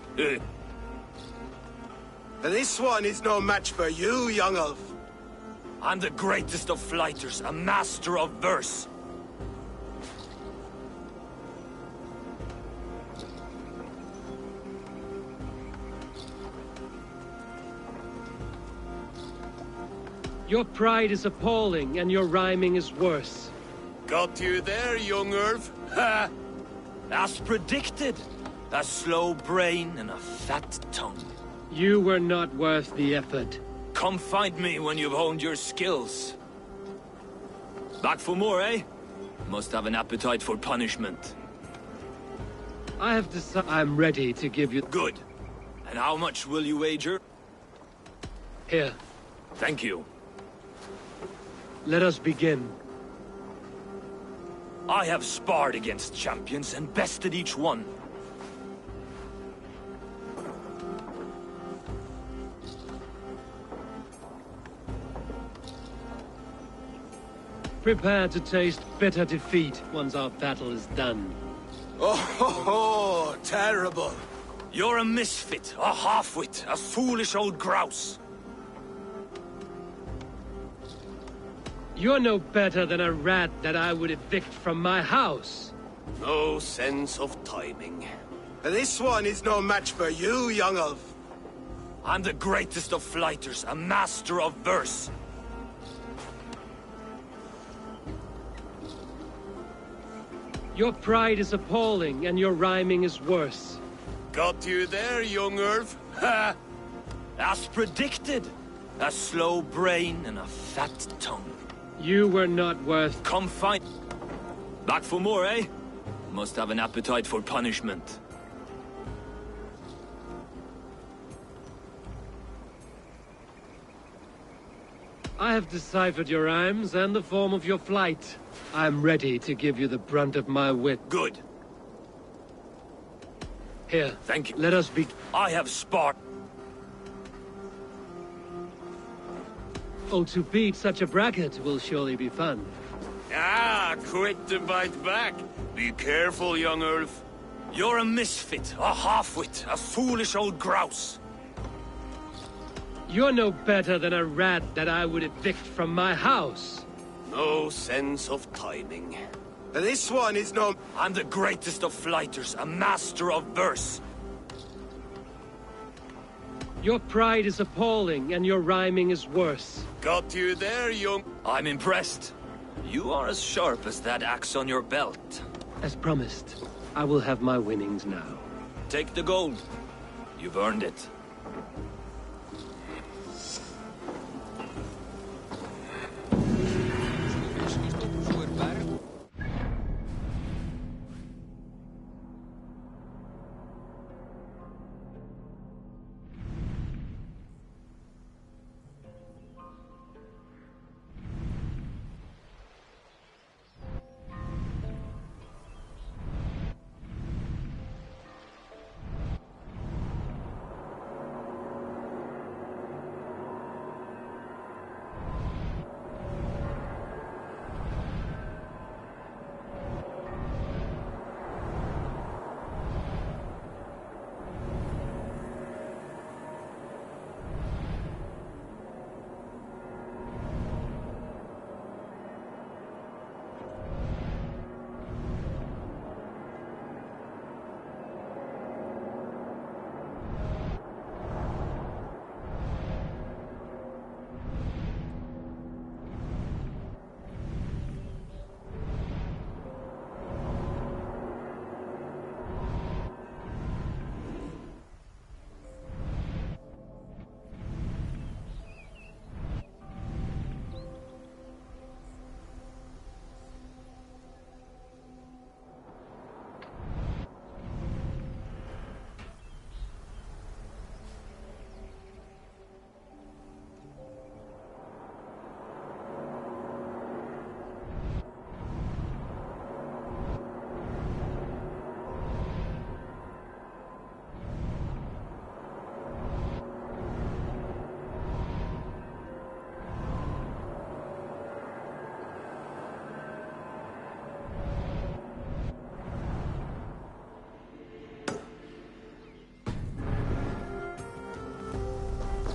This one is no match for you, young elf. I'm the greatest of flighters, a master of verse. Your pride is appalling, and your rhyming is worse. Got you there, young Earth. Ha! As predicted. A slow brain and a fat tongue. You were not worth the effort. Come find me when you've honed your skills. Back for more, eh? Must have an appetite for punishment. I have decided I'm ready to give you... Good. And how much will you wager? Here. Thank you. Let us begin. I have sparred against champions and bested each one. Prepare to taste bitter defeat once our battle is done. Oh, terrible. You're a misfit, a half-wit, a foolish old grouse. You're no better than a rat that I would evict from my house. No sense of timing. This one is no match for you, young elf. I'm the greatest of flighters, a master of verse. Your pride is appalling, and your rhyming is worse. Got you there, young Earth. Ha! As predicted. A slow brain and a fat tongue. You were not worth... Come find... Back for more, eh? Must have an appetite for punishment. I have deciphered your rhymes and the form of your flight. I am ready to give you the brunt of my wit. Good. Here. Thank you. Let us be... I have sparred. Oh, to beat such a bracket will surely be fun. Ah, quick to bite back. Be careful, young Earth. You're a misfit, a half-wit, a foolish old grouse. You're no better than a rat that I would evict from my house. No sense of timing. This one is no... I'm the greatest of flighters, a master of verse. Your pride is appalling, and your rhyming is worse. Got you there, young... I'm impressed. You are as sharp as that axe on your belt. As promised, I will have my winnings now. Take the gold. You've earned it.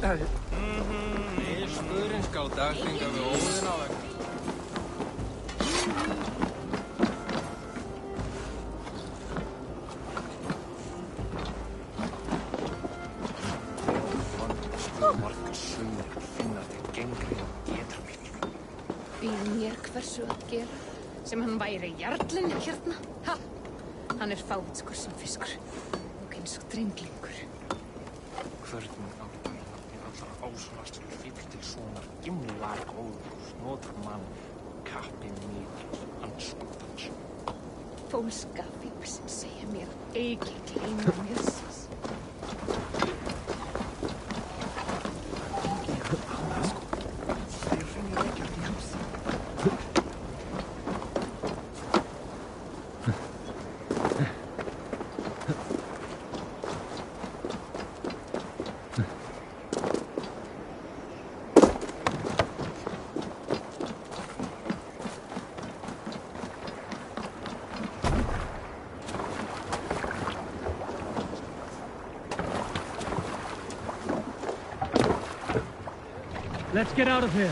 Við spurinn skal dagþinga við óðina vegna. Býð mér hversu að gera sem hann væri jarlinn hérna. Ha! Hann er fátskur sem fiskur og eins og drenglingur. Hvernig áttu í nafni allra ásvastur fíll til sonar gimlar góður og snotur mann kappi mikil anskotans. Fólska fílsinn segja mér ekki gleyma mér sís. Let's get out of here.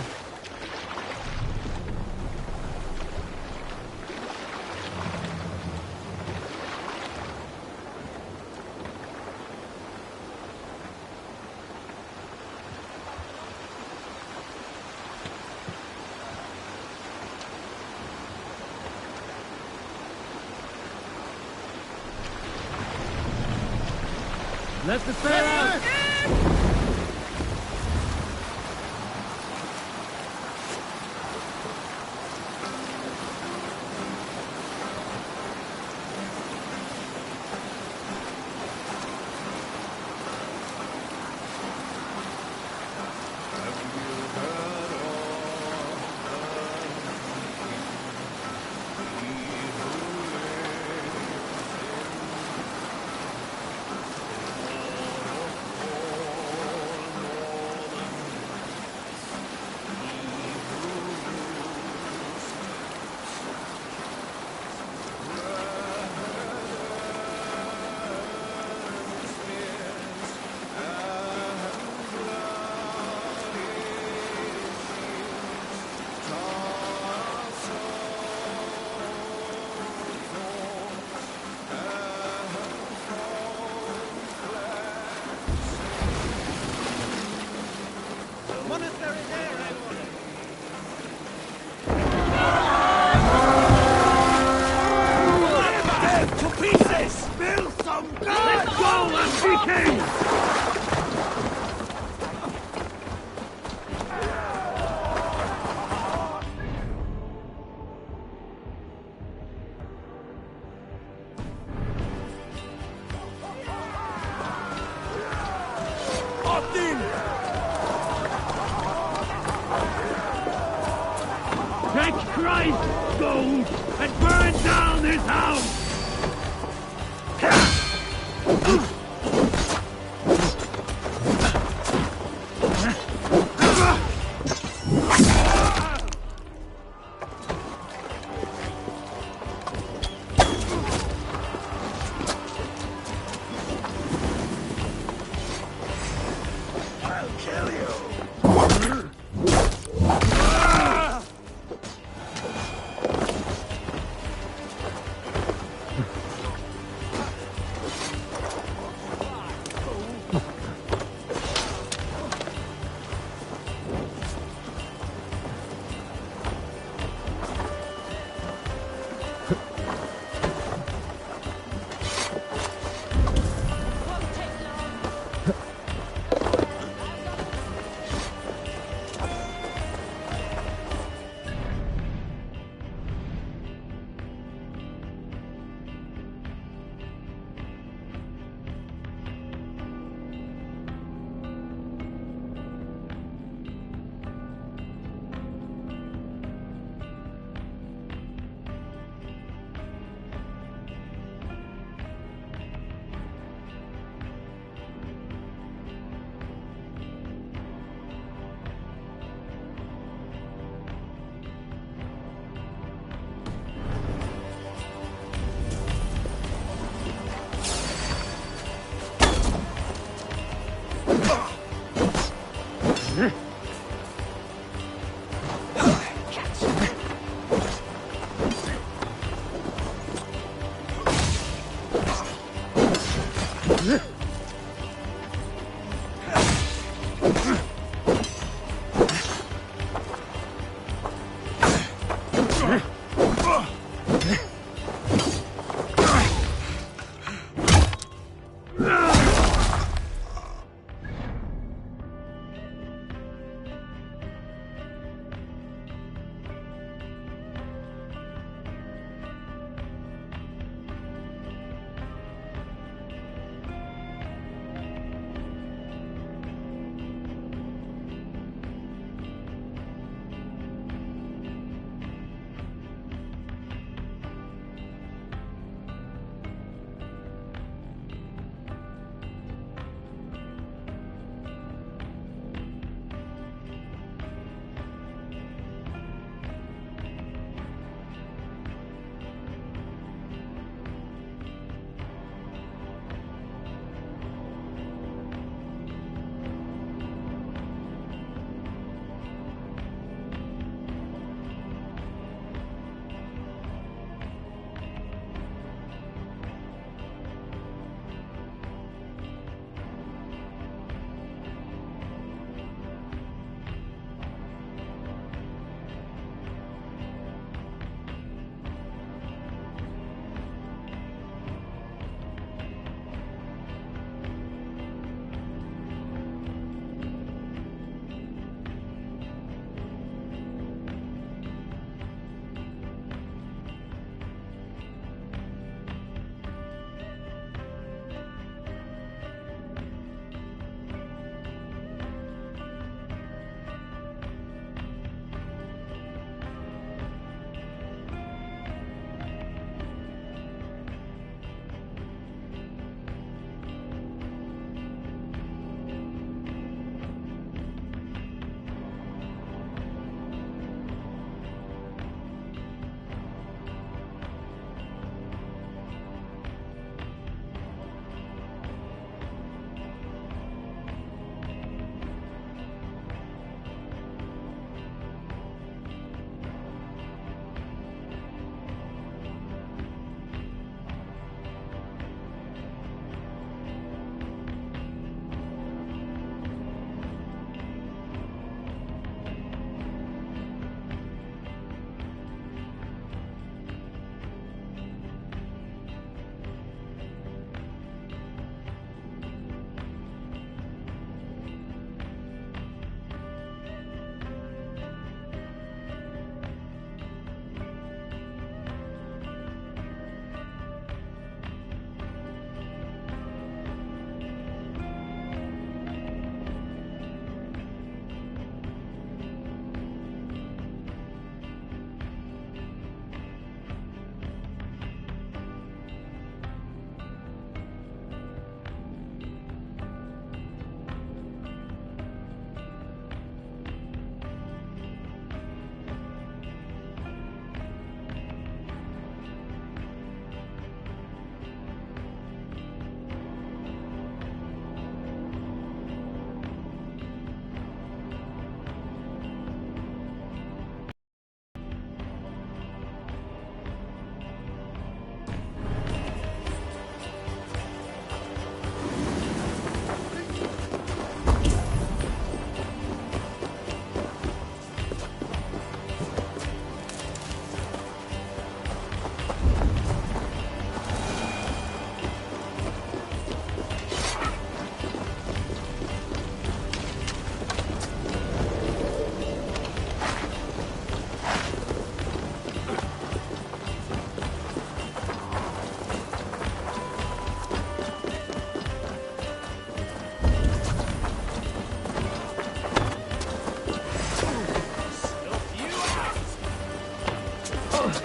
Let the sail out! Take Christ's gold and burn down his house! I'll kill you.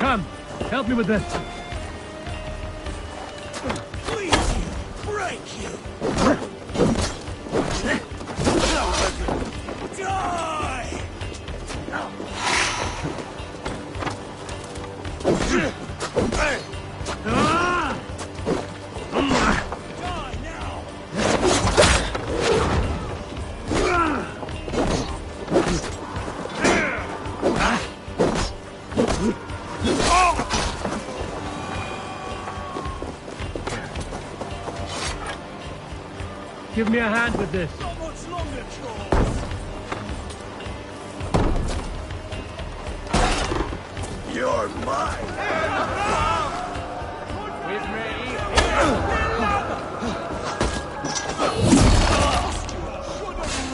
Come, help me with this. Please, break you! Die! give me a hand with this. Not much longer, Charles. You're mine! With me.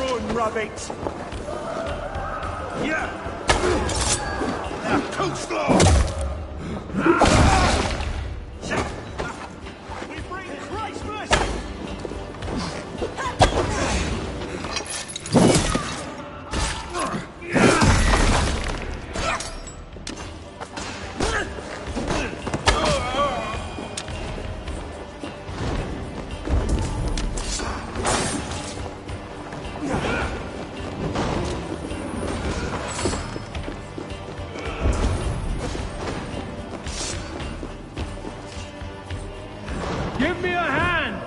Run, rabbit! Yeah! Too slow! We bring Christmas! Give me a hand!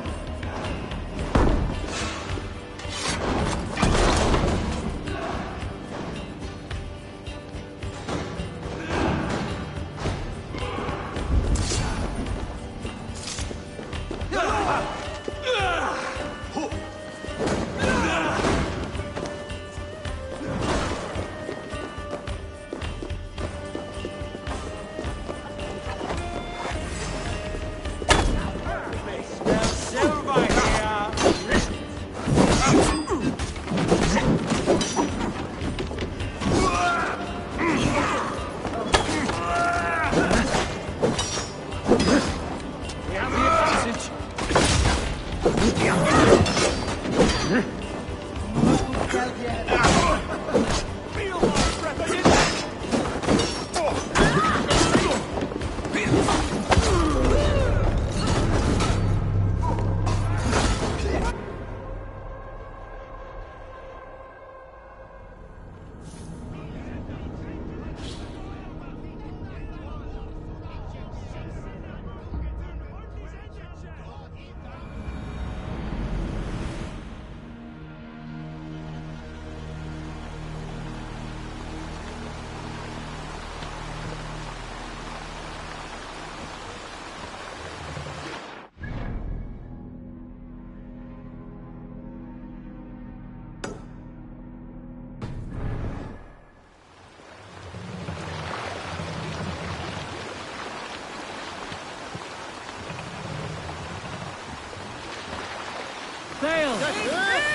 Sail!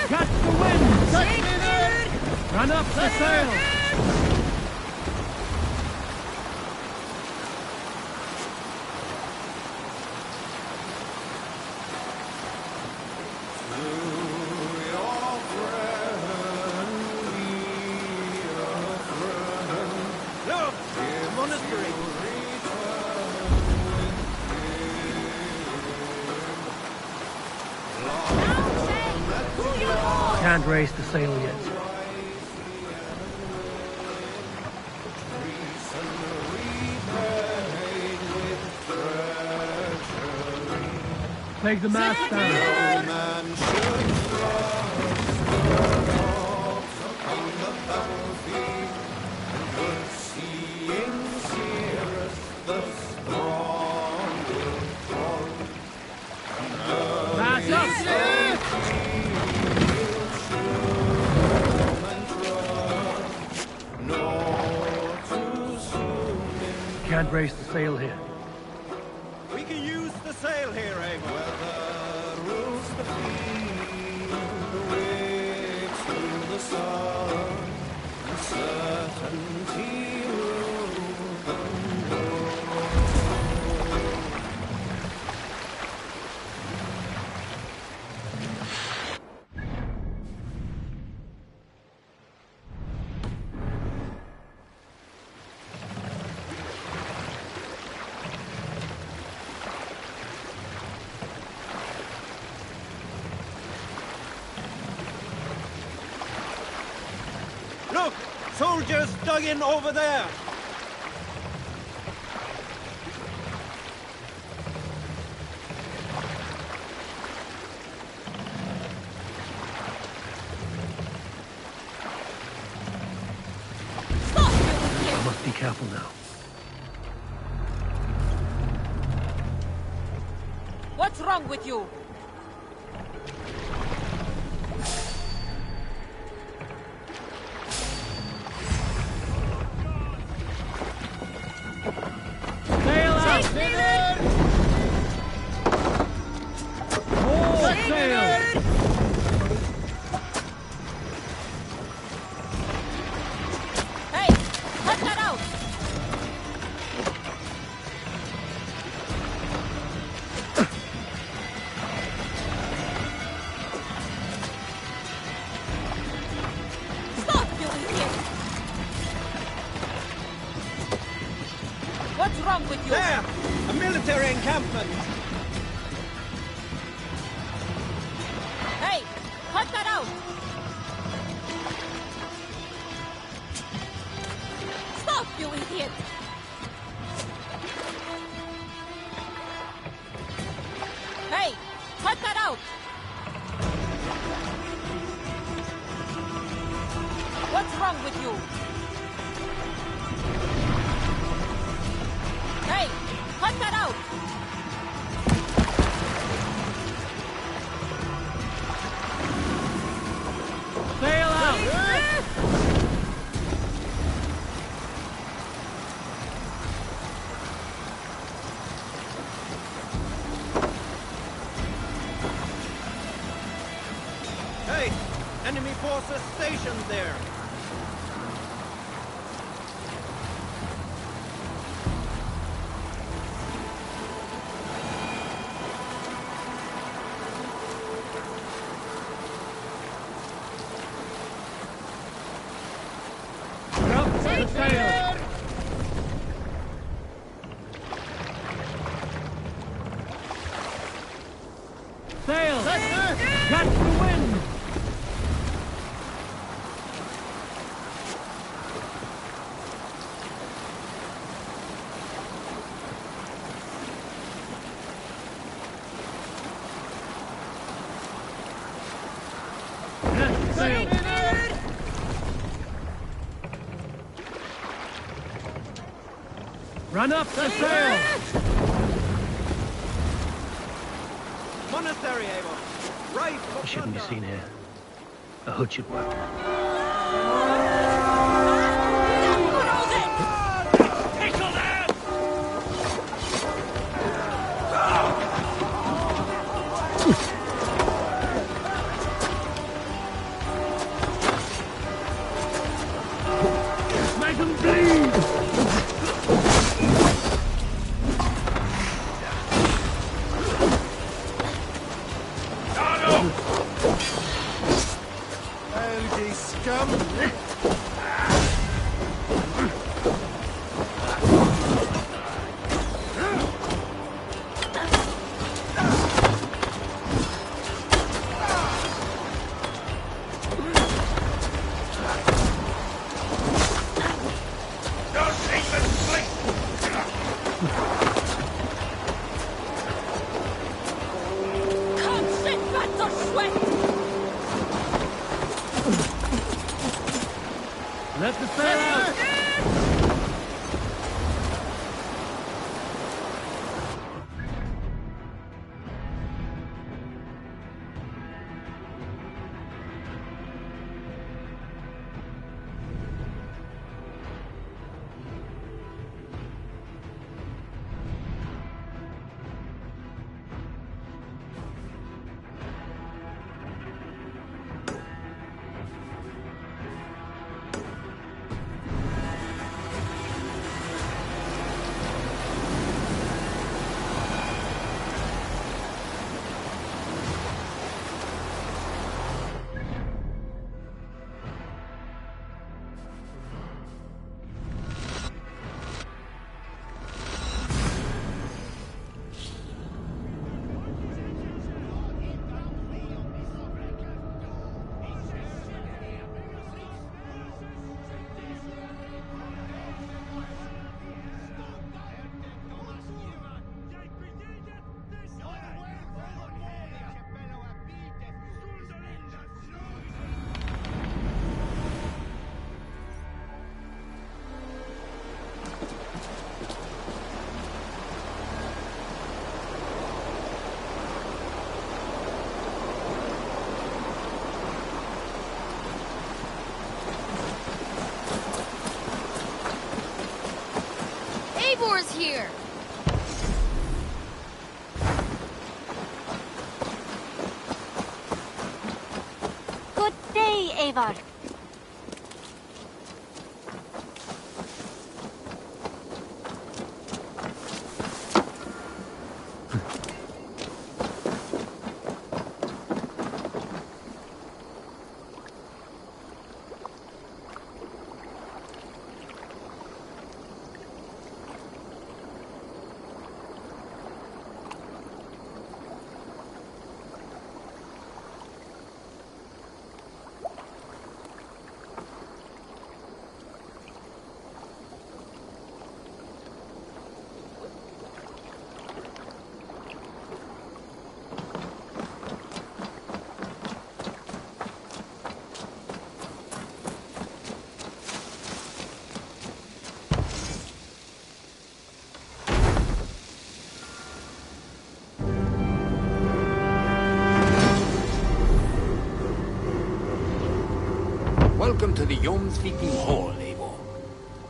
Catch the wind! Run up the sail! Look! Monastery! Can't raise the sail yet. Take the mast down. Mast up! Can't raise the sail here. We can use the sail here, Eivor. Look! Soldiers dug in over there! I must be careful now. What's wrong with you? Hey, cut that out! Stop, you idiot! What's wrong with you? There! A military encampment! Hey, cut that out! Stop, you idiot! Hey, cut that out! What's wrong with you? Hey, cut that out! Sail out! Hey! Enemy forces stationed there! Set sail! Sail! Catch the wind! Set sail! Run up the sail! Monastery, Eivor! Right for You shouldn't be plunder. seen here. A hood should work. Tickle them! Make them bleed! Elgy scum! Come sit back to sweat! Let the sail out! Eivor's here! Ivar. Welcome to the Jomsviking Hall, Eivor.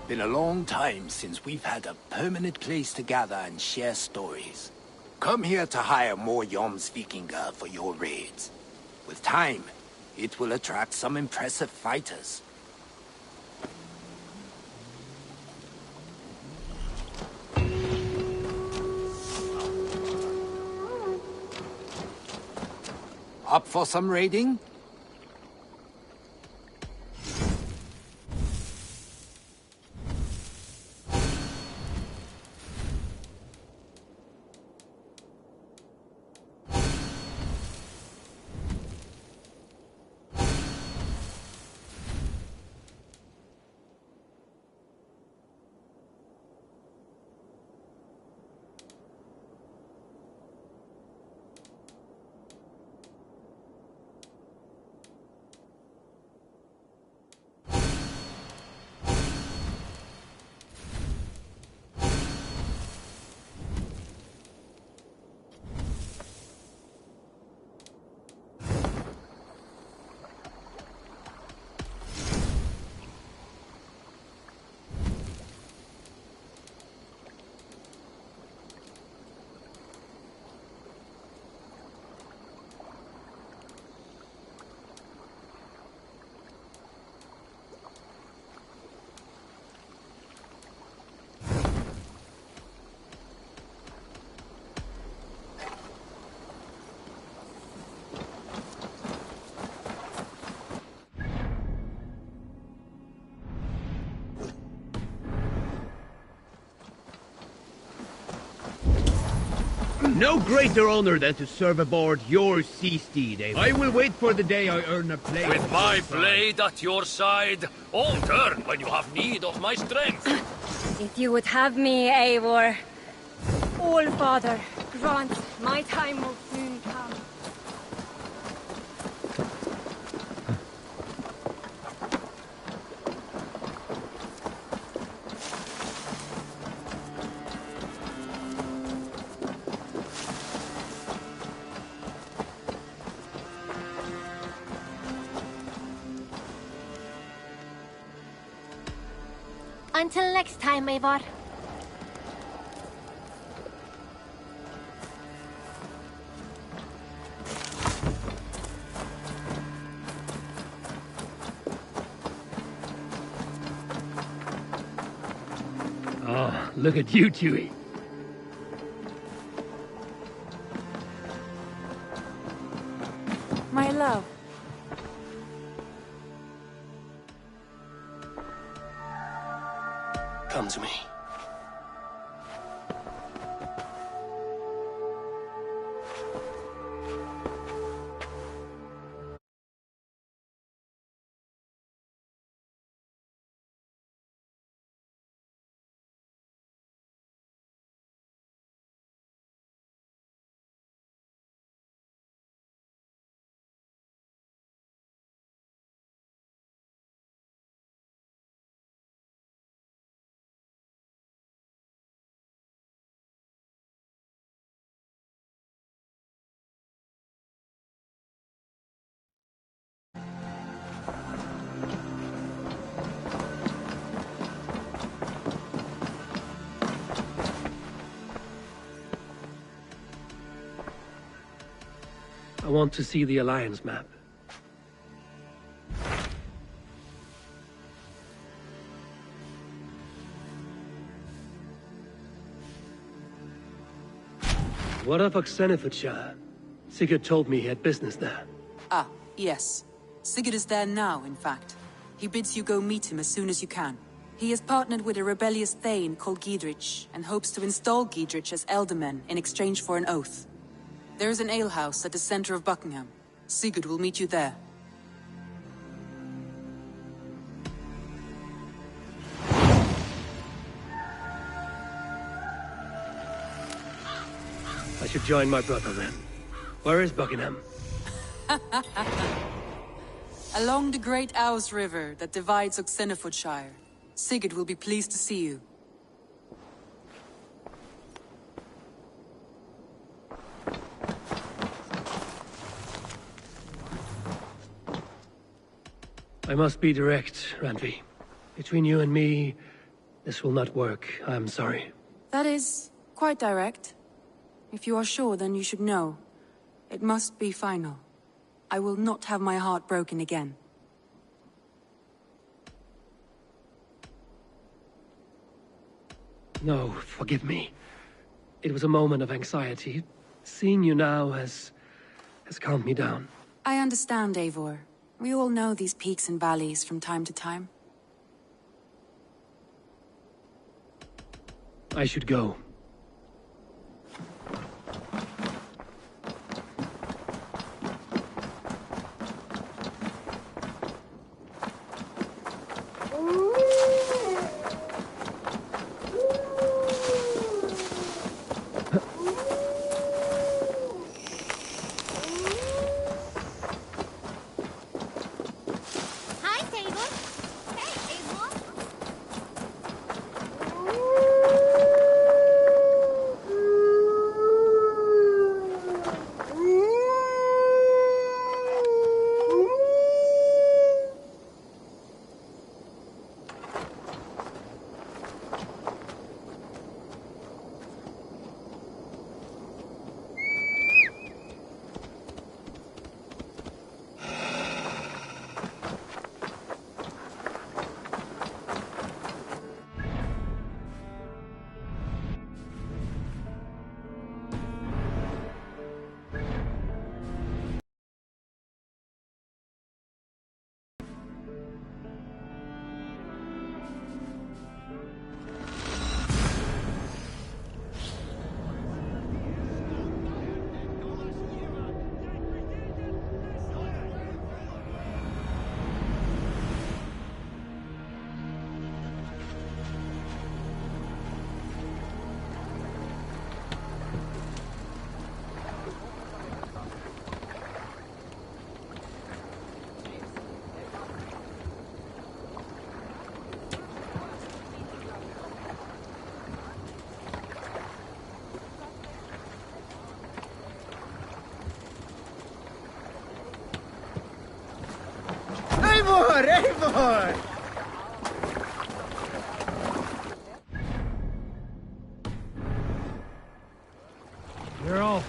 Been a long time since we've had a permanent place to gather and share stories. Come here to hire more Jomsvikinga for your raids. With time, it will attract some impressive fighters. Up for some raiding? No greater honor than to serve aboard your sea steed, Eivor. I will wait for the day I earn a place. With my blade at your side, all turn when you have need of my strength. If you would have me, Eivor. All Father, grant my time will soon come. Until next time, Eivor. Oh, look at you, Chewie. My love. Come to me. I want to see the Alliance map. What of Oxenfordshire? Sigurd told me he had business there. Ah, yes. Sigurd is there now, in fact. He bids you go meet him as soon as you can. He has partnered with a rebellious Thane called Giedrich, and hopes to install Giedrich as Elderman in exchange for an oath. There is an alehouse at the center of Buckingham. Sigurd will meet you there. I should join my brother then. Where is Buckingham? Along the great Ouse River that divides Oxenfordshire. Sigurd will be pleased to see you. I must be direct, Randvi. Between you and me, this will not work. I'm sorry. That is quite direct. If you are sure, then you should know. It must be final. I will not have my heart broken again. No, forgive me. It was a moment of anxiety. Seeing you now has calmed me down. I understand, Eivor. We all know these peaks and valleys from time to time. I should go. Hi, Taylor. Hey, Eivor. Eivor! You're off.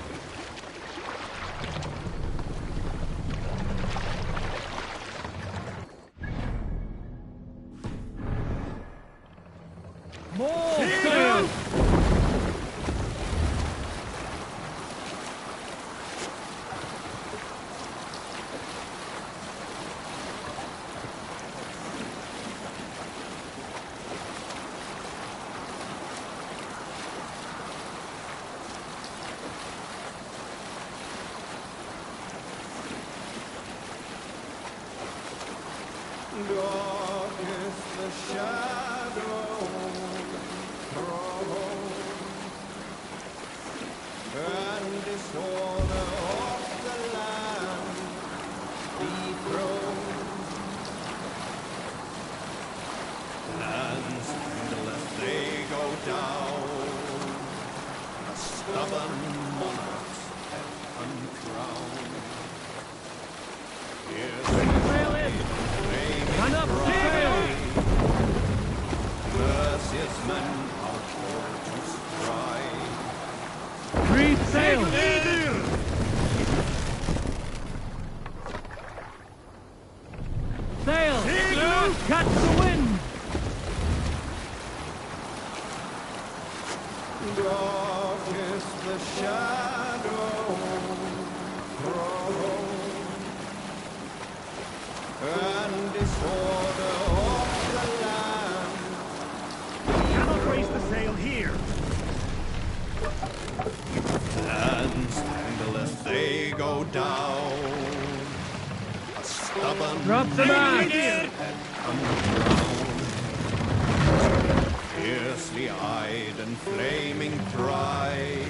More sail! Dark is the shadow thrown, and disorder of the land dethroned. Lands endless they go down, a stubborn monarch's head uncrowned. Run up, sail! Mercious men are called to strive. Reef sail! Sail! Catch the wind! Darkest the shadow thrown, and disorder of the land. Cannot raise the sail here. Lands tangleth, they go down. A stubborn Drop the match! fiercely eyed and flaming pride.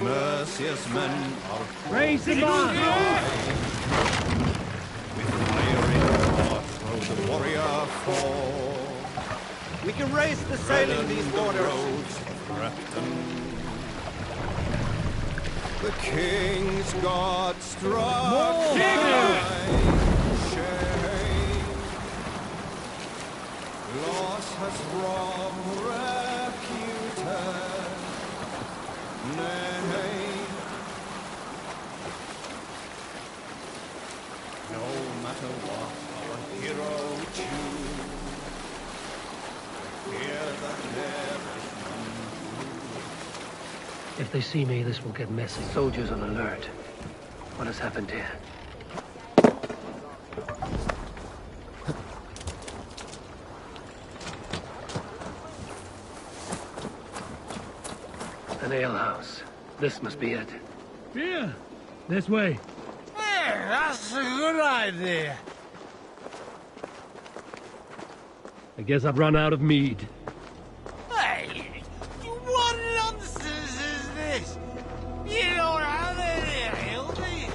Mercious men are Raise him on! with fire in wrath throw the warrior fall. We can raise the sail in these waters. Roads of Grafton. The king's God struck by shame. Loss has robbed reputed name. No matter what our hero choose, fear that there is none. If they see me, this will get messy. Soldiers on alert. What has happened here? An alehouse. This must be it. Yeah, this way. Yeah, that's a good idea. I guess I've run out of mead. Hey, what nonsense is this? You don't have any ale, do you?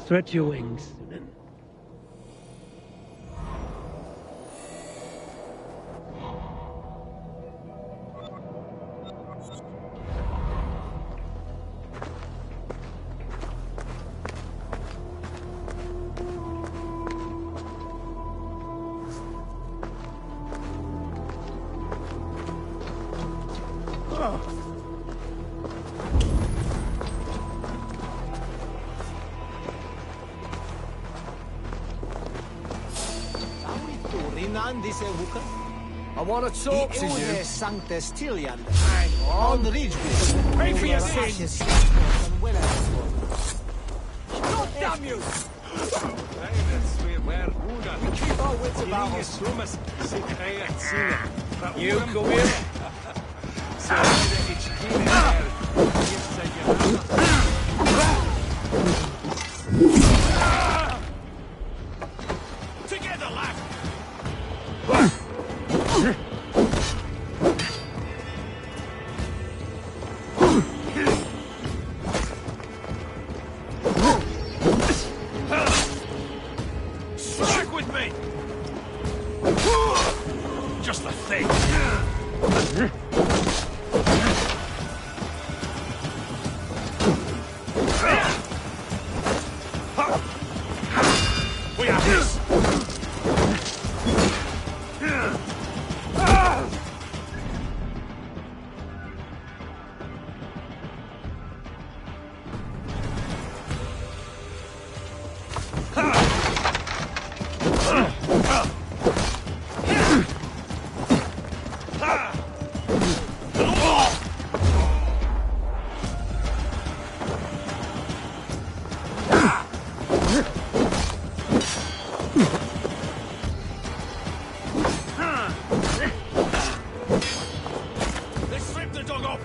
Stretch your wings. I want to talk to you. Sanctus Tilian. On the Ridgewood. Pay for your sins. God damn you! We keep our wits about us. You come here. Together, lad! Strike with me! Just the thing! We have this! Let's strip the dog off!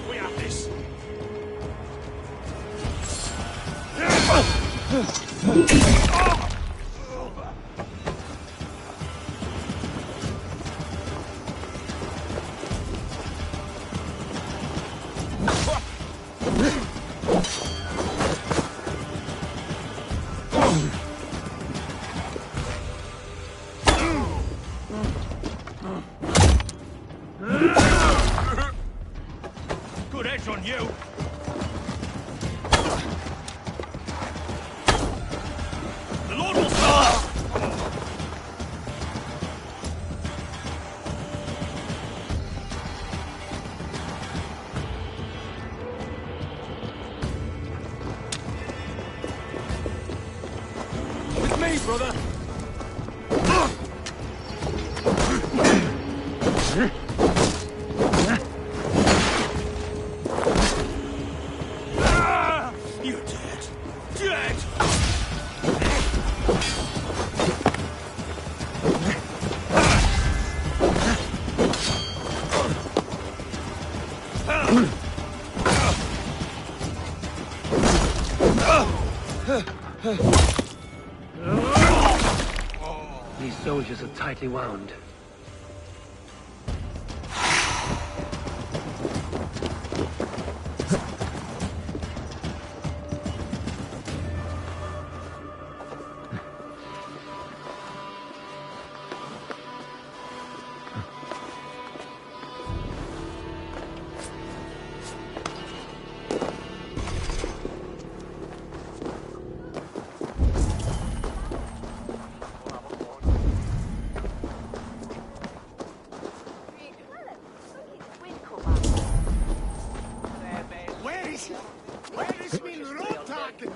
We have this! Good edge on you! The Lord will stop! brother. You're dead. Dead! These soldiers are tightly wound. Where is min råtaken?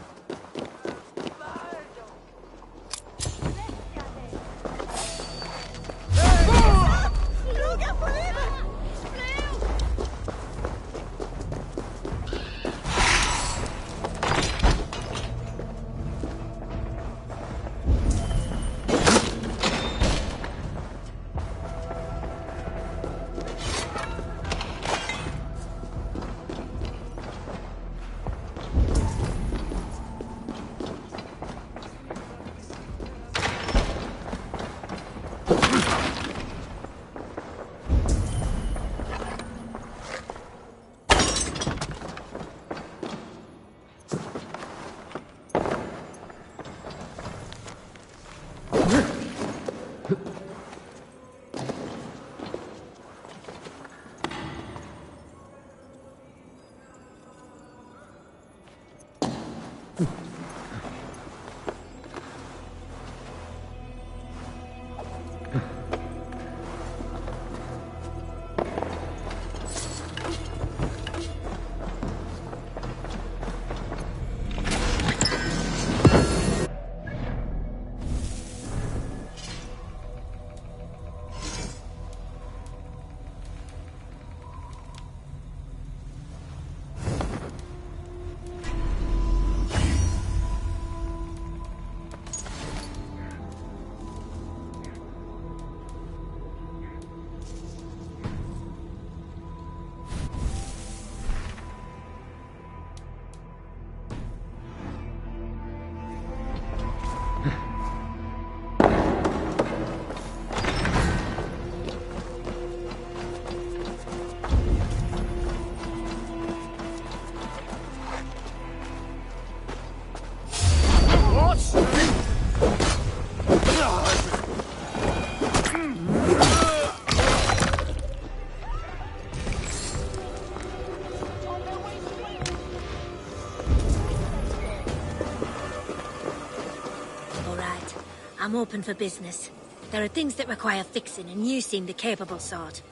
I'm open for business. There are things that require fixing, and you seem the capable sort.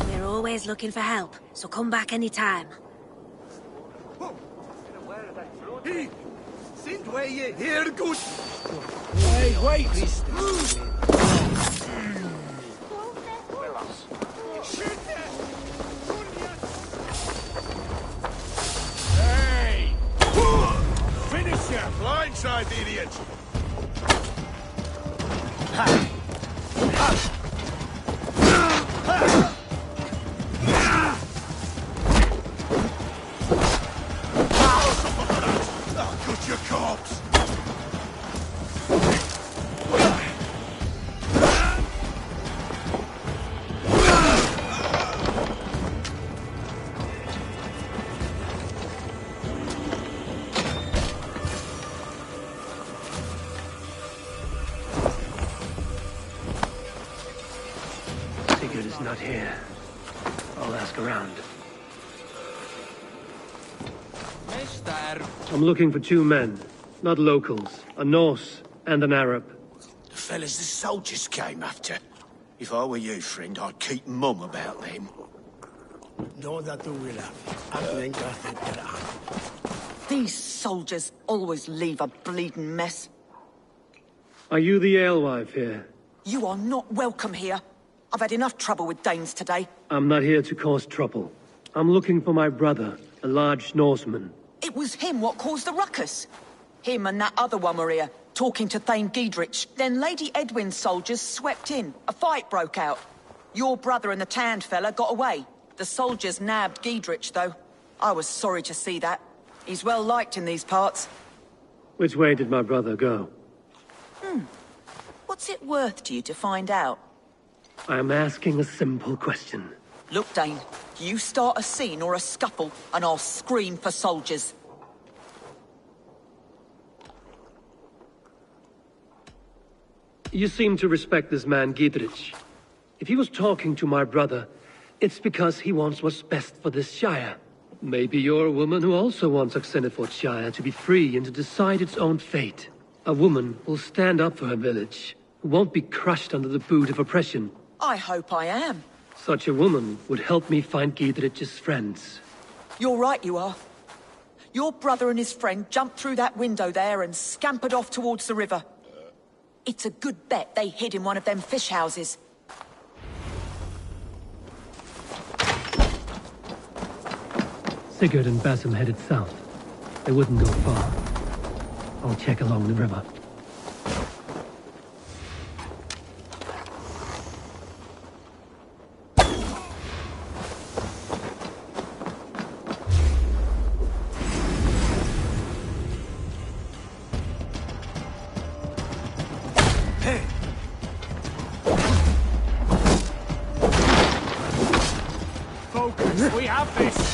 We're always looking for help, so come back anytime. Hey! Sind where you here, good? Wait! Hey! Finish ya! Blindside, idiot! I'll cut your corpse! Sigurd is not here. I'll ask around. I'm looking for two men, not locals. A Norse and an Arab. The fellas the soldiers came after. If I were you, friend, I'd keep mum about them. Då that du vill. Att länka till det. These soldiers always leave a bleeding mess. Are you the alewife here? You are not welcome here. I've had enough trouble with Danes today. I'm not here to cause trouble. I'm looking for my brother, a large Norseman. It was him what caused the ruckus. Him and that other one were here, talking to Thane Giedrich. Then Lady Edwin's soldiers swept in. A fight broke out. Your brother and the tanned fella got away. The soldiers nabbed Giedrich, though. I was sorry to see that. He's well liked in these parts. Which way did my brother go? What's it worth to you to find out? I'm asking a simple question. Look, Dane, you start a scene or a scuffle, and I'll scream for soldiers. You seem to respect this man, Giedrich. If he was talking to my brother, it's because he wants what's best for this Shire. Maybe you're a woman who also wants Shire to be free and to decide its own fate. A woman who'll stand up for her village, who won't be crushed under the boot of oppression. I hope I am. Such a woman would help me find Giedrich's friends. You're right, you are. Your brother and his friend jumped through that window there and scampered off towards the river. It's a good bet they hid in one of them fish houses. Sigurd and Basim headed south. They wouldn't go far. I'll check along the river. Focus, we have this!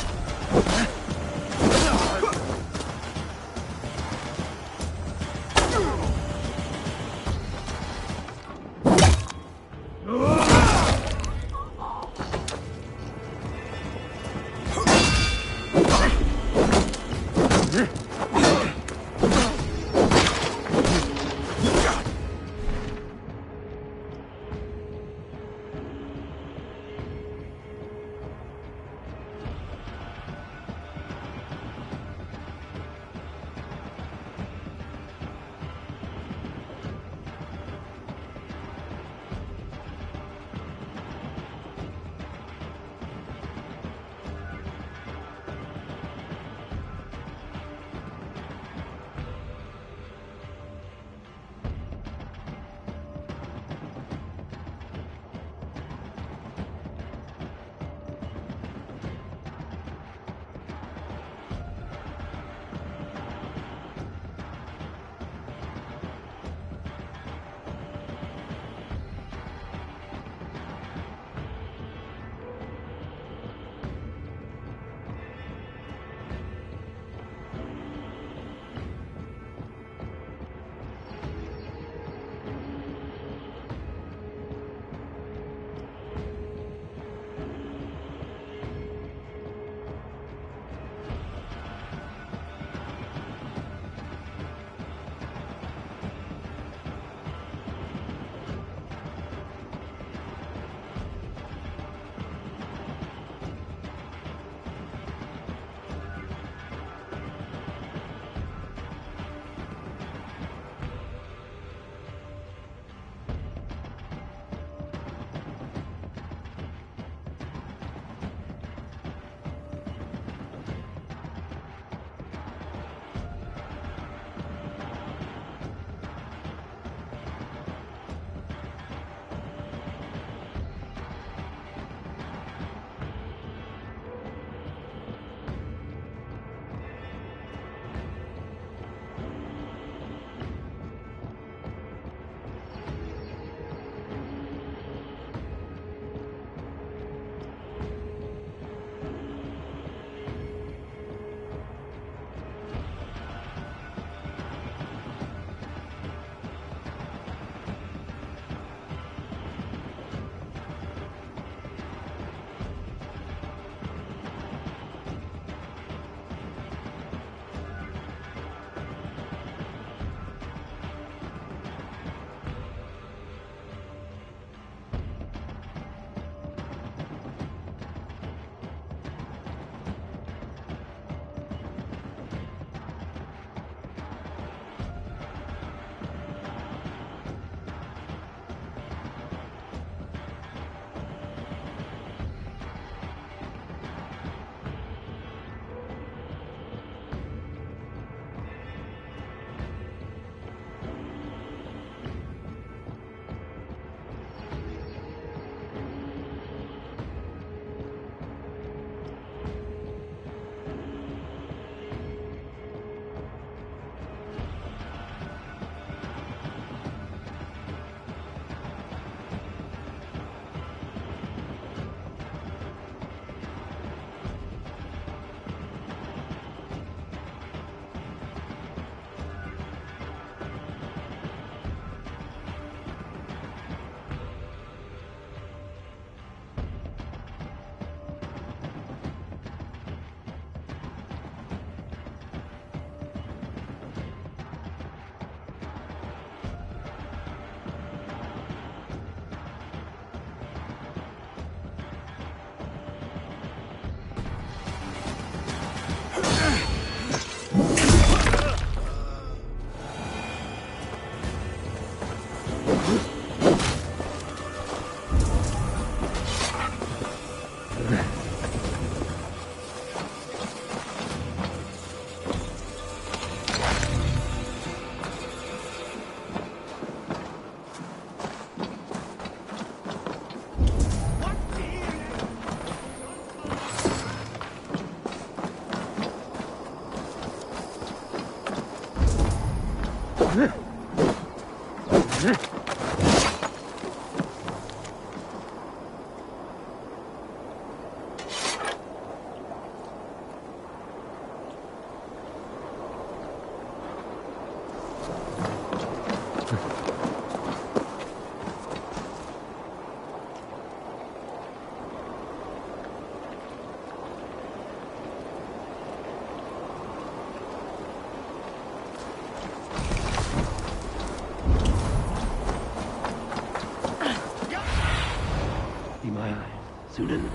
Be my eye, Sunan.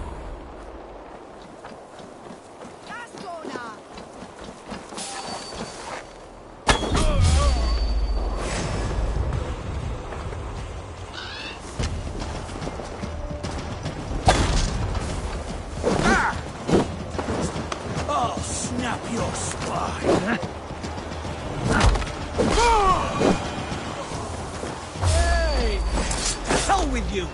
I'll snap your spine. Hey! To hell with you!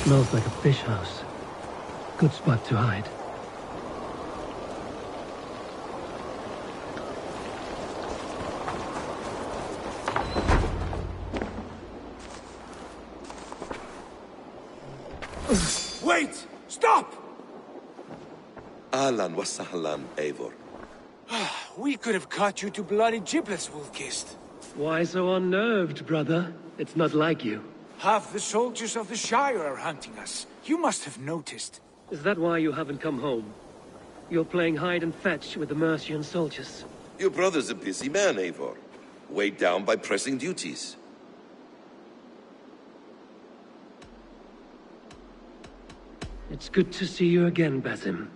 Smells like a fish house. Good spot to hide. Wait! Stop! Ahlan wa sahlan, Eivor. We could have cut you to bloody giblets, Wolf-Kissed. Why so unnerved, brother? It's not like you. Half the soldiers of the Shire are hunting us. You must have noticed. Is that why you haven't come home? You're playing hide and fetch with the Mercian soldiers. Your brother's a busy man, Eivor. Weighed down by pressing duties. It's good to see you again, Basim.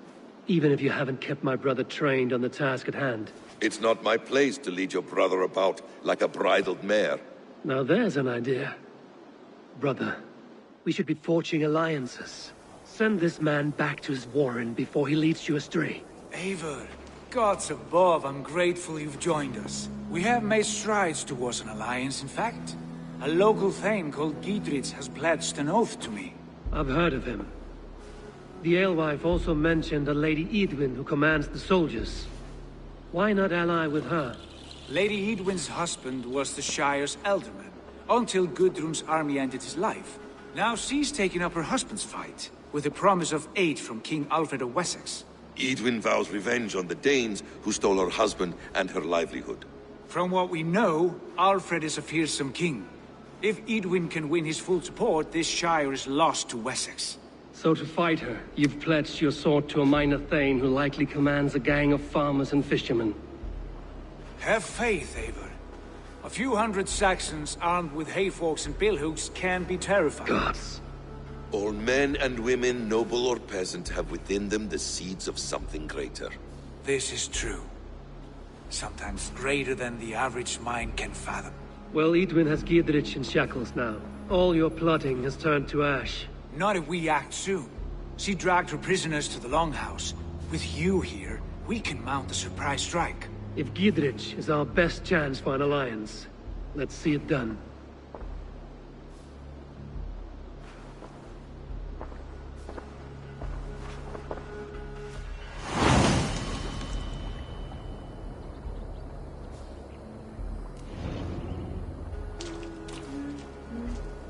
Even if you haven't kept my brother trained on the task at hand. It's not my place to lead your brother about like a bridled mare. Now there's an idea. Brother, we should be forging alliances. Send this man back to his warren before he leads you astray. Eivor, gods above, I'm grateful you've joined us. We have made strides towards an alliance, in fact. A local thane called Gidritz has pledged an oath to me. I've heard of him. The alewife also mentioned a Lady Edwin who commands the soldiers. Why not ally with her? Lady Edwin's husband was the Shire's alderman, until Gudrun's army ended his life. Now she's taken up her husband's fight, with the promise of aid from King Alfred of Wessex. Edwin vows revenge on the Danes who stole her husband and her livelihood. From what we know, Alfred is a fearsome king. If Edwin can win his full support, this Shire is lost to Wessex. So to fight her, you've pledged your sword to a minor thane who likely commands a gang of farmers and fishermen. Have faith, Eivor. A few hundred Saxons armed with hayforks and billhooks can be terrifying. Gods. All men and women, noble or peasant, have within them the seeds of something greater. This is true. Sometimes greater than the average mind can fathom. Well, Edwin has Gidrich in shackles now. All your plotting has turned to ash. Not if we act soon. She dragged her prisoners to the Longhouse. With you here, we can mount a surprise strike. If Gidrich is our best chance for an alliance, let's see it done.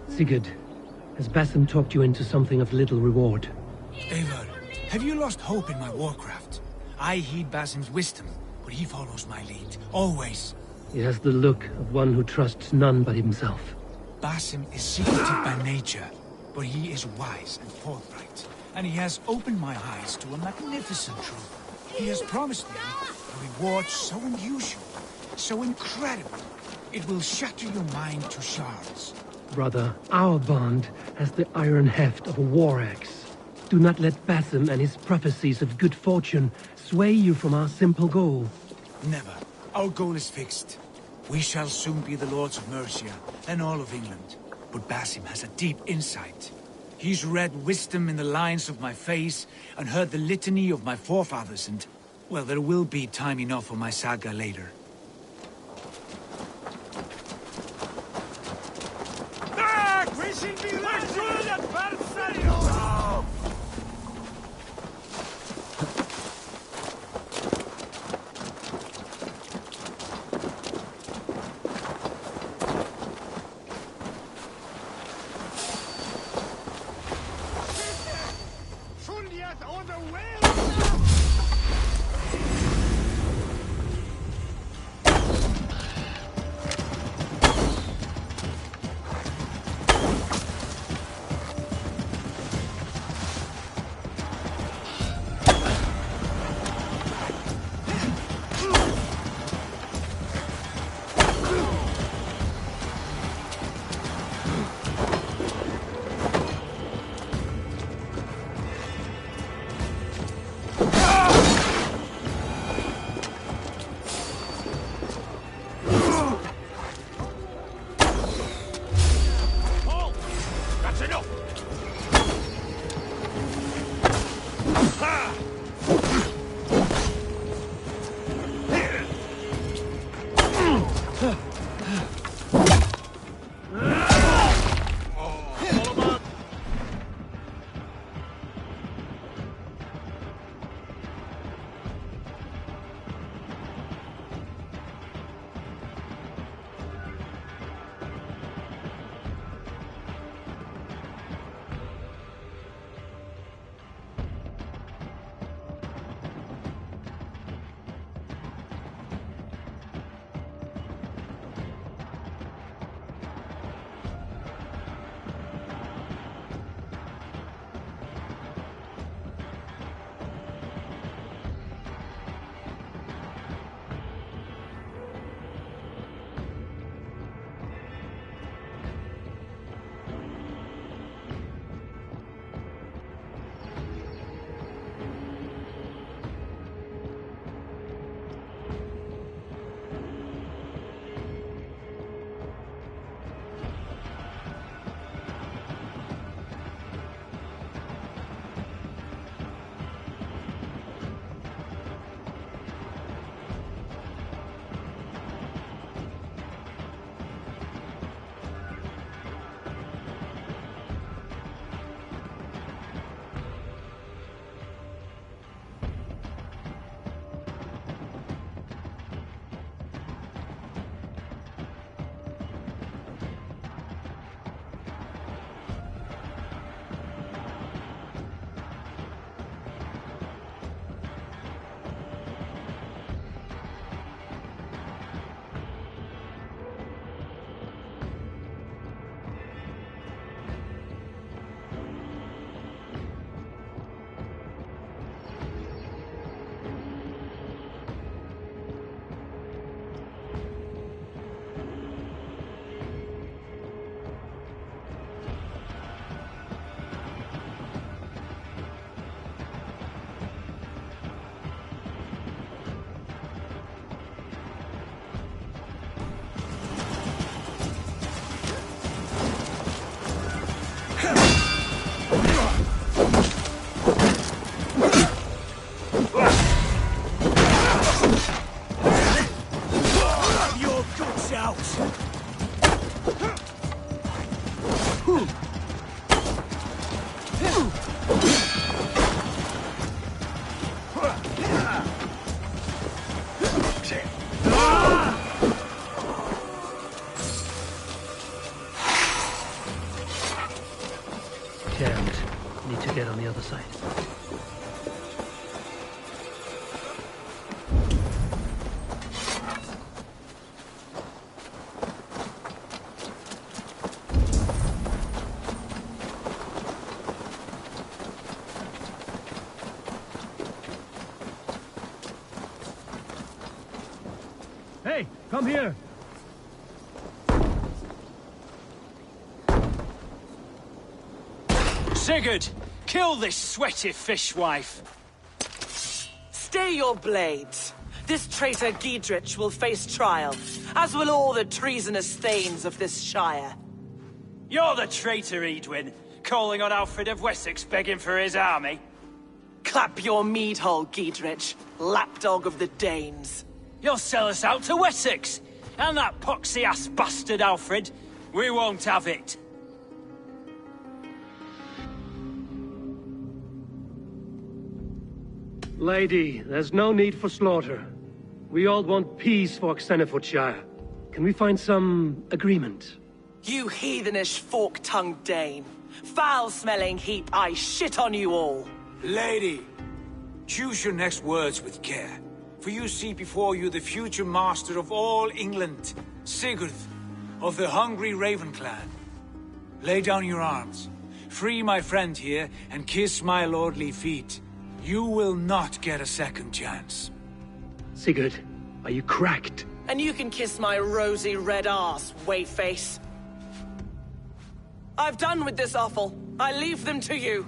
Sigurd, Has Basim talked you into something of little reward? Eivor, have you lost hope in my warcraft? I heed Basim's wisdom, but he follows my lead, always. He has the look of one who trusts none but himself. Basim is secretive by nature, but he is wise and forthright, and he has opened my eyes to a magnificent truth. He has promised me a reward so unusual, so incredible, it will shatter your mind to shards. Brother, our bond has the iron heft of a war axe. Do not let Basim and his prophecies of good fortune sway you from our simple goal. Never. Our goal is fixed. We shall soon be the lords of Mercia, and all of England. But Basim has a deep insight. He's read wisdom in the lines of my face, and heard the litany of my forefathers, and... well, there will be time enough for my saga later. Damned. Need to get on the other side. Hey, come here! Sigurd, kill this sweaty fishwife. Stay your blades. This traitor Giedrich will face trial, as will all the treasonous thanes of this shire. You're the traitor, Edwin, calling on Alfred of Wessex begging for his army. Clap your mead hole, Giedrich, lapdog of the Danes. You'll sell us out to Wessex, and that poxy-ass bastard Alfred. We won't have it. Lady, there's no need for slaughter. We all want peace for Xenofordshire. Can we find some agreement? You heathenish fork-tongued Dane. Foul-smelling heap, I shit on you all. Lady, choose your next words with care. For you see before you the future master of all England, Sigurd, of the hungry Raven clan. Lay down your arms. Free my friend here, and kiss my lordly feet. You will not get a second chance. Sigurd, are you cracked? And you can kiss my rosy red arse, wayface. I've done with this offal. I leave them to you.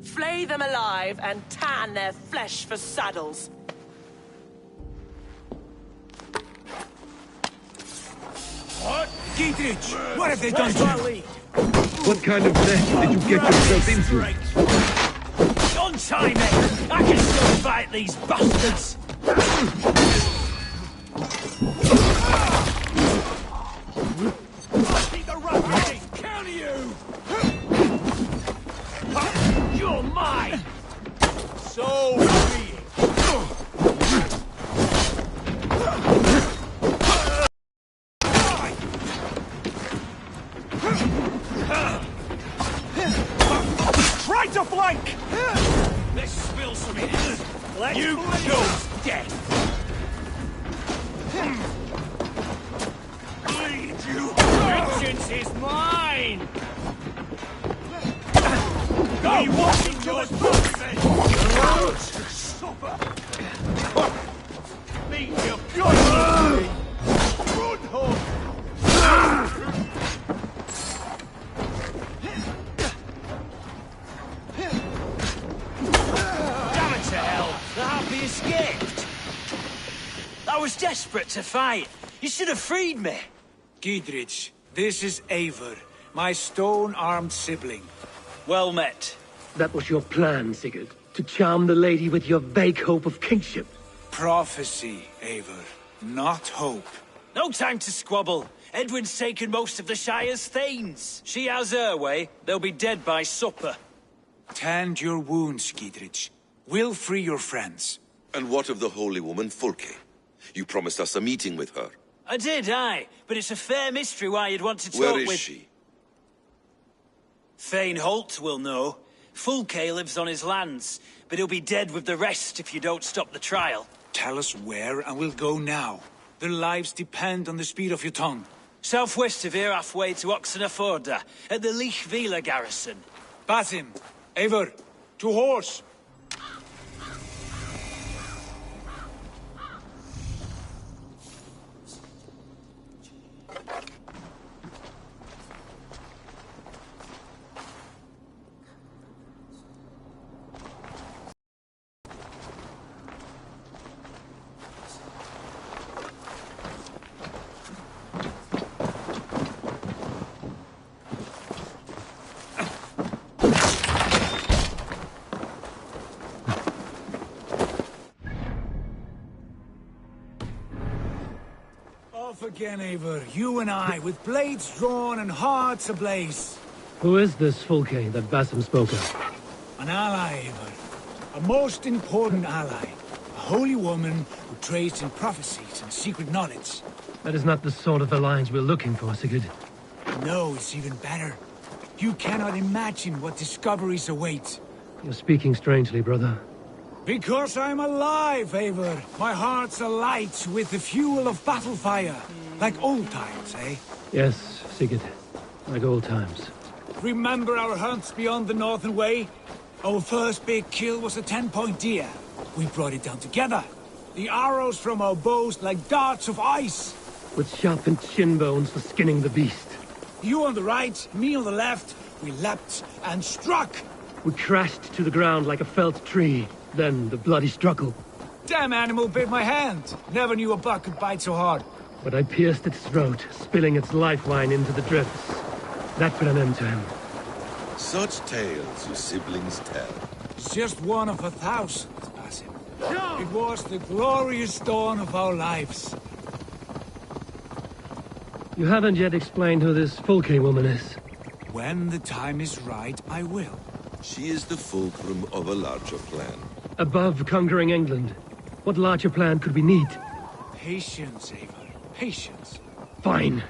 Flay them alive and tan their flesh for saddles. What? Giedrich, what have they done to you? What kind of mess did you get yourself into? Untie me! I can still fight these bastards! Counter you! You're mine! So be it. Try to flank! Let's spill some ink. Let's you chose death. Bleed you! Vengeance is mine! Go! We want in your blood, Supper! Meet your blood! Run, escaped. I was desperate to fight. You should have freed me. Giedrich, this is Eivor, my stone-armed sibling. Well met. That was your plan, Sigurd. To charm the lady with your vague hope of kingship. Prophecy, Eivor, not hope. No time to squabble. Edwin's taken most of the Shire's thanes. She has her way. They'll be dead by supper. Tend your wounds, Giedrich. We'll free your friends. And what of the holy woman, Fulke? You promised us a meeting with her. I did, aye. But it's a fair mystery why you'd want to talk Where with... is she? Thane Holt will know. Fulke lives on his lands, but he'll be dead with the rest if you don't stop the trial. Tell us where, and we'll go now. Their lives depend on the speed of your tongue. Southwest of here, halfway to Oxenaforda, at the Lichvila garrison. Basim, Eivor, to horse! Off again, Eivor. You and I, with blades drawn and hearts ablaze. Who is this Fulke that Basim spoke of? An ally, Eivor. A most important ally. A holy woman who trades in prophecies and secret knowledge. That is not the sort of alliance we're looking for, Sigurd. No, it's even better. You cannot imagine what discoveries await. You're speaking strangely, brother. Because I'm alive, Eivor. My heart's alight with the fuel of battle fire. Like old times, eh? Yes, Sigurd. Like old times. Remember our hunts beyond the Northern Way? Our first big kill was a 10-point deer. We brought it down together. The arrows from our bows like darts of ice. With sharpened shin bones for skinning the beast. You on the right, me on the left. We leapt and struck. We crashed to the ground like a felled tree. Then the bloody struggle. Damn animal bit my hand. Never knew a buck could bite so hard. But I pierced its throat, spilling its life wine into the drifts. That put an end to him. Such tales you siblings tell. It's just one of 1,000, Basim. It was the glorious dawn of our lives. You haven't yet explained who this Fulke woman is. When the time is right, I will. She is the fulcrum of a larger plan. Above conquering England, what larger plan could we need? Patience, Eivor. Patience. Fine.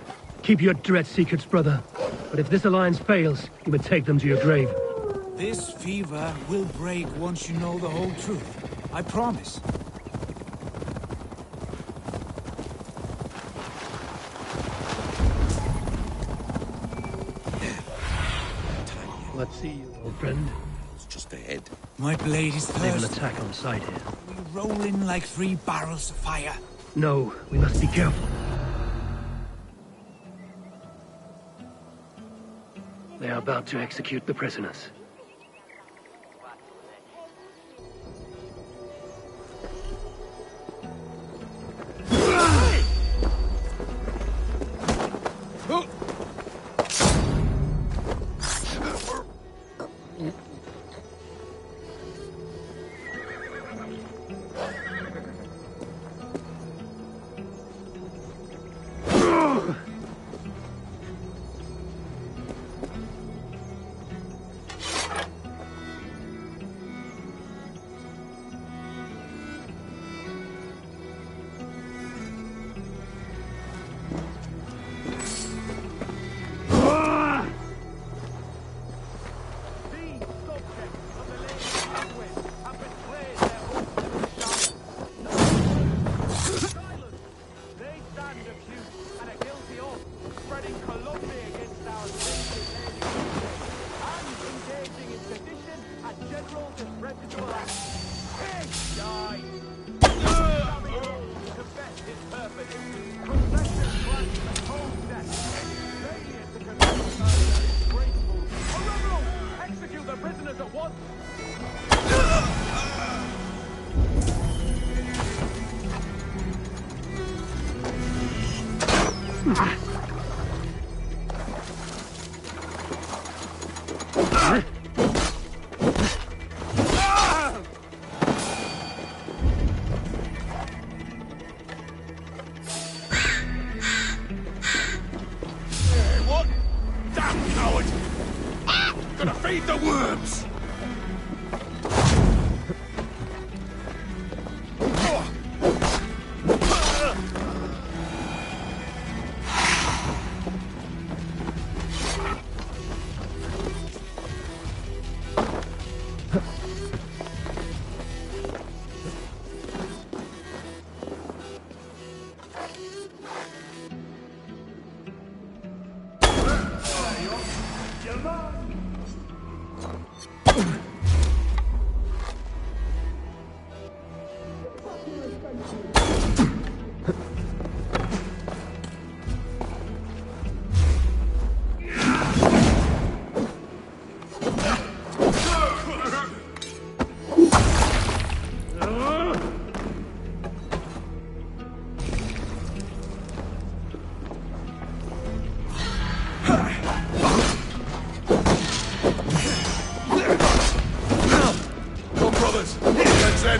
Keep your dread secrets, brother. But if this alliance fails, you may take them to your grave. This fever will break once you know the whole truth. I promise. Let's see you, old friend. It's just ahead. My blade is thirsty. They've an attack on sight here. We roll in like 3 barrels of fire. No, we must be careful. They are about to execute the prisoners.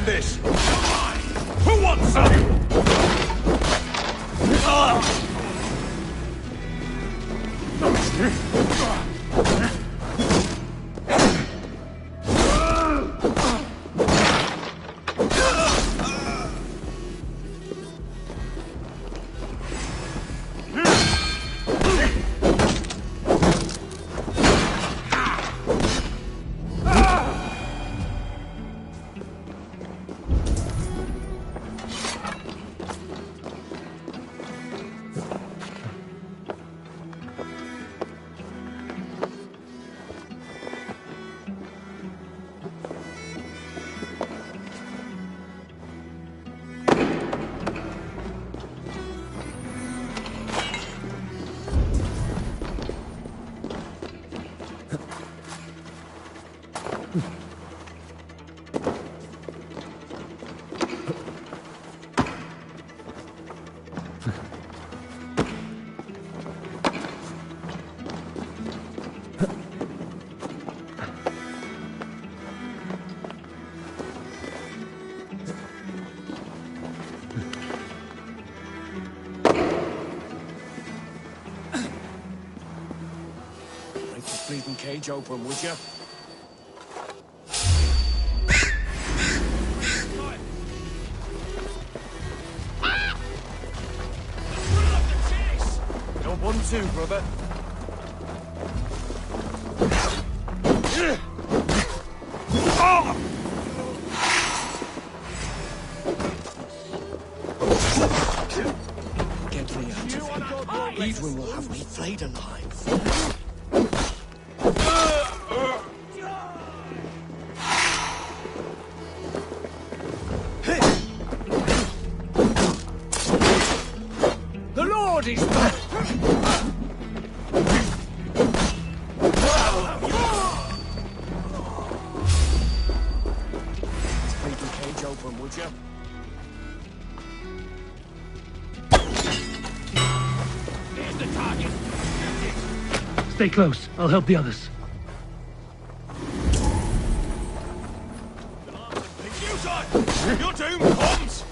This. Who wants some? Bleeding cage open, would you? You're 1-2, brother. Get me out of here. Edwin will have me flayed alive. The Lord is back! Bleeding cage open, would you? Here's the target. Stay close. I'll help the others. Your doom comes!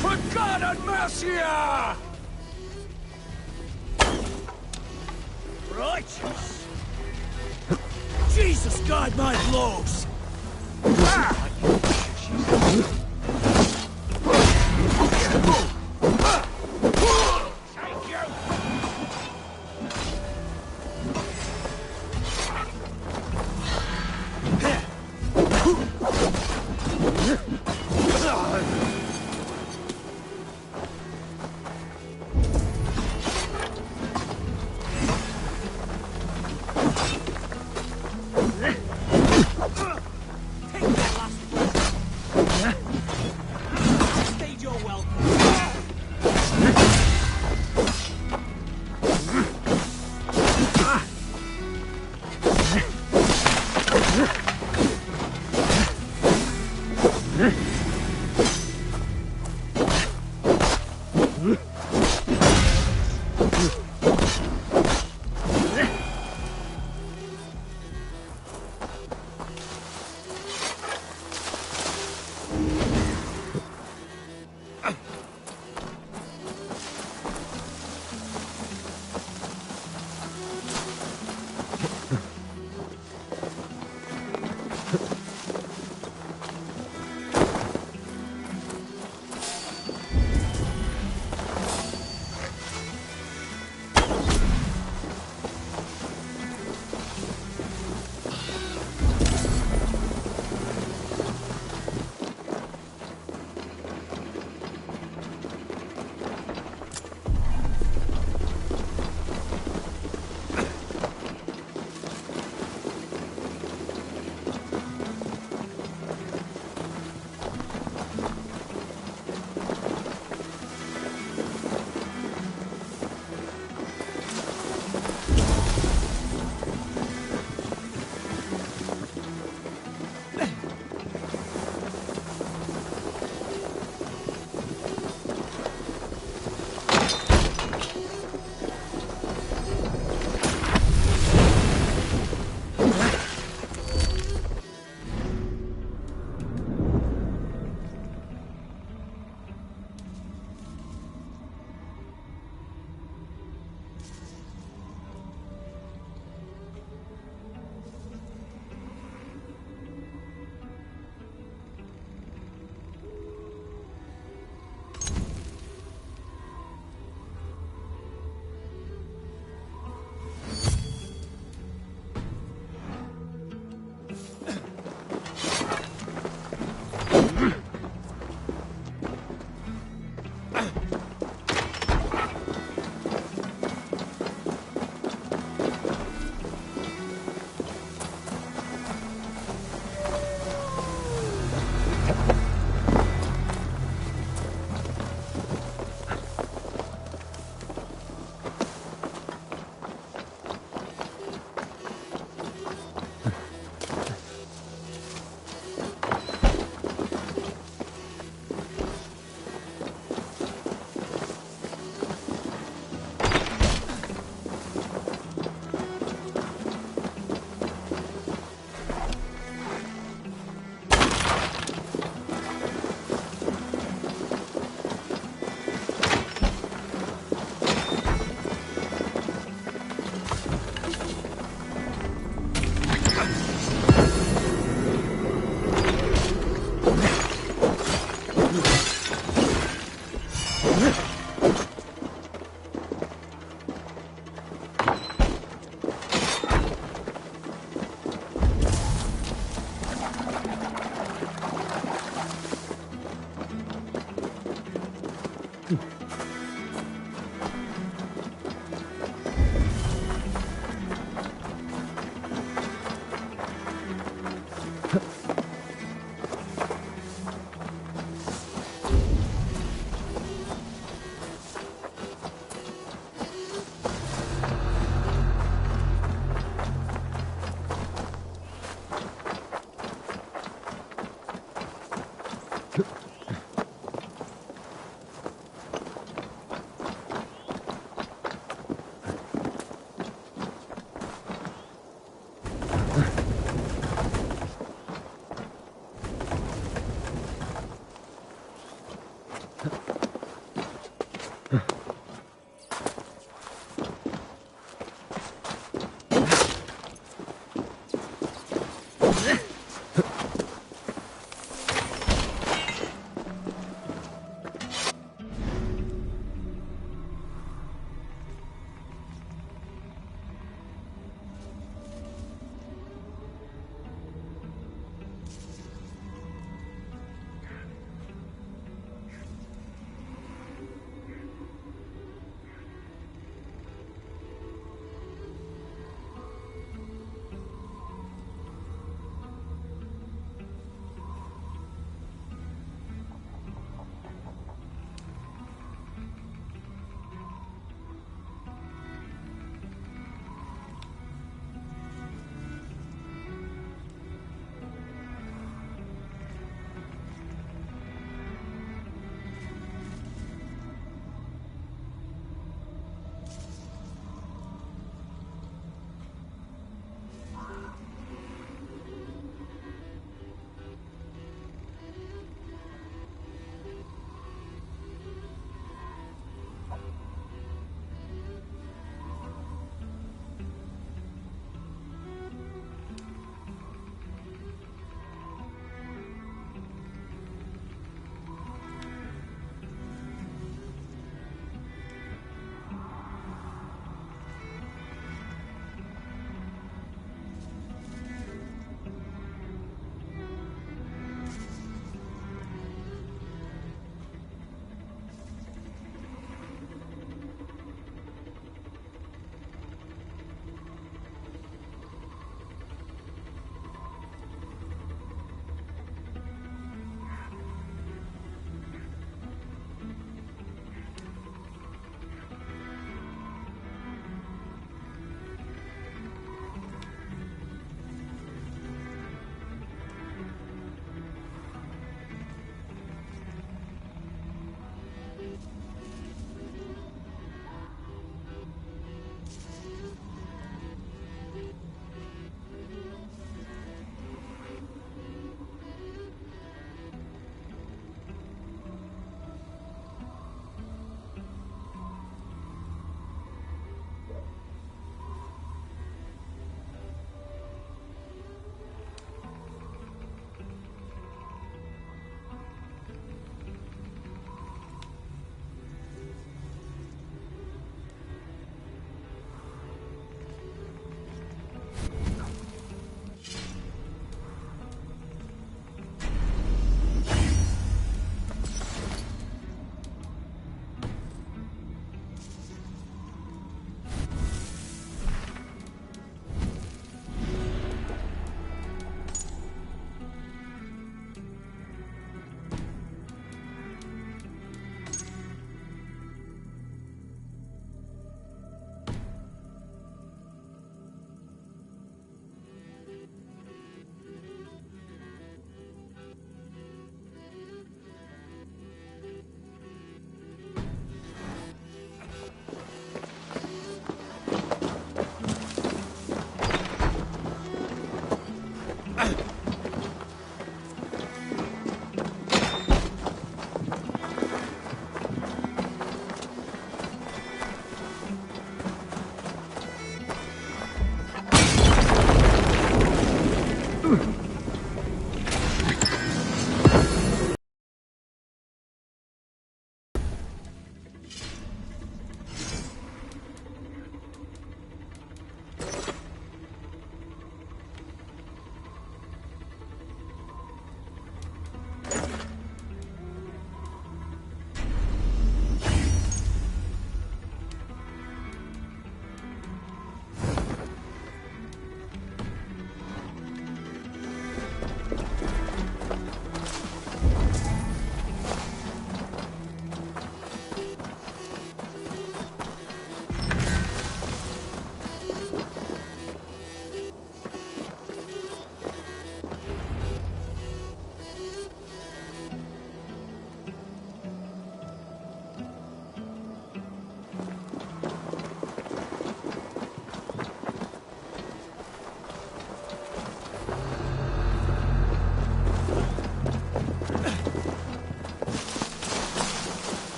For God and Mercia! Righteous! Jesus, guide my blows!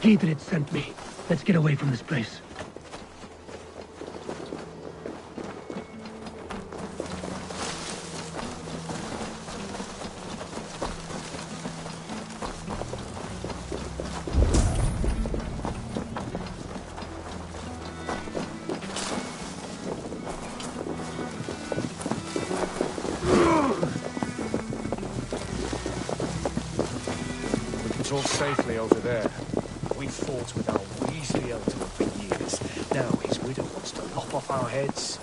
Gidrit sent me. Let's get away from this place. Talk safely over there. We fought with our Weasley elder for years. Now his widow wants to lop off our heads.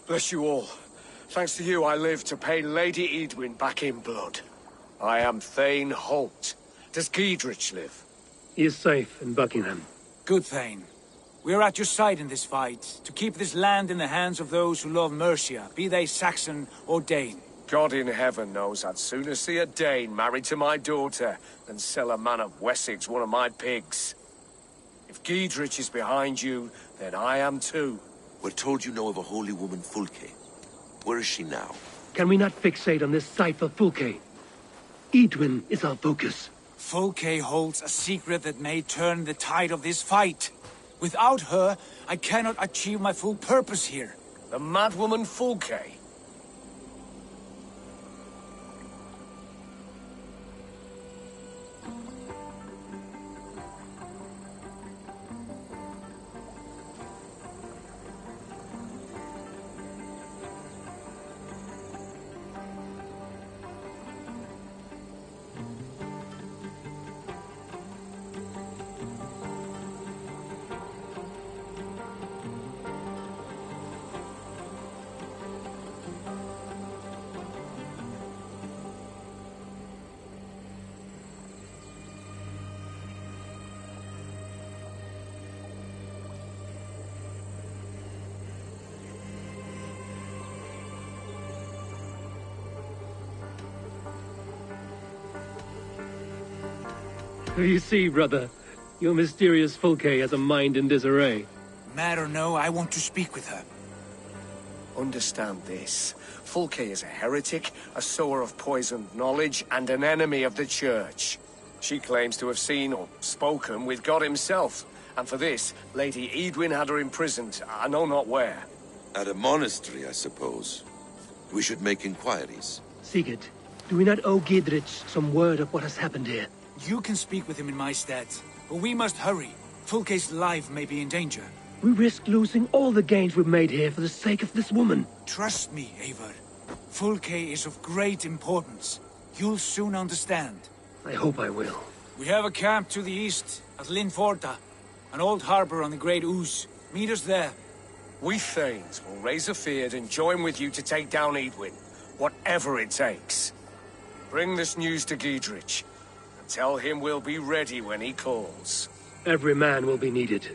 Bless you all. Thanks to you, I live to pay Lady Edwin back in blood. I am Thane Holt. Does Giedrich live? He is safe in Buckingham. Good, Thane. We are at your side in this fight, to keep this land in the hands of those who love Mercia, be they Saxon or Dane. God in heaven knows I'd sooner see a Dane married to my daughter than sell a man of Wessex one of my pigs. If Giedrich is behind you, then I am too. We're told you know of a holy woman, Fulke. Where is she now? Can we not fixate on this sight for Fulke? Edwin is our focus. Fulke holds a secret that may turn the tide of this fight. Without her, I cannot achieve my full purpose here. The madwoman Fulke? You see, brother, your mysterious Fulke has a mind in disarray. Mad or no, I want to speak with her. Understand this. Fulke is a heretic, a sower of poisoned knowledge, and an enemy of the Church. She claims to have seen or spoken with God himself, and for this, Lady Edwin had her imprisoned, I know not where. At a monastery, I suppose. We should make inquiries. Sigurd, do we not owe Giedrich some word of what has happened here? You can speak with him in my stead, but we must hurry. Fulke's life may be in danger. We risk losing all the gains we've made here for the sake of this woman. Trust me, Eivor. Fulke is of great importance. You'll soon understand. I hope I will. We have a camp to the east, at Linforta. An old harbor on the Great Ouse. Meet us there. We Thanes will raise a feard and join with you to take down Edwin, whatever it takes. Bring this news to Giedrich. Tell him we'll be ready when he calls. Every man will be needed.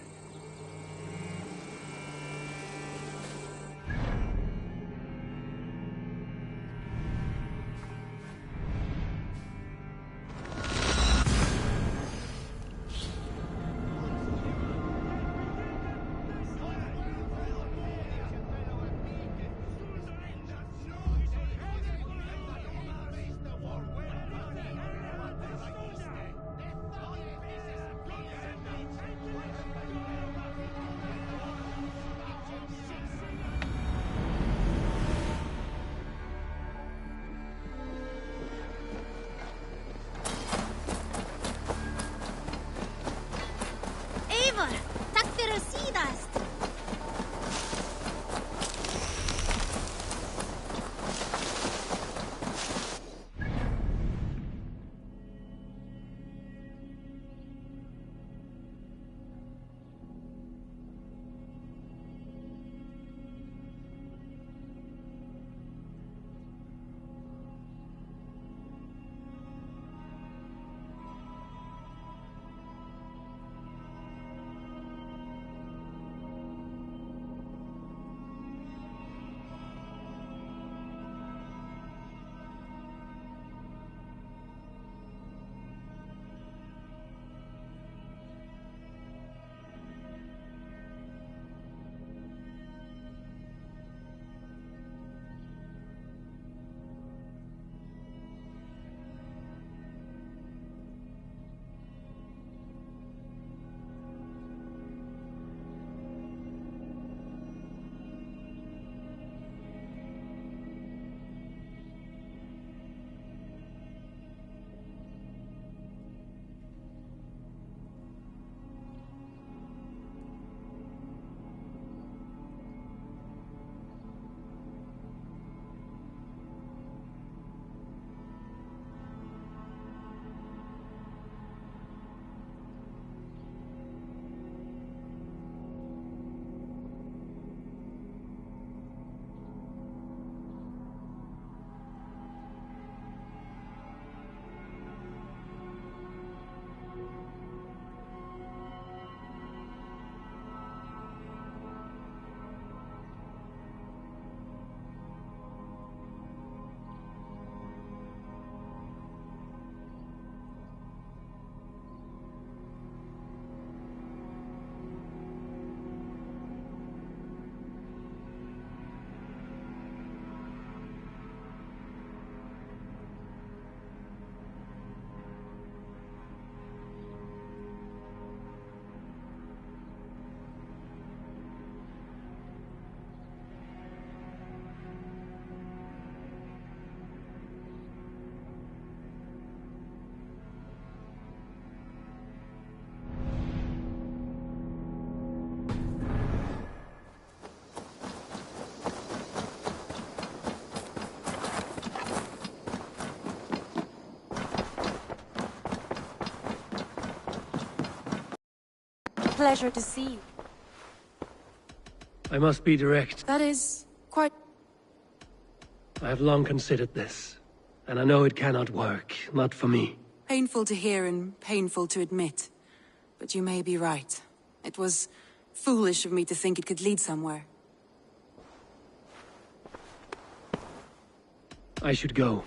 pleasure to see you. I must be direct. That is quite... I have long considered this, and I know it cannot work, not for me. Painful to hear and painful to admit. But you may be right. It was foolish of me to think it could lead somewhere. I should go.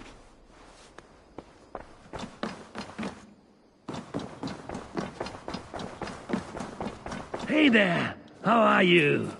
Hey there! How are you?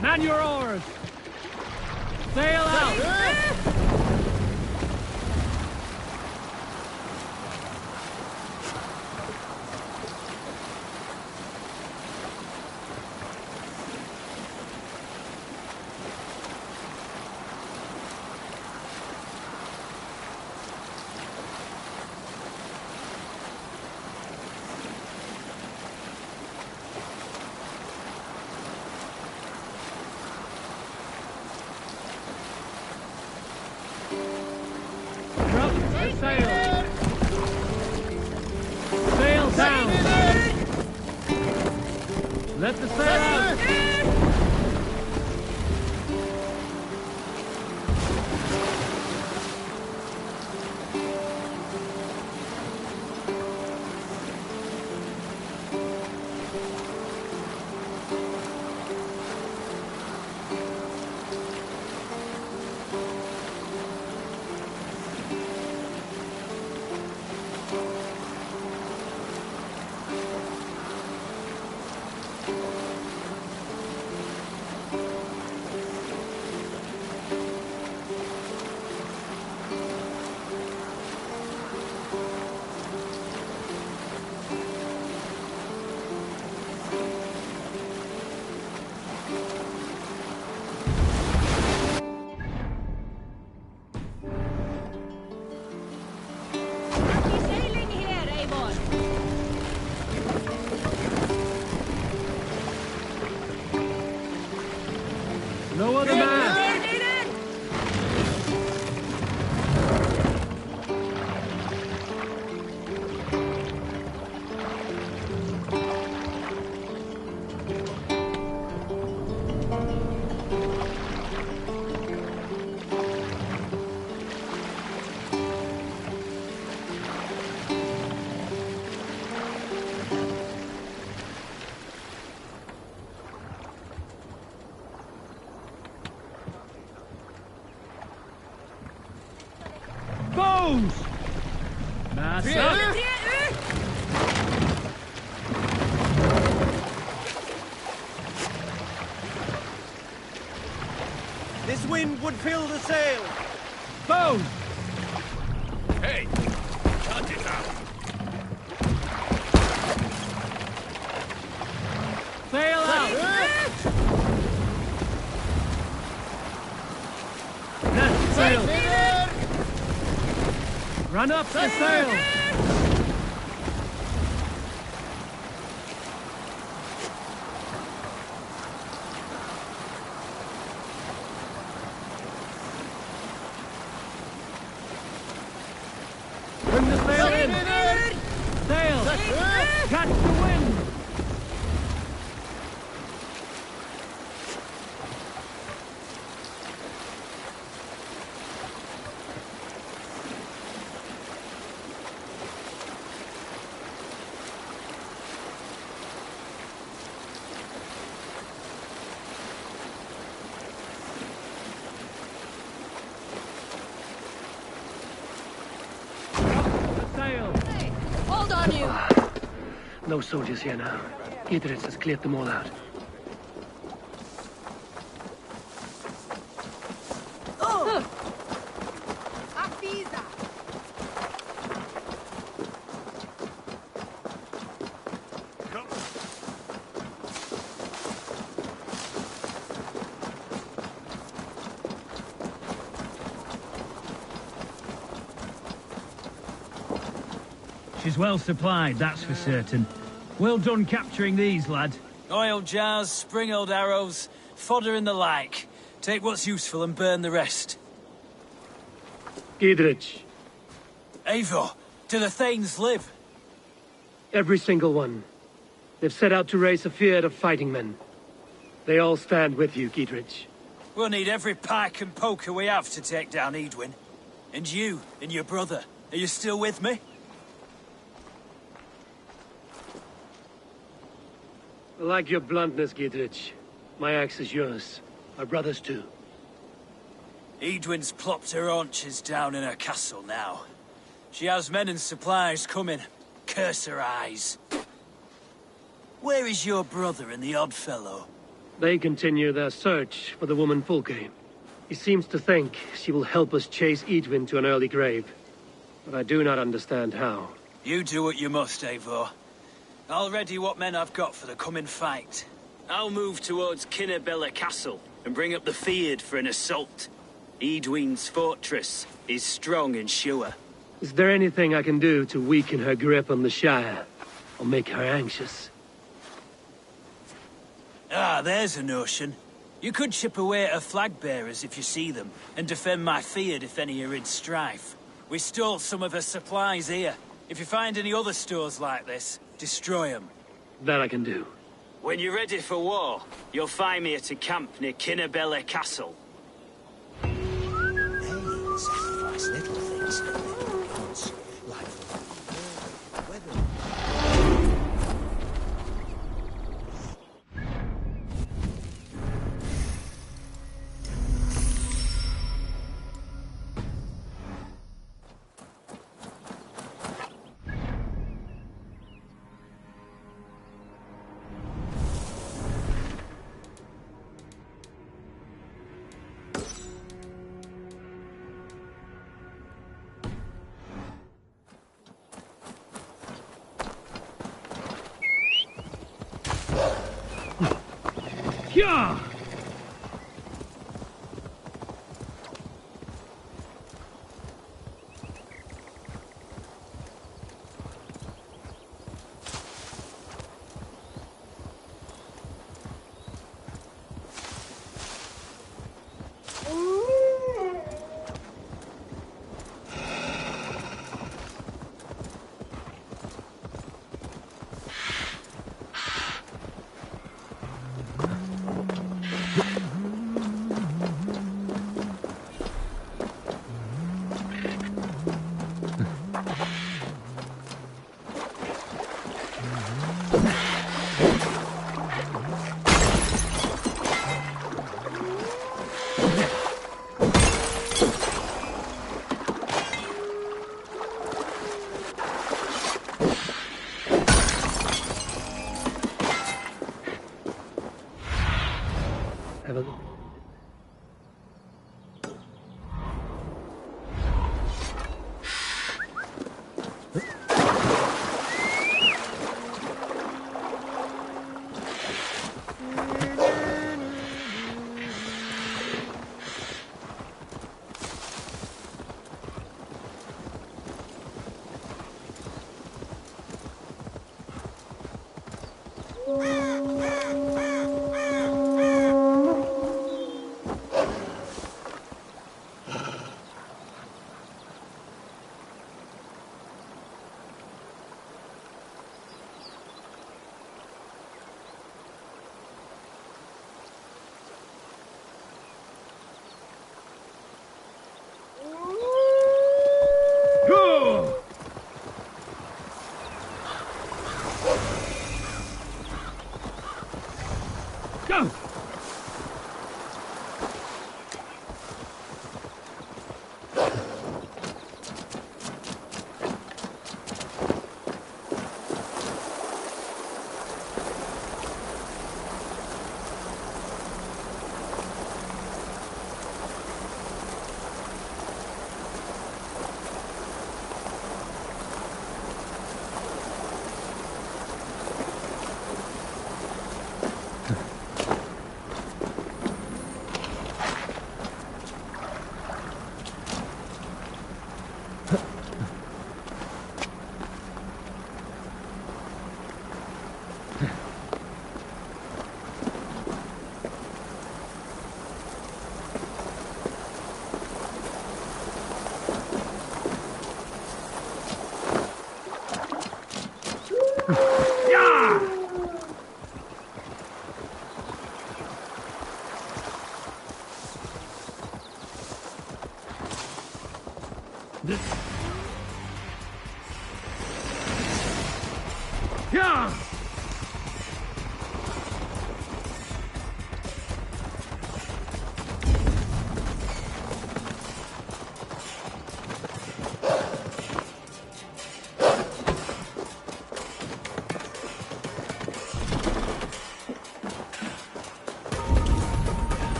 Man your oars! Sail out! Sail! Sail down! Let the sail out! No other man! Bones! Mass up! This wind would fill the sail! Bones! Hey! Cut it out! Sail out! Left sail! Run up the sail! Catch the wind! Hold on, you! No soldiers here now. Idris has cleared them all out. She's well supplied, that's for certain. Well done capturing these, lad. Oil jars, spring-oiled arrows, fodder and the like. Take what's useful and burn the rest. Gidrich. Eivor, do the Thanes live? Every single one. They've set out to raise a fear of fighting men. They all stand with you, Gidrich. We'll need every pike and poker we have to take down Edwin. And you, and your brother, are you still with me? I like your bluntness, Gidrich. My axe is yours. My brother's too. Edwin's plopped her haunches down in her castle now. She has men and supplies coming. Curse her eyes. Where is your brother and the odd fellow? They continue their search for the woman Fulke. He seems to think she will help us chase Edwin to an early grave. But I do not understand how. You do what you must, Eivor. I'll ready what men I've got for the coming fight. I'll move towards Kinnabella Castle and bring up the Fyrd for an assault. Edwin's fortress is strong and sure. Is there anything I can do to weaken her grip on the Shire? Or make her anxious? Ah, there's a notion. You could chip away at her flag-bearers if you see them, and defend my Fyrd if any are in strife. We stole some of her supplies here. If you find any other stores like this, destroy them. That I can do. When you're ready for war, you'll find me at a camp near Kinnabella Castle. They sacrifice little things for little gods, like weather. Yeah!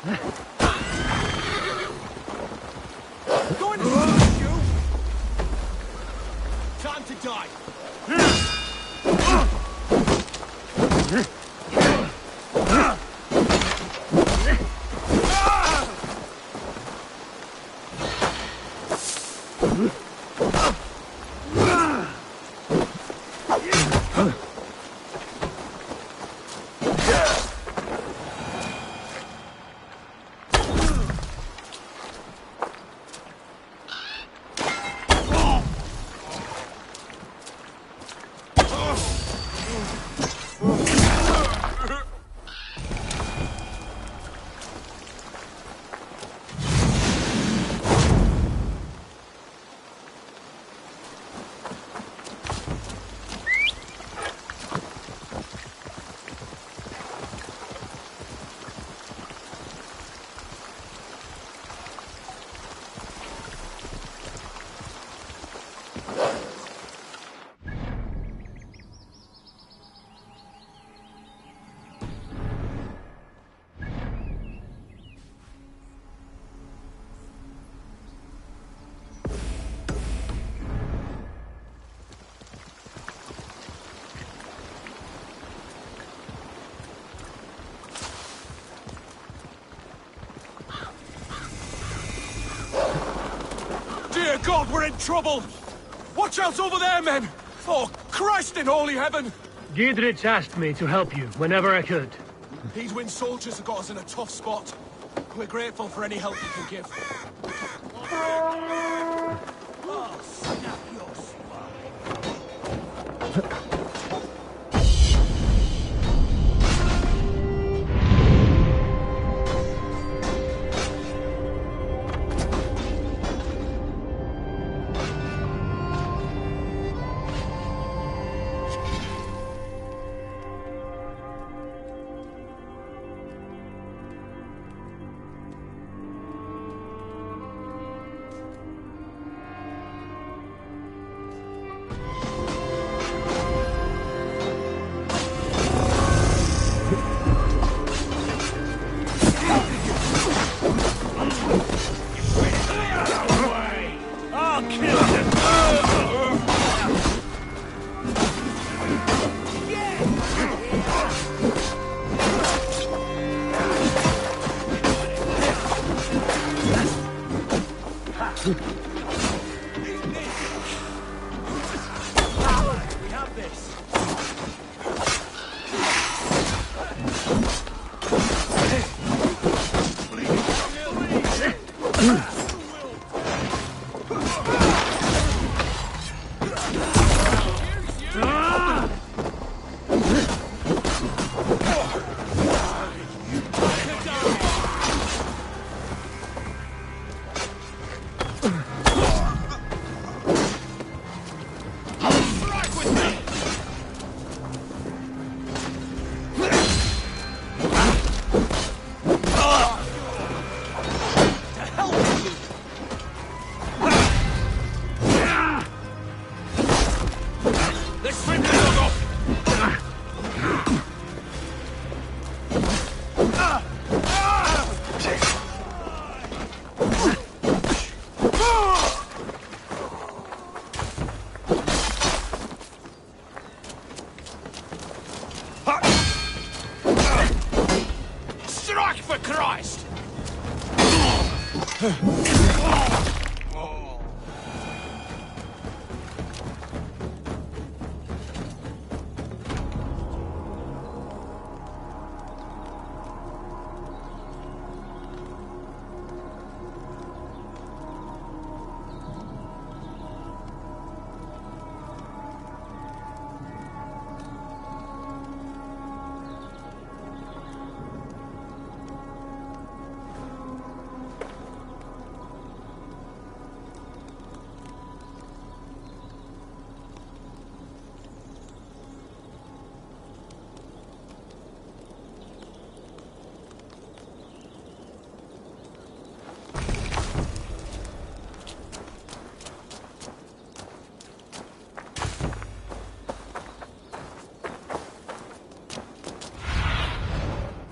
Going to shoot you! Time to die! Dear God, we're in trouble! Watch out over there, men! Oh, Christ in holy heaven! Giedrich asked me to help you whenever I could. These soldiers have got us in a tough spot. We're grateful for any help you can give. Oh, snap your spine.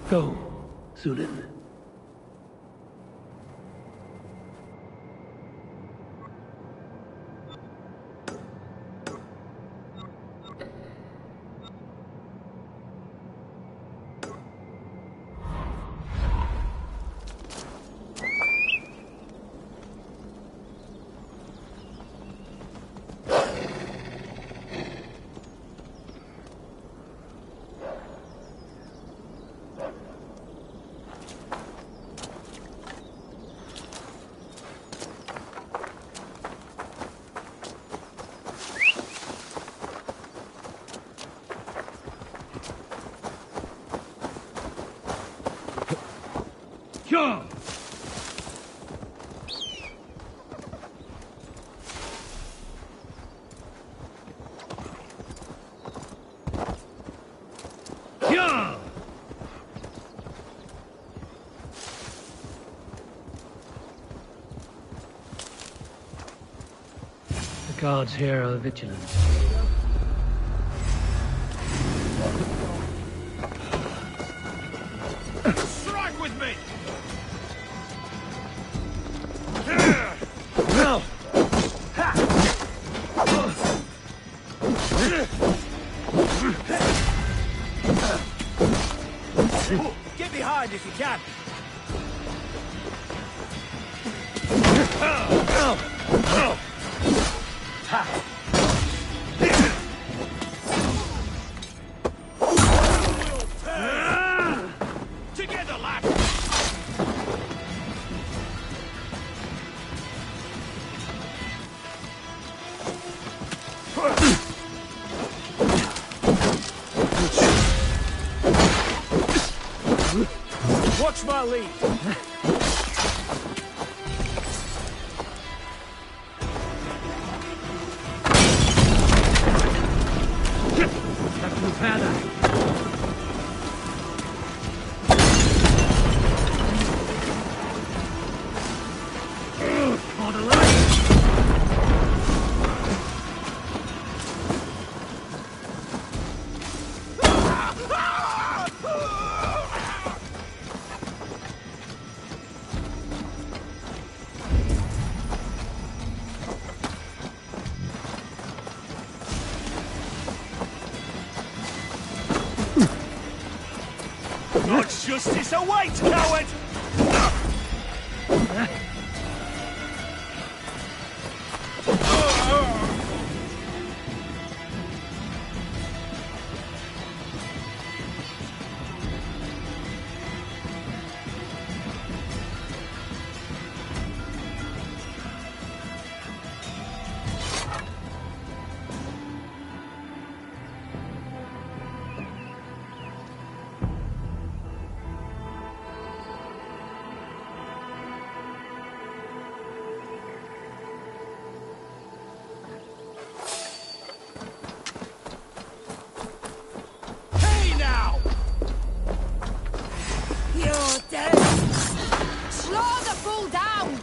Go, Zulin. Sure. Yeah. The guards here are vigilant. Strike with me! No. Get behind if you can. Together, lad! Watch my lead. Have to repair that. On the line. God's justice awaits, coward! Hey now! You're dead. Slow the fool down.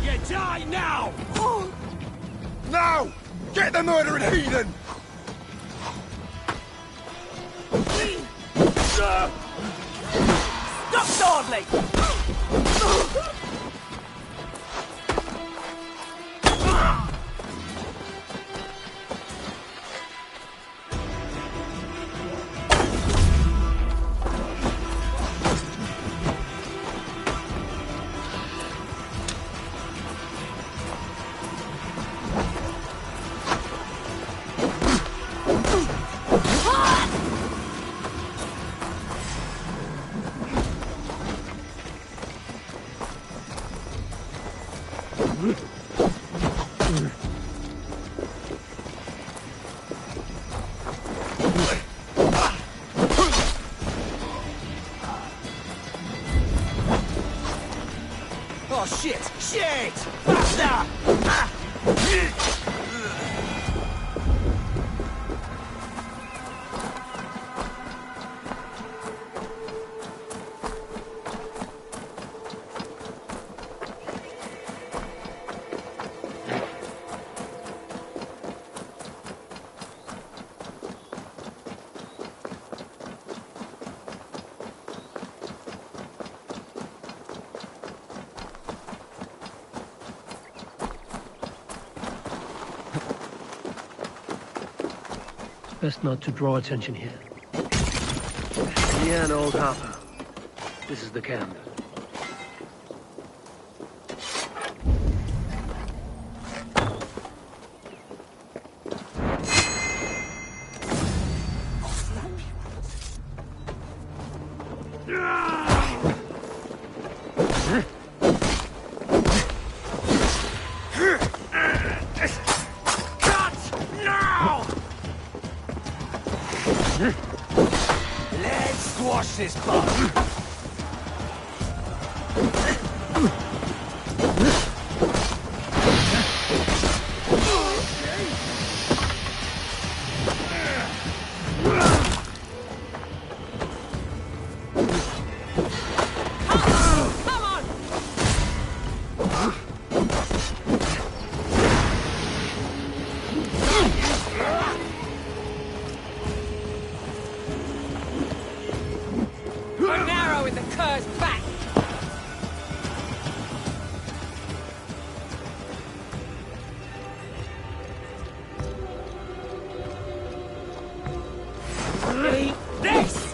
You die now! Now! Get the murdering heathen! Stop, Dardley! Oh shit! Shit! Faster! Best not to draw attention here. Yeah, an old harbor. This is the camp. Let's squash this bug. An arrow in the cur's back! Eat this!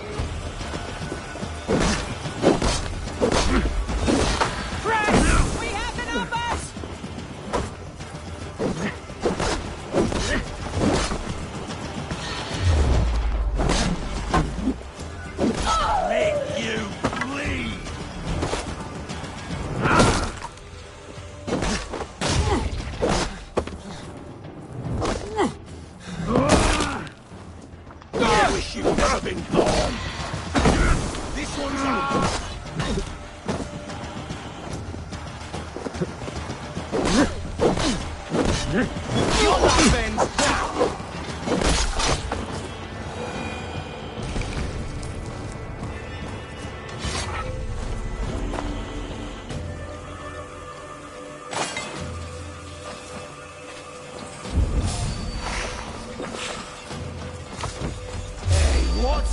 Friends! We have the numbers! Make you bleed! I wish you never been born! This one's ours! Your life ends now! What?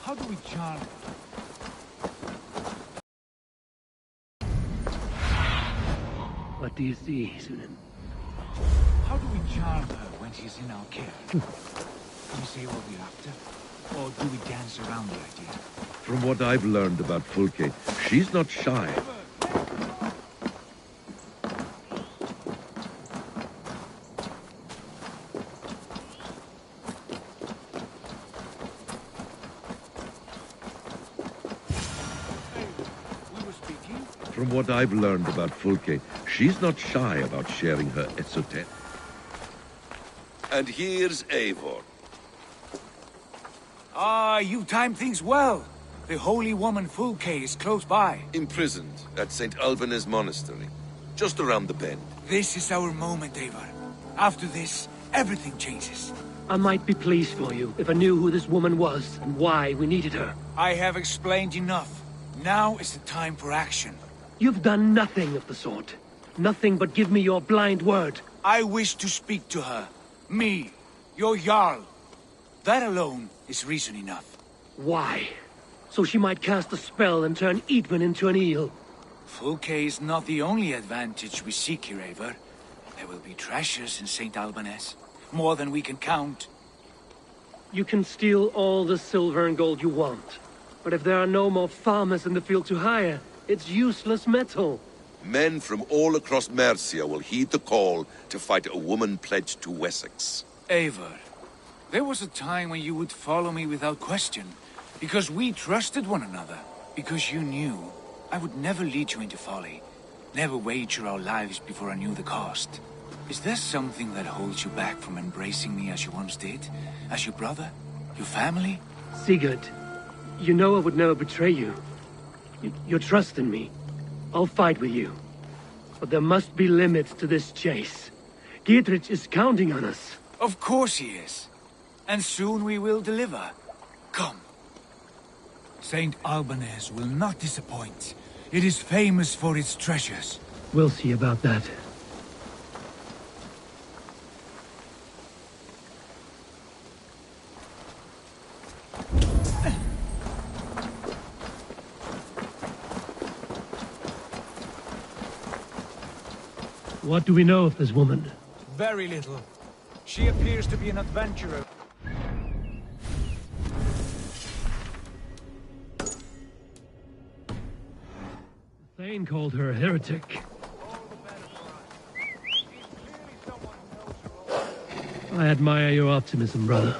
How do we charm her? What do you see, Sunan? How do we charm her when she's in our care? Do we say what we're after? Or do we dance around the idea? From what I've learned about Fulke, she's not shy. From what I've learned about Fulke, she's not shy about sharing her esoteric. And here's Eivor. Ah, you timed things well. The holy woman Fulke is close by. Imprisoned at St. Alban's Monastery, just around the bend. This is our moment, Eivor. After this, everything changes. I might be pleased for you if I knew who this woman was and why we needed her. I have explained enough. Now is the time for action. You've done nothing of the sort. Nothing but give me your blind word. I wish to speak to her. Me, your Jarl. That alone is reason enough. Why? So she might cast a spell and turn Eatman into an eel. Fulke is not the only advantage we seek here, Eivor. There will be treasures in St. Alban's. More than we can count. You can steal all the silver and gold you want. But if there are no more farmers in the field to hire, it's useless metal. Men from all across Mercia will heed the call to fight a woman pledged to Wessex. Eivor, there was a time when you would follow me without question, because we trusted one another, because you knew I would never lead you into folly, never wager our lives before I knew the cost. Is there something that holds you back from embracing me as you once did? As your brother? Your family? Sigurd, you know I would never betray you. Your trust in me. I'll fight with you. But there must be limits to this chase. Dietrich is counting on us. Of course he is. And soon we will deliver. Come. Saint Albanese will not disappoint. It is famous for its treasures. We'll see about that. What do we know of this woman? Very little. She appears to be an adventurer. Thane called her a heretic. I admire your optimism, brother.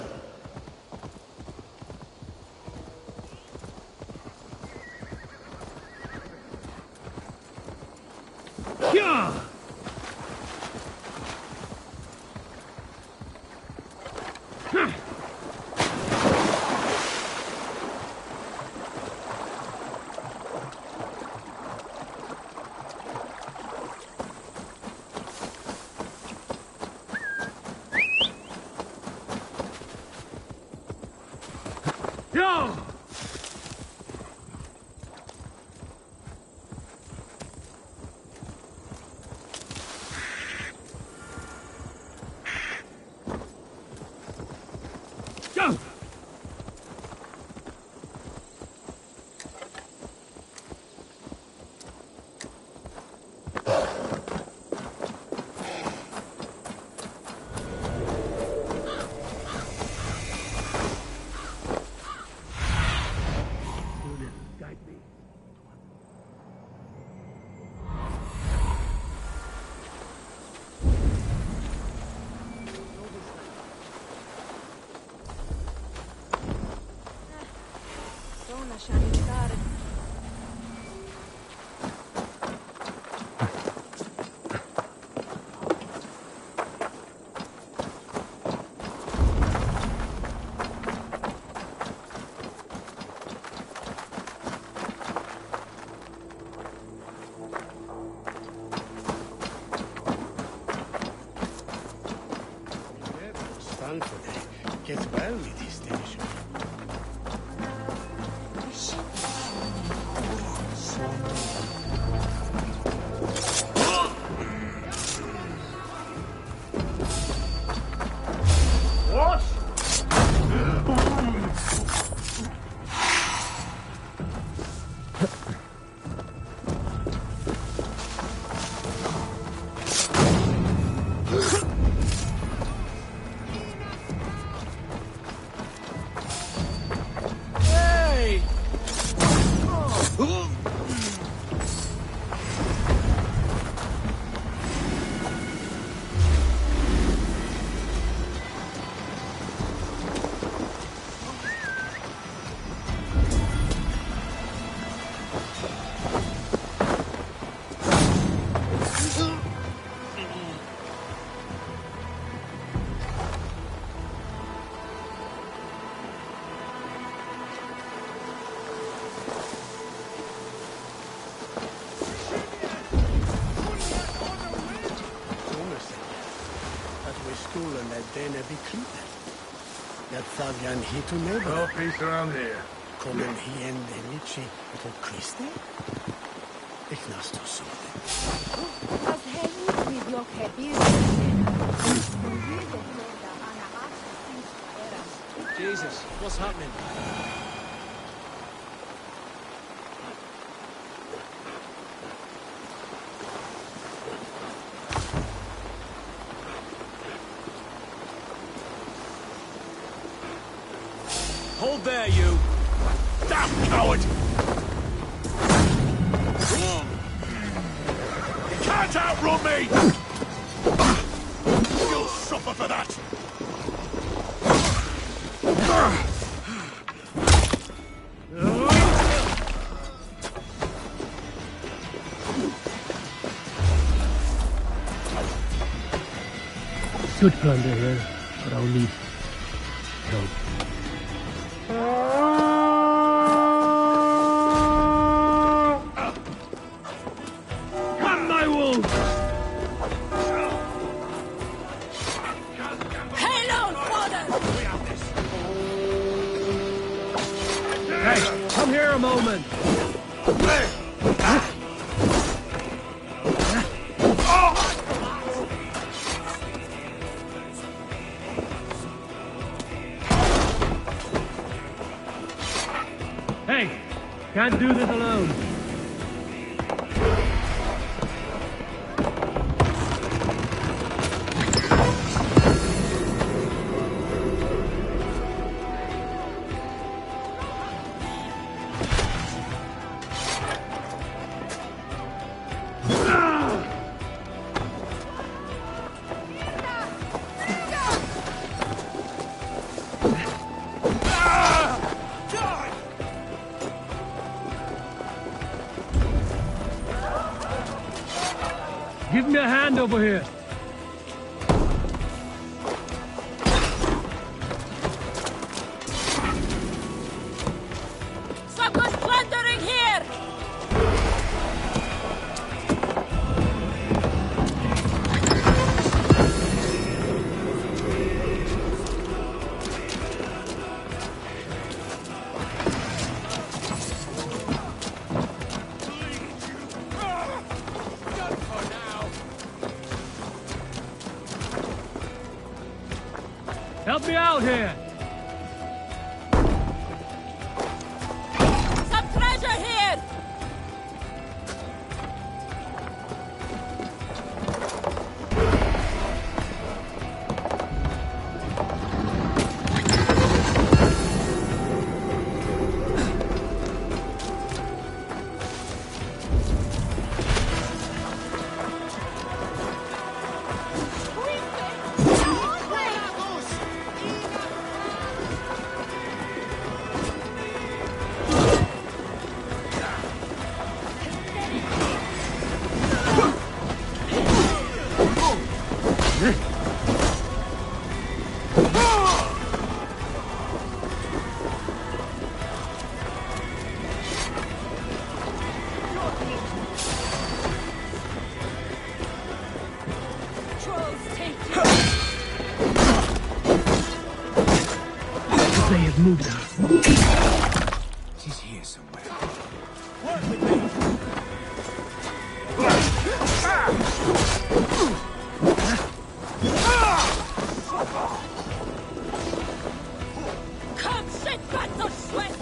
Get well with his station. What? Denne beklivet. Jag Fabian hit och ned. No peace around here. Kommer hien denici på Kristi? Iknas to so. As heavy with your happy. Jesus, what's happening? Hold there, you! Damn coward! can't outrun me! You'll suffer for that! Good plunder here, but I'll need help. Cut my wound! Hello, father! Hey, come here a moment! Hey, can't do this alone. Give me a hand over here. Someone's plundering here! Help me out here! Some treasure here! They have moved her. She's here somewhere. Come sit back the sweat!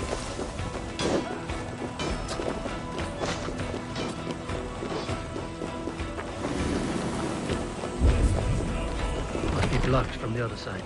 Must be blocked from the other side.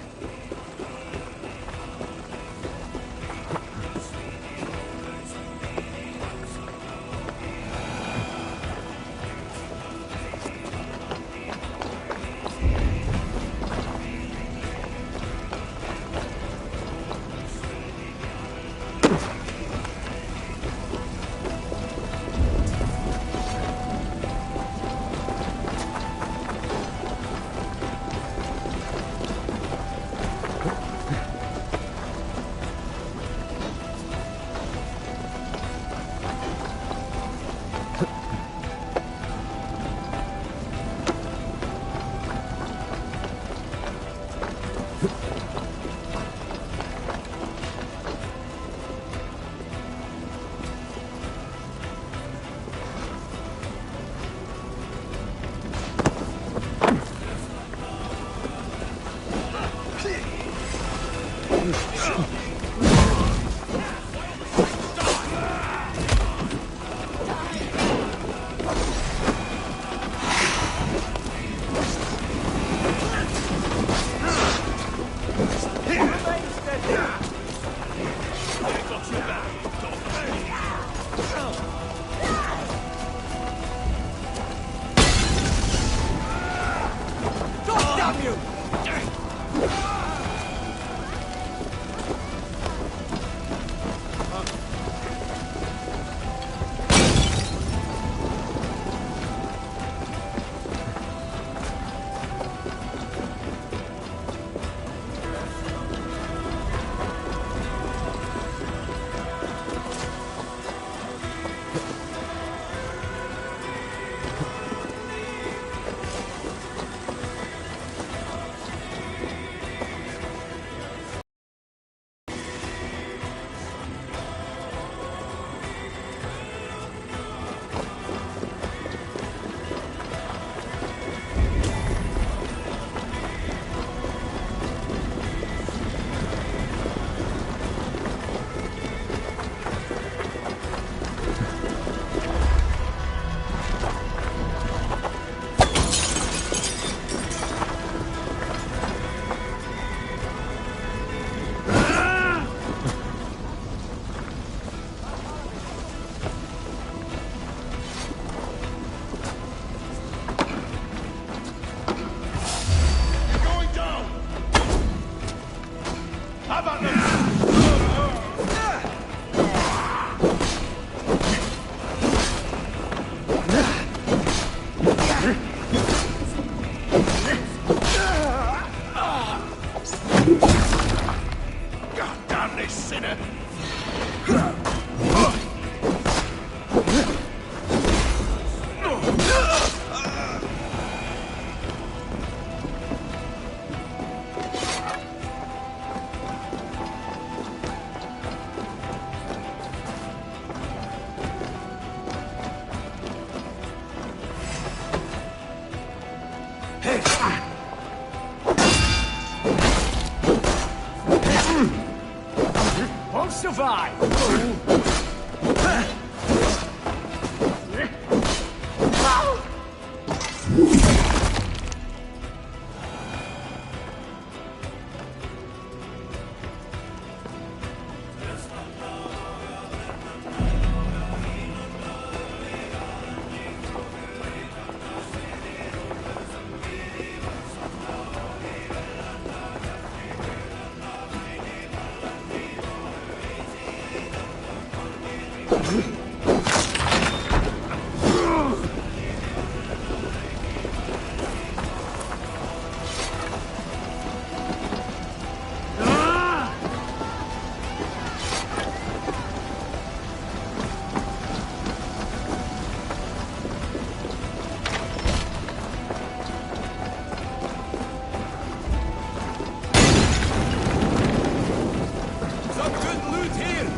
Some good loot here!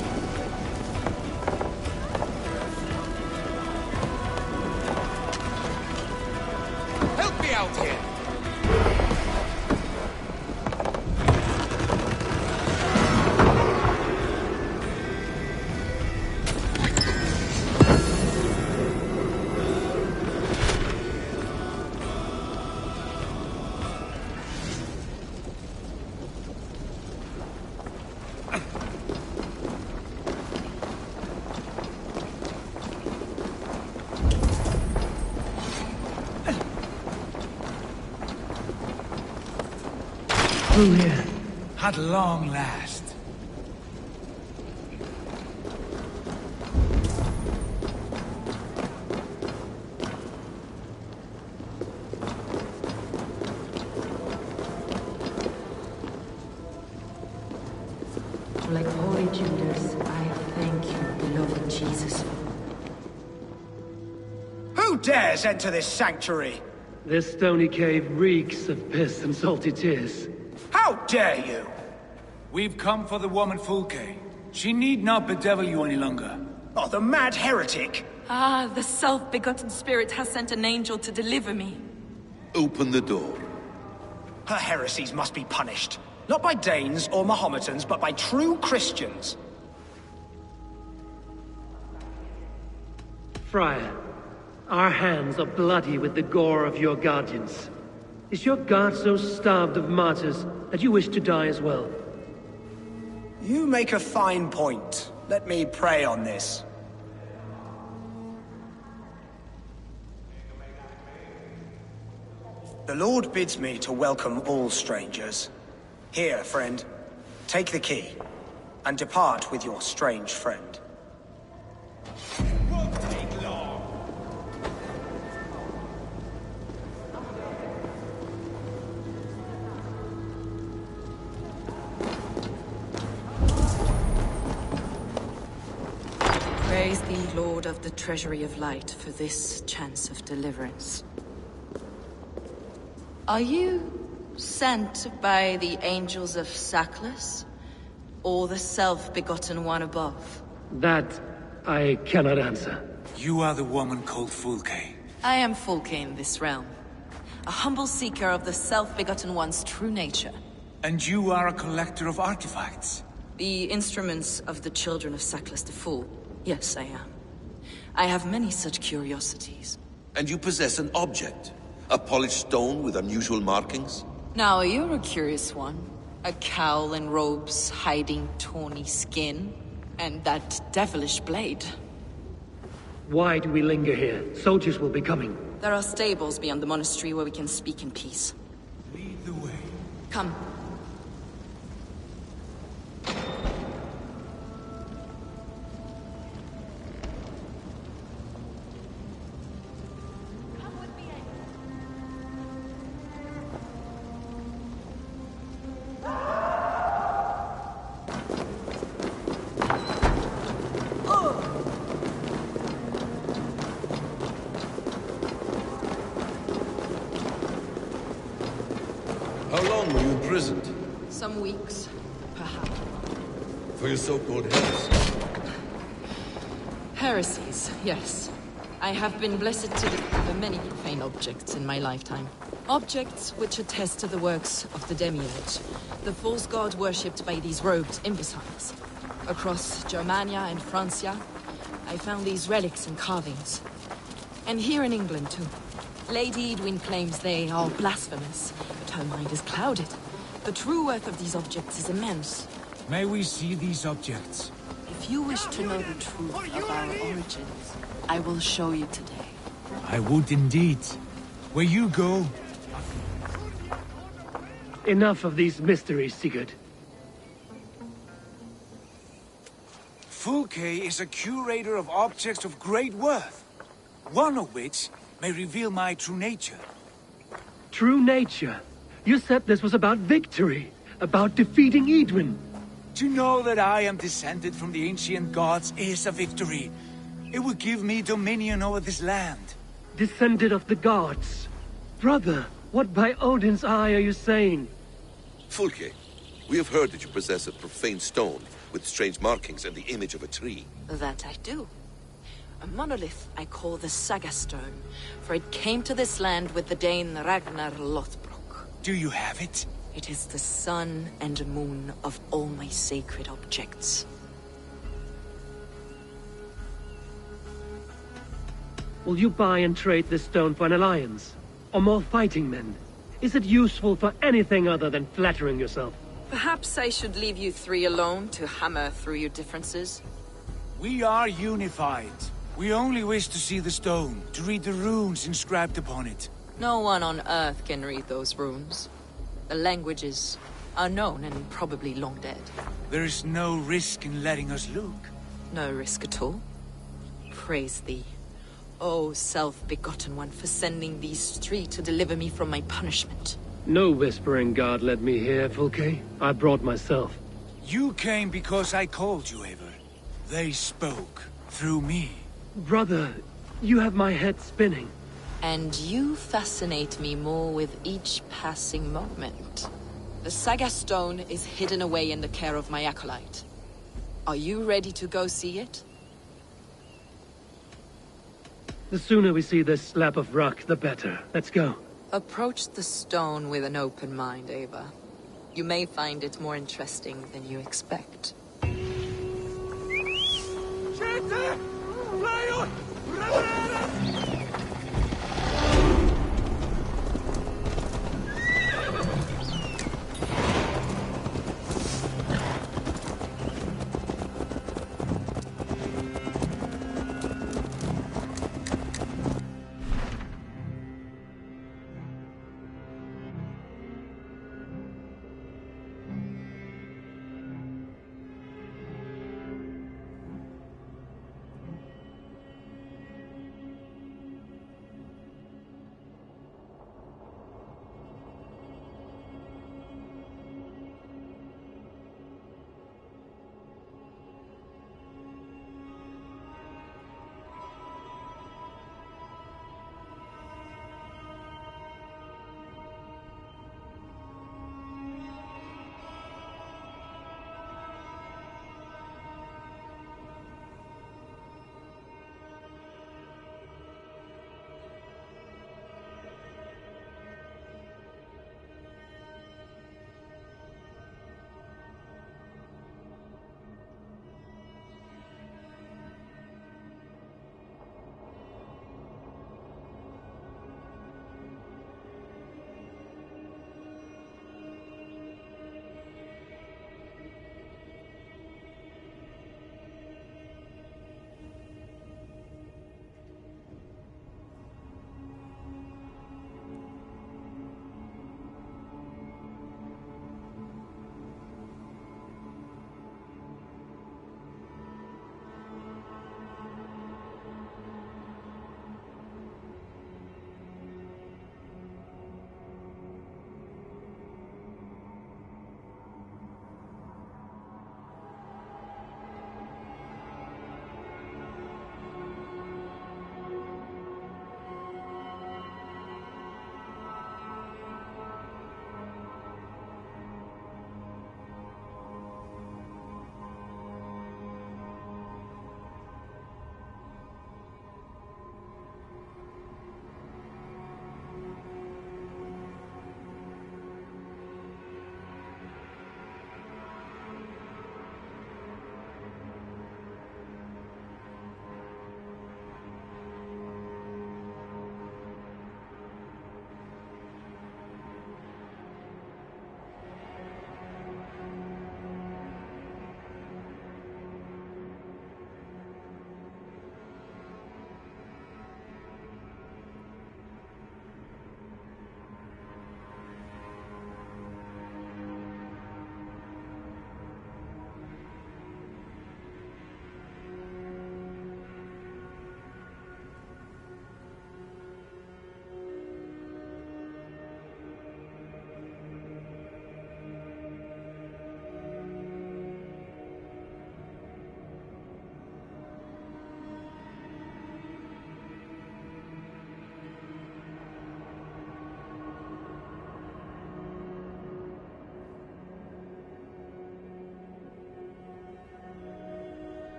Help me out here! Through here. At long last. Like Holy Judas, I thank you, beloved Jesus. Who dares enter this sanctuary? This stony cave reeks of piss and salty tears. How dare you? We've come for the woman Fulke. She need not bedevil you any longer. Oh, the mad heretic! Ah, the self-begotten spirit has sent an angel to deliver me. Open the door. Her heresies must be punished. Not by Danes or Mahometans, but by true Christians. Friar, our hands are bloody with the gore of your guardians. Is your God so starved of martyrs that you wish to die as well? You make a fine point. Let me pray on this. The Lord bids me to welcome all strangers. Here, friend, take the key, and depart with your strange friend. Won't take long. Praise thee, Lord of the Treasury of Light, for this chance of deliverance. Are you sent by the angels of Saklas, or the self-begotten one above? That I cannot answer. You are the woman called Fulke. I am Fulke in this realm, a humble seeker of the self-begotten one's true nature. And you are a collector of artifacts. The instruments of the children of Saklas the Fool. Yes, I am. I have many such curiosities. And you possess an object? A polished stone with unusual markings? Now, you're a curious one. A cowl and robes hiding tawny skin. And that devilish blade. Why do we linger here? Soldiers will be coming. There are stables beyond the monastery where we can speak in peace. Lead the way. Come. How long were you imprisoned? Some weeks, perhaps. For your so-called heresy? Heresies, yes. I have been blessed to discover many profane objects in my lifetime. Objects which attest to the works of the Demiurge, the false god worshipped by these robed imbeciles. Across Germania and Francia, I found these relics and carvings. And here in England, too. Lady Edwin claims they are blasphemous, but her mind is clouded. The true worth of these objects is immense. May we see these objects? If you wish to know the truth of our origins, I will show you today. I would indeed. Where you go... Enough of these mysteries, Sigurd. Fulke is a curator of objects of great worth, one of which may reveal my true nature. True nature? You said this was about victory, about defeating Edwin. To know that I am descended from the ancient gods is a victory. It would give me dominion over this land. Descended of the gods? Brother, what by Odin's eye are you saying? Fulke, we have heard that you possess a profane stone with strange markings and the image of a tree. That I do. A monolith I call the Saga Stone, for it came to this land with the Dane Ragnar Lothbrok. Do you have it? It is the sun and moon of all my sacred objects. Will you buy and trade this stone for an alliance? Or more fighting men? Is it useful for anything other than flattering yourself? Perhaps I should leave you three alone to hammer through your differences? We are unified. We only wish to see the stone, to read the runes inscribed upon it. No one on Earth can read those runes. The languages are known and probably long dead. There is no risk in letting us look. No risk at all. Praise thee, O self-begotten one, for sending these three to deliver me from my punishment. No whispering God led me here, Fulke. I brought myself. You came because I called you, Eivor. They spoke through me. Brother, you have my head spinning. And you fascinate me more with each passing moment. The Saga Stone is hidden away in the care of my acolyte. Are you ready to go see it? The sooner we see this slab of rock, the better. Let's go. Approach the stone with an open mind, Ava. You may find it more interesting than you expect.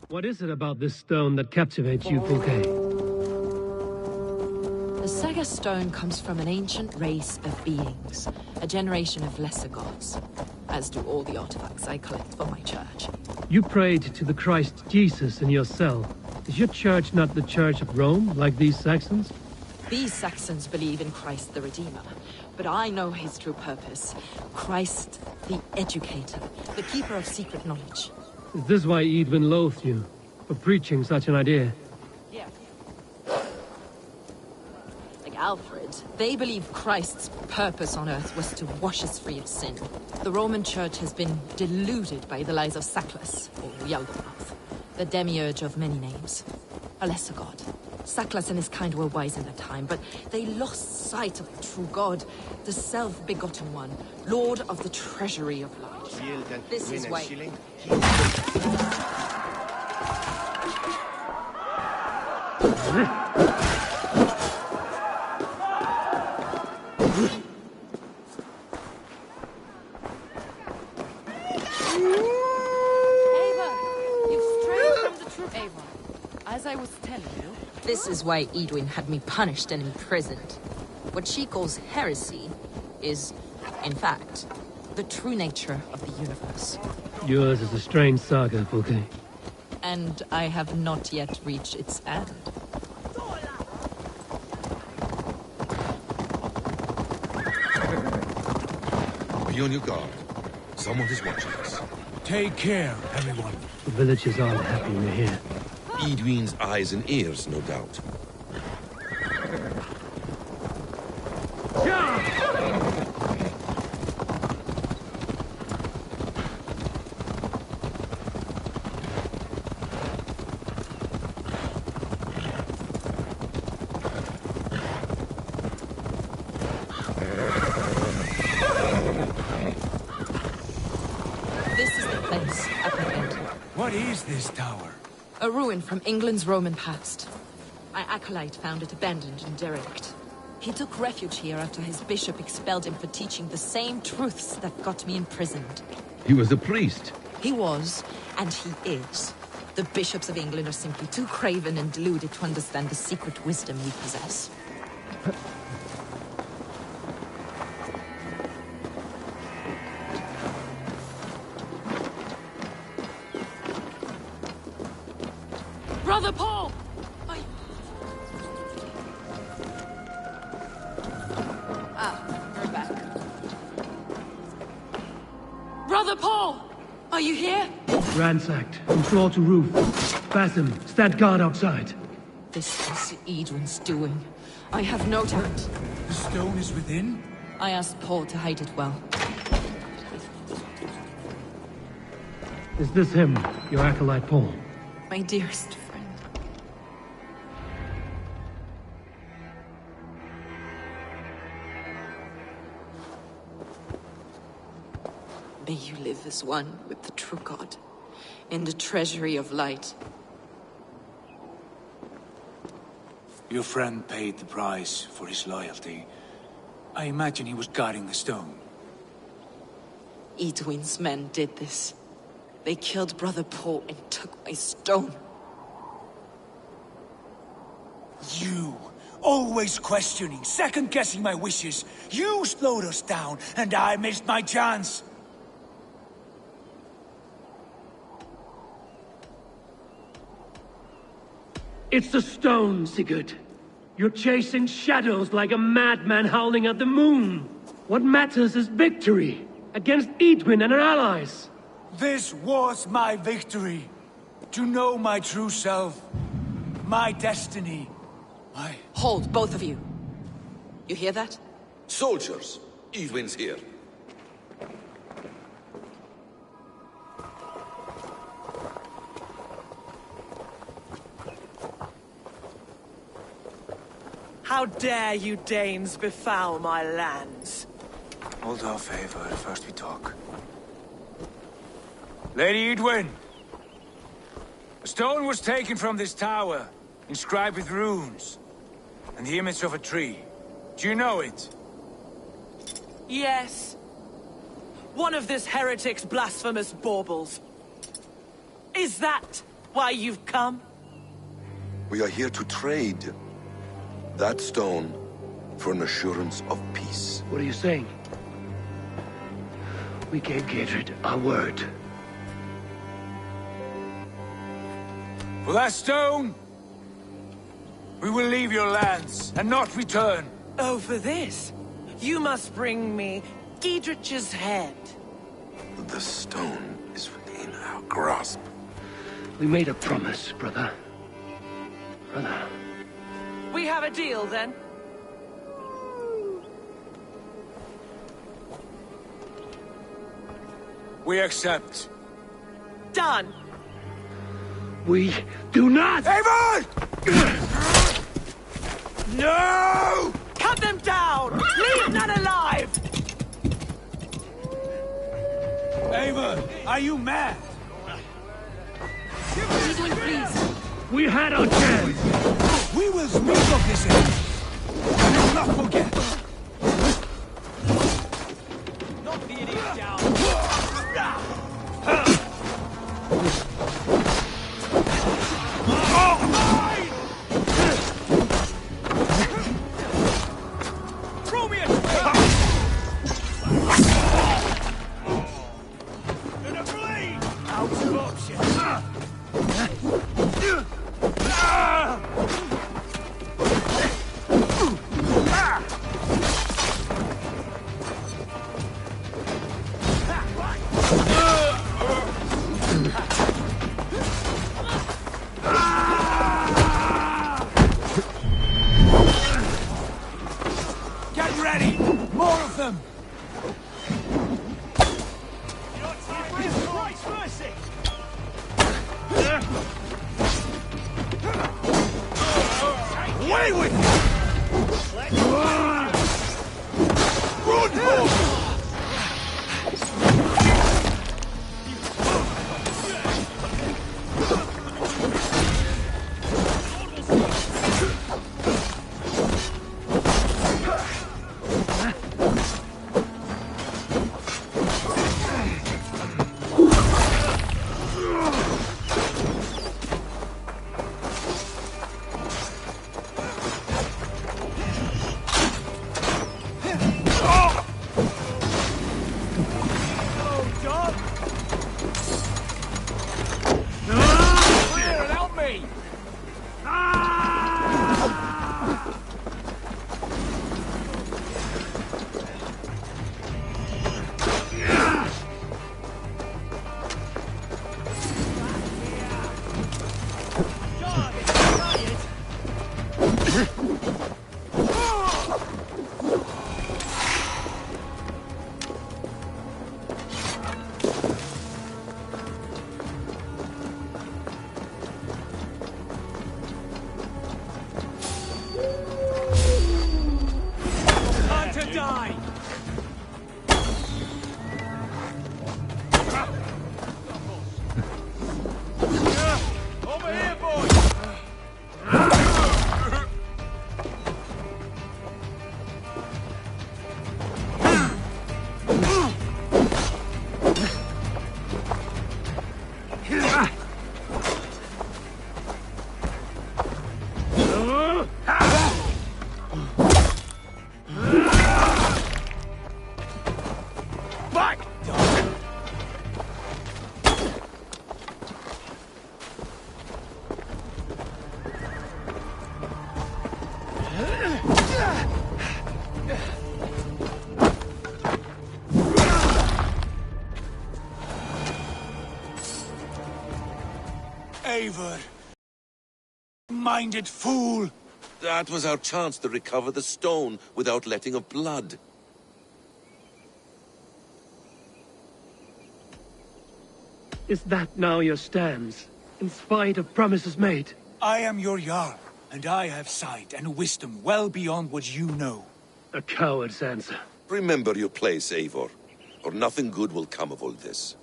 What is it about this stone that captivates you, Fulke? The Saga stone comes from an ancient race of beings, a generation of lesser gods, as do all the artifacts I collect for my church. You prayed to the Christ Jesus in your cell. Is your church not the Church of Rome, like these Saxons? These Saxons believe in Christ the Redeemer, but I know his true purpose. Christ the Educator, the keeper of secret knowledge. Is this why Edwin loathed you, for preaching such an idea? Yeah. Like Alfred, they believe Christ's purpose on earth was to wash us free of sin. The Roman Church has been deluded by the lies of Saklas, or Yaldabaoth, the demiurge of many names. A lesser god. Saklas and his kind were wise in their time, but they lost sight of the true God, the self-begotten one, Lord of the treasury of light. This is why... As I was telling you... This is why Edwin had me punished and imprisoned. What she calls heresy is, in fact, the true nature of the universe. Yours is a strange saga, Fulke. And I have not yet reached its end. Be on your guard. Someone is watching us. Take care, everyone. The villagers aren't happy we're here. Edwin's eyes and ears, no doubt. This is the place up ahead. What is this tower? A ruin from England's Roman past. My acolyte found it abandoned and derelict. He took refuge here after his bishop expelled him for teaching the same truths that got me imprisoned. He was a priest. He was, and he is. The bishops of England are simply too craven and deluded to understand the secret wisdom we possess. Brother Paul! We're back. Brother Paul! Are you here? Ransacked, from floor to roof. Basim, stand guard outside. This is Edwin's doing. I have no doubt. The stone is within? I asked Paul to hide it well. Is this him, your acolyte Paul? My dearest friend. May you live as one with the true God, in the treasury of light. Your friend paid the price for his loyalty. I imagine he was guarding the stone. Edwin's men did this. They killed Brother Paul and took my stone. You! Always questioning, second-guessing my wishes. You slowed us down, and I missed my chance. It's the stone, Sigurd. You're chasing shadows like a madman howling at the moon. What matters is victory against Edwin and her allies. This was my victory. To know my true self. My destiny. Hold, both of you. You hear that? Soldiers, Edwin's here. How dare you Danes befoul my lands? Hold off, Eivor. First we talk. Lady Edwin! A stone was taken from this tower, inscribed with runes, and the image of a tree. Do you know it? Yes. One of this heretic's blasphemous baubles. Is that why you've come? We are here to trade that stone for an assurance of peace. What are you saying? We gave Gatred our word. For that stone, we will leave your lands and not return. Oh, for this? You must bring me Giedrich's head. The stone is within our grasp. We made a promise, brother. Brother. We have a deal, then? We accept. Done. We do not! Avon! No! Cut them down! Leave none alive! Avon, are you mad? Edwin, please. We had our chance! We will speak of this end. We will not forget. Knock the idiot down. Throw me a twig! Gonna bleed! Out of options. Get ready! More of them! Christ mercy! Away with you! Run, boy! Eivor! Minded fool! That was our chance to recover the stone without letting of blood. Is that now your stance, in spite of promises made? I am your Jarl, and I have sight and wisdom well beyond what you know. A coward's answer. Remember your place, Eivor, or nothing good will come of all this.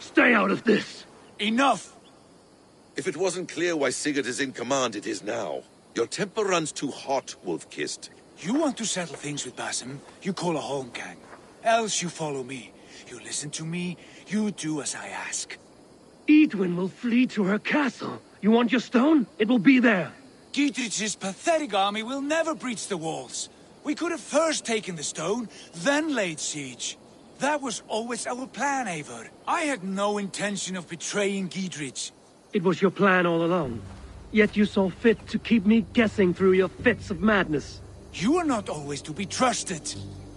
Stay out of this! Enough! If it wasn't clear why Sigurd is in command, it is now. Your temper runs too hot, Wolf-Kissed. You want to settle things with Basim, you call a holmgang. Else you follow me. You listen to me, you do as I ask. Edwin will flee to her castle. You want your stone? It will be there. Dietrich's pathetic army will never breach the walls. We could have first taken the stone, then laid siege. That was always our plan, Eivor. I had no intention of betraying Dietrich. It was your plan all along. Yet you saw fit to keep me guessing through your fits of madness. You are not always to be trusted.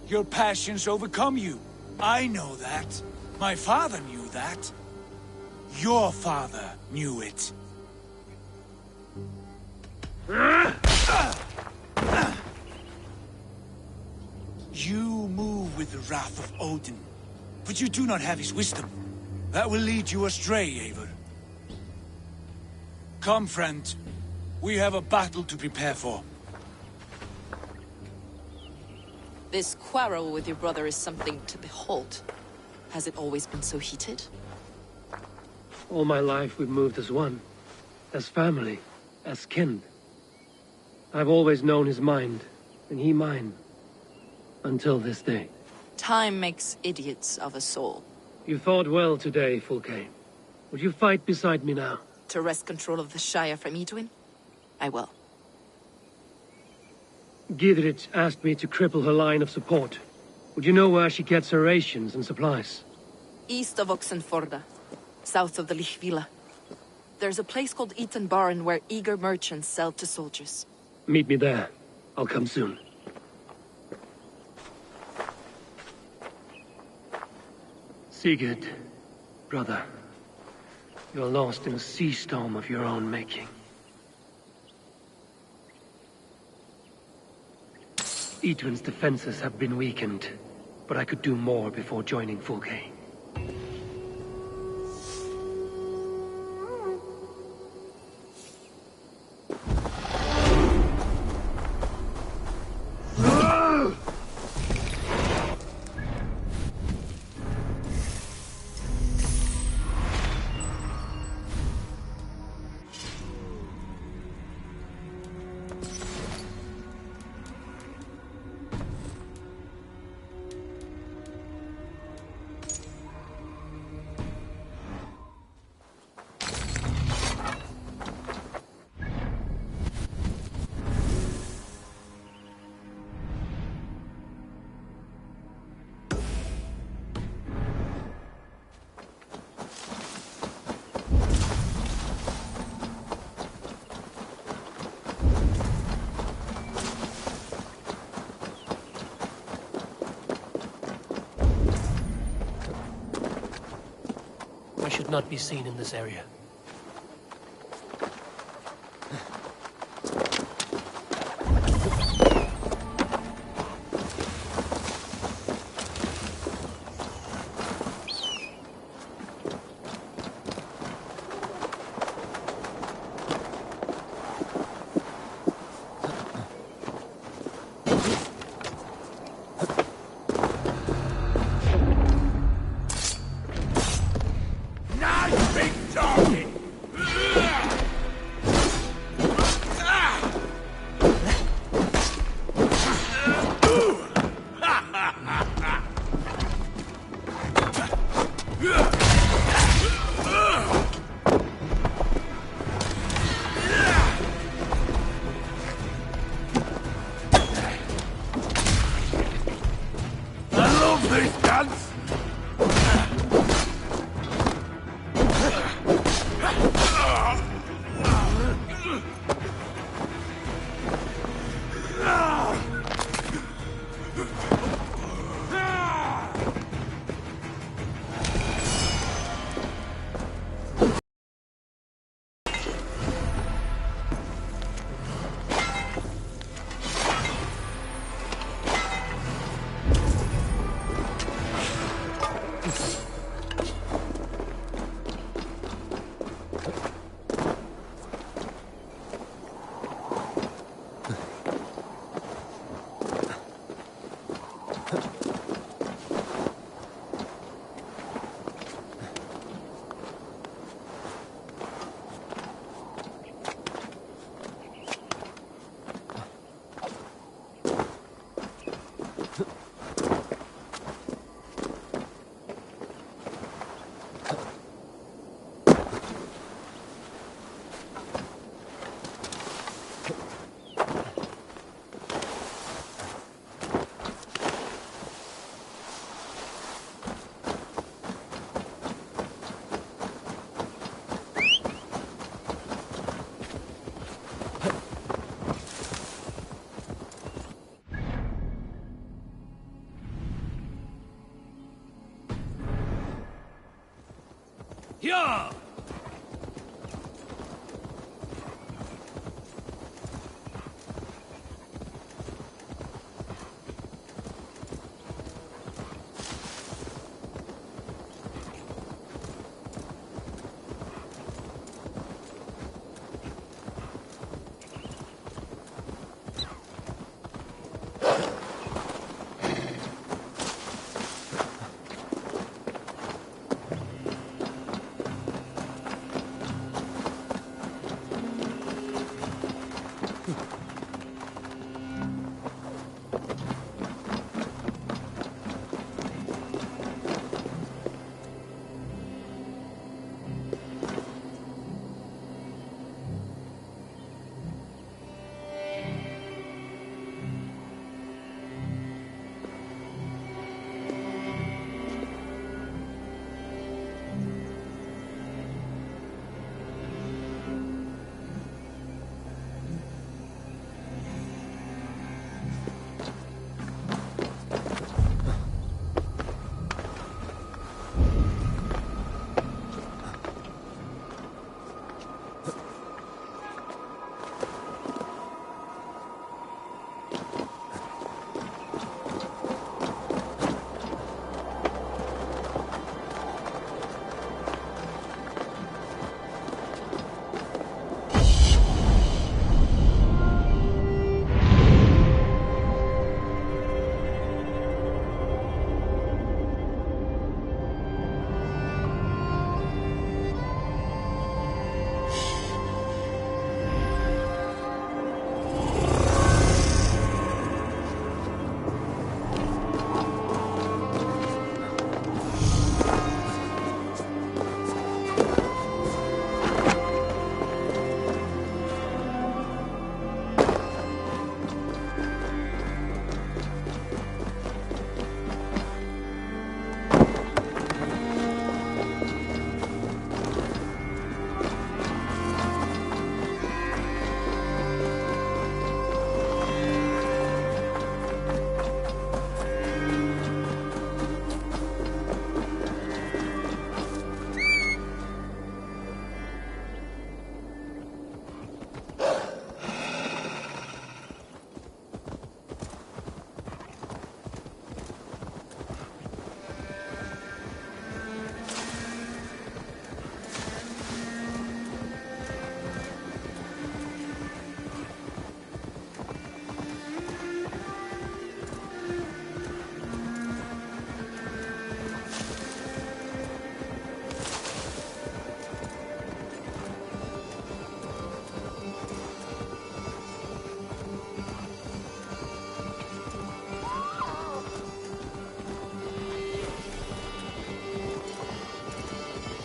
Your passions overcome you. I know that. My father knew that. Your father knew it. You move with the wrath of Odin, but you do not have his wisdom. That will lead you astray, Eivor. Come, friend. We have a battle to prepare for. This quarrel with your brother is something to behold. Has it always been so heated? All my life we've moved as one. As family. As kin. I've always known his mind, and he mine. Until this day. Time makes idiots of us all. You fought well today, Fulke. Would you fight beside me now? To wrest control of the Shire from Edwin? I will. Gidrich asked me to cripple her line of support. Would you know where she gets her rations and supplies? East of Oxenforda, south of the Lichvila. There's a place called Eaton Barn where eager merchants sell to soldiers. Meet me there. I'll come soon. Sigurd, brother, you're lost in a sea storm of your own making. Edwin's defenses have been weakened, but I could do more before joining Fulke. I should not be seen in this area. Yeah!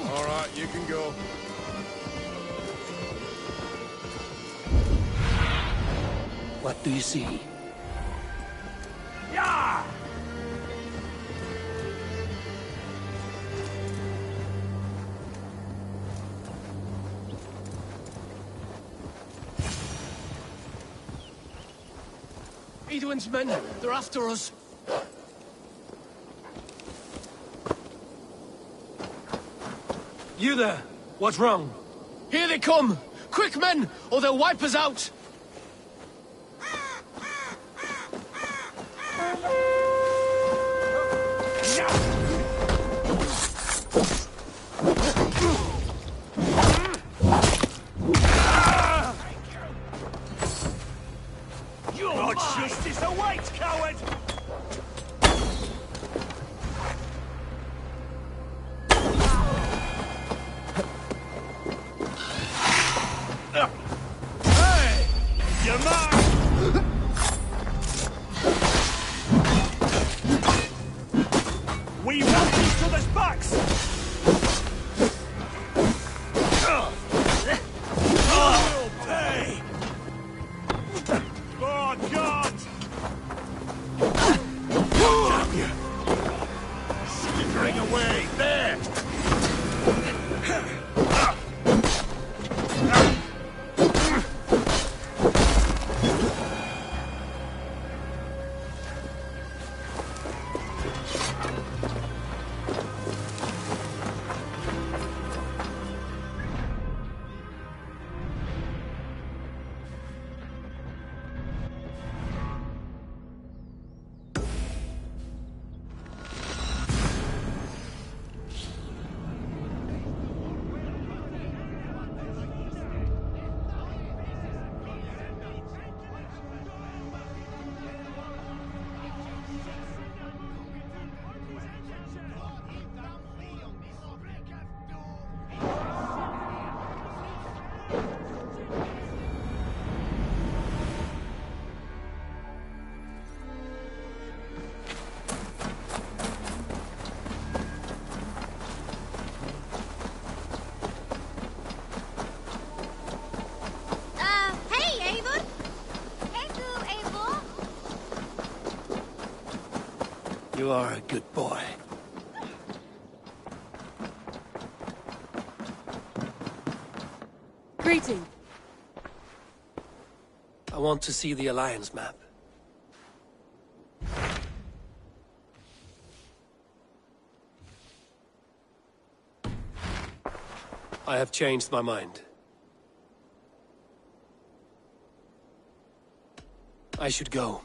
All right, you can go. What do you see? Yeah! Edwin's men, they're after us. You there? What's wrong? Here they come! Quick, men, or they'll wipe us out! Your justice awaits, coward! Hey! You're mine! We want each other's backs! You'll pay! Oh, God! Damn you! Slithering away, there! You are a good boy. Greeting. I want to see the Alliance map. I have changed my mind. I should go.